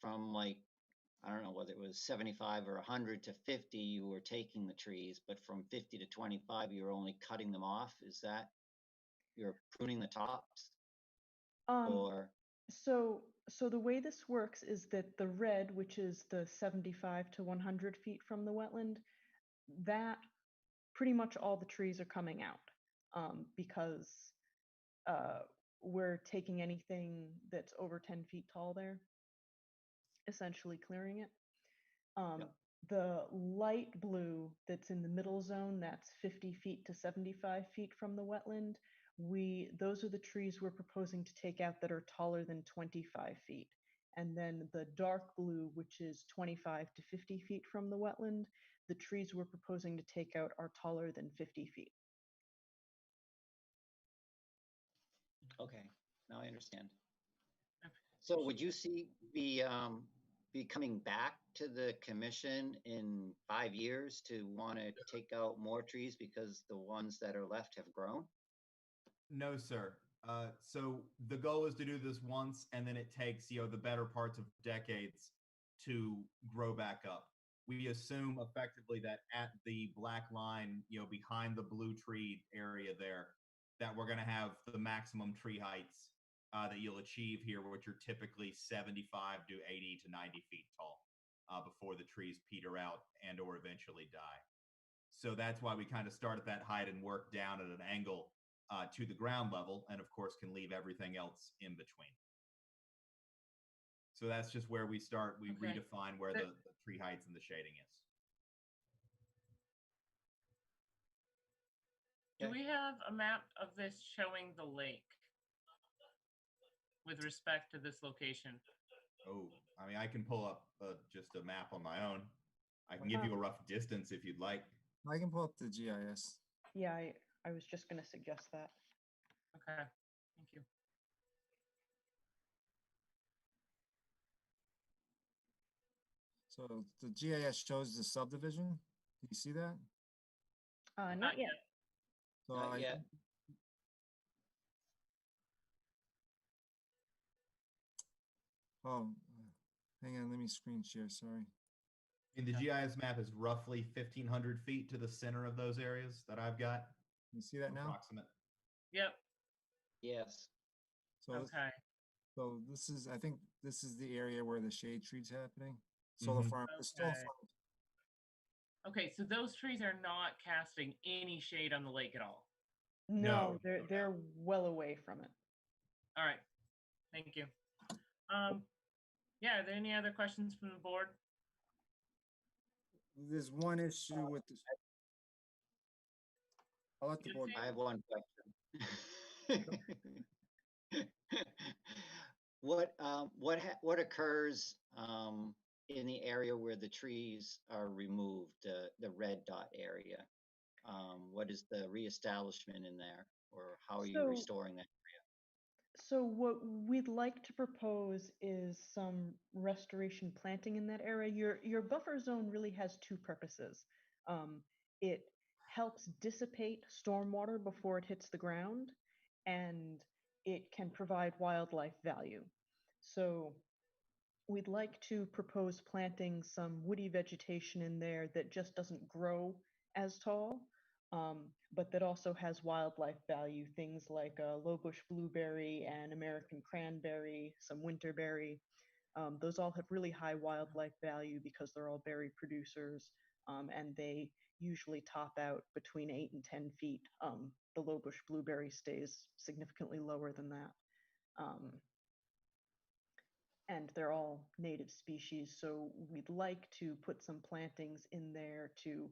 from like, I don't know whether it was 75 or 100 to 50, you were taking the trees, but from 50 to 25, you were only cutting them off. Is that, you're pruning the tops? Or so the way this works is that the red, which is the 75 to 100 feet from the wetland, that pretty much all the trees are coming out because we're taking anything that's over 10 feet tall there, essentially clearing it. The light blue that's in the middle zone, that's 50 feet to 75 feet from the wetland. Those are the trees we're proposing to take out that are taller than 25 feet. And then the dark blue, which is 25 to 50 feet from the wetland, the trees we're proposing to take out are taller than 50 feet. okay, now I understand. So would you be coming back to the commission in 5 years to want to take out more trees because the ones that are left have grown? No, sir. So the goal is to do this once, and then it takes, the better parts of decades to grow back up. We assume effectively that at the black line, behind the blue tree area there, that we're going to have the maximum tree heights that you'll achieve here, which are typically 75 to 80 to 90 feet tall before the trees peter out and or eventually die. So that's why we kind of start at that height and work down at an angle to the ground level, and of course can leave everything else in between. So that's just where we start. We redefine where the tree heights and the shading is. Do we have a map of this showing the lake with respect to this location? Oh, I mean, I can pull up just a map on my own. I can give you a rough distance if you'd like. I can pull up the GIS. Yeah, I was just going to suggest that. Okay, thank you. So the GIS shows the subdivision. Do you see that? Not yet. So Not yet. Oh, hang on, let me screen share, sorry. And the GIS map is roughly 1,500 feet to the center of those areas that I've got. You see that now? Approximate. Yep. Yes. So okay. So this is, I think this is the area where the shade tree's happening. Solar farm. The solar farm. Okay, so those trees are not casting any shade on the lake at all. No, they're well away from it. All right, thank you. Yeah, are there any other questions from the board? There's one issue with this. I'll let the board. I have one question. What occurs in the area where the trees are removed, the red dot area? What is the reestablishment in there, or how are you So- restoring that? So what we'd like to propose is some restoration planting in that area. Your buffer zone really has two purposes. It helps dissipate stormwater before it hits the ground, and it can provide wildlife value. So we'd like to propose planting some woody vegetation in there that just doesn't grow as tall, but that also has wildlife value, things like low bush blueberry and American cranberry, some winterberry. Those all have really high wildlife value because they're all berry producers, and they usually top out between 8 and 10 feet. The low bush blueberry stays significantly lower than that. And they're all native species, so we'd like to put some plantings in there to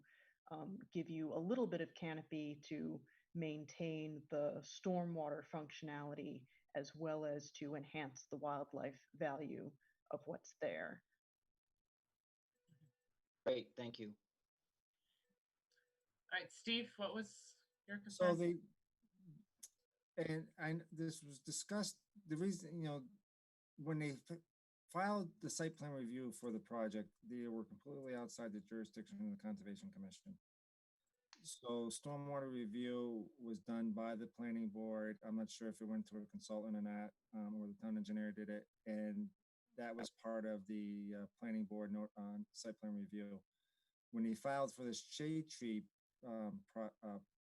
give you a little bit of canopy to maintain the stormwater functionality, as well as to enhance the wildlife value of what's there. Great, thank you. All right, Steve, what was your So concern? this was discussed, the reason, when they filed the site plan review for the project, they were completely outside the jurisdiction of the Conservation Commission. So stormwater review was done by the planning board. I'm not sure if it went to a consultant or not, or the town engineer did it. And that was part of the planning board note on site plan review. When he filed for this shade tree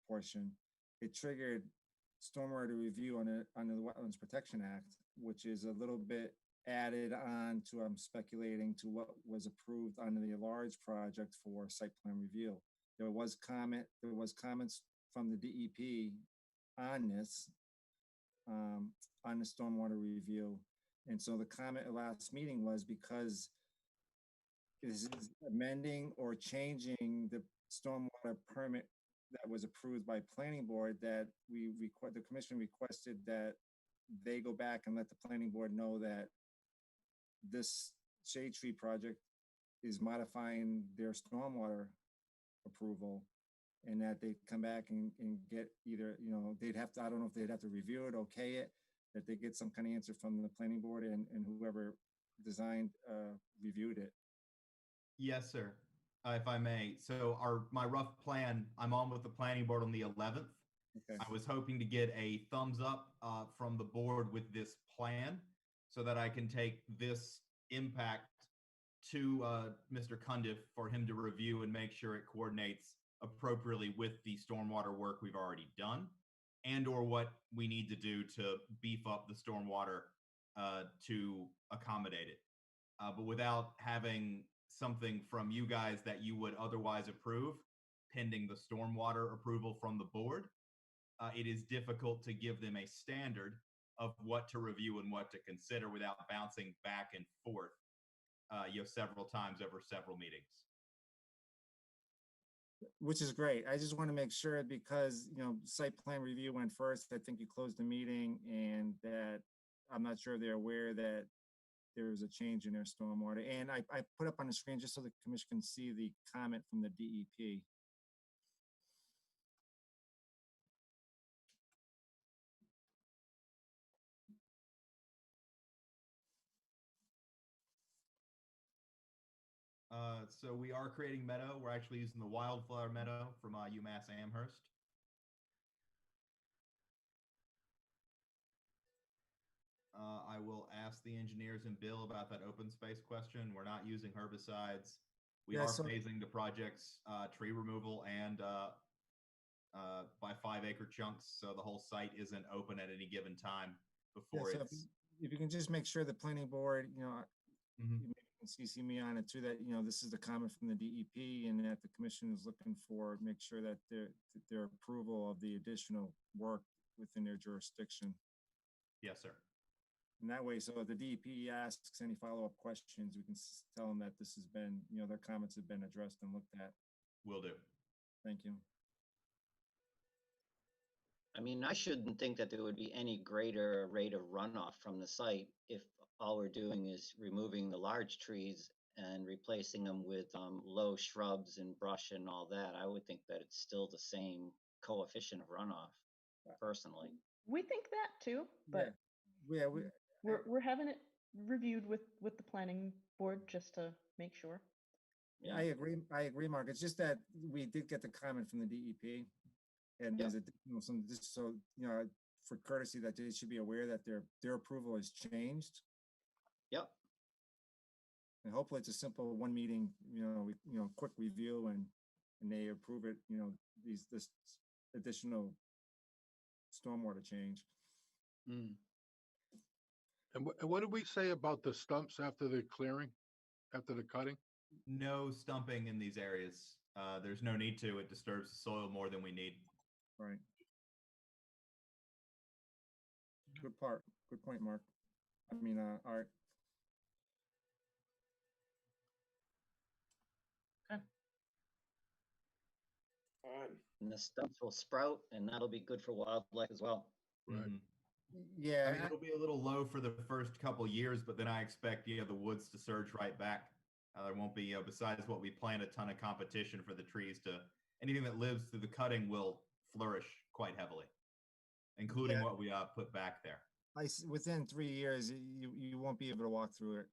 portion, it triggered stormwater review under the Wetlands Protection Act, which is a little bit added on to, I'm speculating, to what was approved under the large project for site plan review. There was comments from the DEP on this, on the stormwater review. And so the comment at last meeting was because this is amending or changing the stormwater permit that was approved by planning board, that the commission requested that they go back and let the planning board know that this shade tree project is modifying their stormwater approval, and that they come back and get either, they'd have to, I don't know if they'd have to review it, okay it, that they get some kind of answer from the planning board and whoever designed, reviewed it. Yes, sir. If I may. So my rough plan, I'm on with the planning board on the 11th. Okay. I was hoping to get a thumbs up from the board with this plan so that I can take this impact to Mr. Cundiff for him to review and make sure it coordinates appropriately with the stormwater work we've already done, and or what we need to do to beef up the stormwater to accommodate it. But without having something from you guys that you would otherwise approve, pending the stormwater approval from the board, it is difficult to give them a standard of what to review and what to consider without bouncing back and forth, several times over several meetings. Which is great. I just want to make sure, because, site plan review went first. I think you closed the meeting, and that I'm not sure they're aware that there was a change in their stormwater. And I put up on the screen just so the commission can see the comment from the DEP. So we are creating meadow. We're actually using the wildflower meadow from UMass Amherst. I will ask the engineers and Bill about that open space question. We're not using herbicides. We are phasing the project's tree removal and by 5 acre chunks, so the whole site isn't open at any given time before So it's. if you can just make sure the planning board, you can CC me on it too, that, this is the comment from the DEP, and that the commission is looking for, make sure that their approval of the additional work within their jurisdiction. Yes, sir. And that way, so if the DEP asks any follow-up questions, we can tell them that this has been, their comments have been addressed and looked at. Will do. Thank you. I mean, I shouldn't think that there would be any greater rate of runoff from the site if all we're doing is removing the large trees and replacing them with low shrubs and brush and all that. I would think that it's still the same coefficient of runoff, personally. We think that too, but Yeah, we're having it reviewed with the planning board just to make sure. Yeah, I agree, Mark. It's just that we did get the comment from the DEP, and there's some just so for courtesy that they should be aware that their approval has changed. Yep. And hopefully it's a simple one meeting, quick review and they approve it. This additional stormwater change. And what did we say about the stumps after the clearing, after the cutting? No stumping in these areas. There's no need to. It disturbs the soil more than we need. Right. Good point, Mark. I mean, Art. And the stumps will sprout, and that'll be good for wildlife as well. Right. Yeah. I mean, it'll be a little low for the first couple years, but then I expect the woods to surge right back. There won't be, besides what we plant, a ton of competition for the trees to, anything that lives through the cutting will flourish quite heavily, including what we put back there. Within 3 years, you won't be able to walk through it.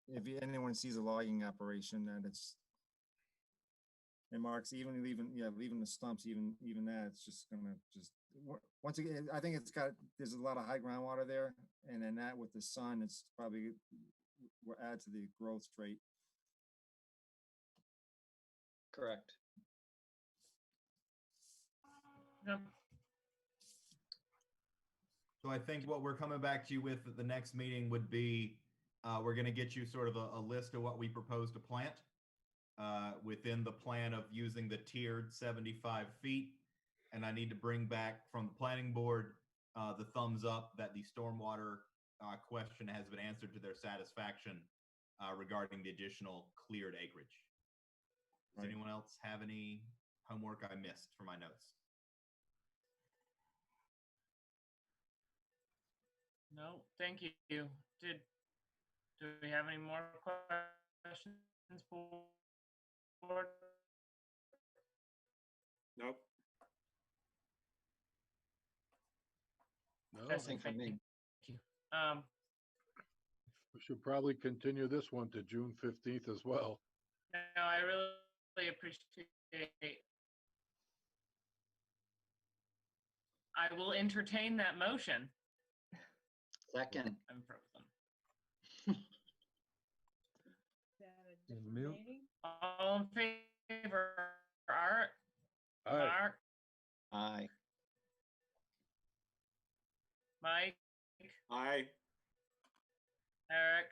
If anyone sees a logging operation, then it's, and Mark's even leaving the stumps, even that, it's just gonna once again, I think there's a lot of high groundwater there, and then that with the sun, it's probably will add to the growth rate. Correct. Yep. So I think what we're coming back to you with at the next meeting would be, we're going to get you sort of a list of what we propose to plant within the plan of using the tiered 75 feet. And I need to bring back from the planning board the thumbs up that the stormwater question has been answered to their satisfaction regarding the additional cleared acreage. Does anyone else have any homework I missed for my notes? No, thank you. Do we have any more questions for? Nope. No, Nothing from me. Thank you. We should probably continue this one to June 15th as well. No, I really appreciate it. I will entertain that motion. Second. I'm frozen. All in favor? Art? Aye. Mark? Aye. Mike? Aye. Eric?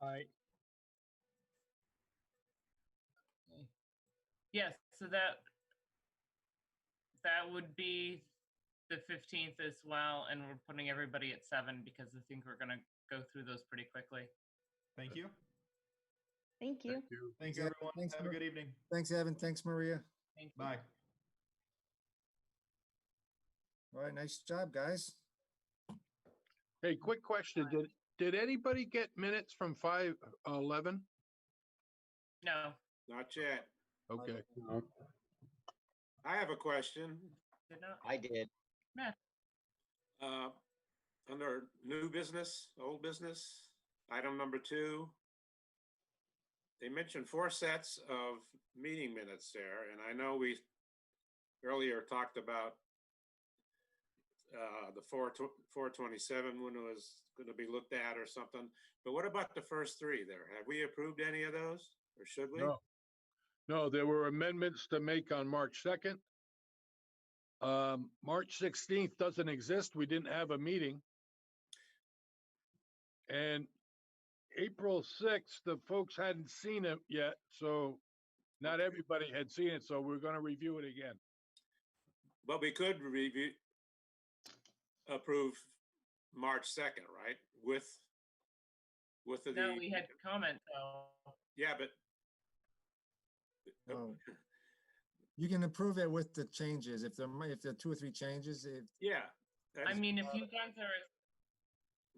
Aye. Yes, so that would be the 15th as well, and we're putting everybody at 7 because I think we're gonna go through those pretty quickly. Thank you. Thank you. Thanks, everyone. Have a good evening. Thanks, Evan. Thanks, Maria. Thank you. Bye. All right, nice job, guys. Hey, quick question. Did anybody get minutes from 5/11? No. Not yet. Okay. I have a question. Did not. I did. Matt. Under new business, old business, item number 2, they mentioned 4 sets of meeting minutes there, and I know we earlier talked about the 4/27 when it was going to be looked at or something. But what about the first 3 there? Have we approved any of those, or should we? No, there were amendments to make on March 2nd. March 16th doesn't exist. We didn't have a meeting. And April 6th, the folks hadn't seen it yet, so not everybody had seen it, so we're going to review it again. But we could approve March 2nd, right? With the. No, we had comment though. Yeah, but. Oh. You can approve it with the changes. If there are 2 or 3 changes, Yeah. I mean, if you guys are,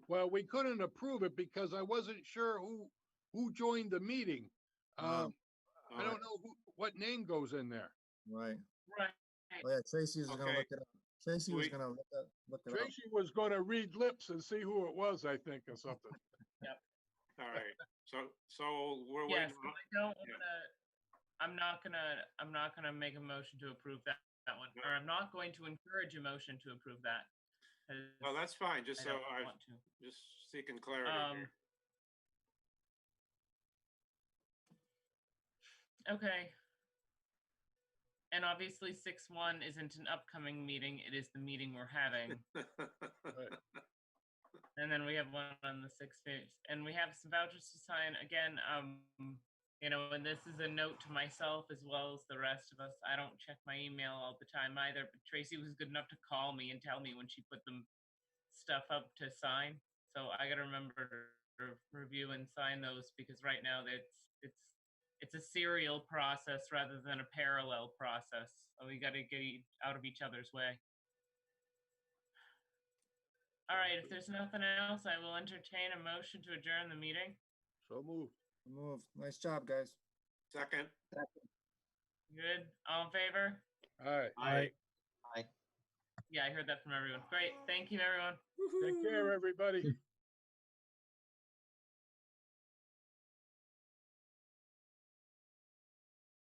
Well, we couldn't approve it because I wasn't sure who joined the meeting. I don't know what name goes in there. right. right, Oh, yeah, Tracy was gonna Okay. look it up. Tracy was gonna look it up. Tracy was going to read lips and see who it was, I think, or something. All right. So we're yes, waiting. but I don't wanna, I'm not gonna make a motion to approve that one, or I'm not going to encourage a motion to approve that. Oh, that's fine. Just so don't I want to. just seeking clarity here. Okay. And obviously 6-1 isn't an upcoming meeting, it is the meeting we're having. And then we have one on the 6th, and we have some vouchers to sign again. You know, and this is a note to myself as well as the rest of us. I don't check my email all the time either, but Tracy was good enough to call me and tell me when she put them stuff up to sign. So I gotta remember to review and sign those, because right now it's a serial process rather than a parallel process. So we gotta get out of each other's way. All right, if there's nothing else, I will entertain a motion to adjourn the meeting. So moved. Move. Nice job, guys. Second. Good, all in favor? Aye. Yeah, I heard that from everyone. Great, thank you, everyone. Take care, everybody.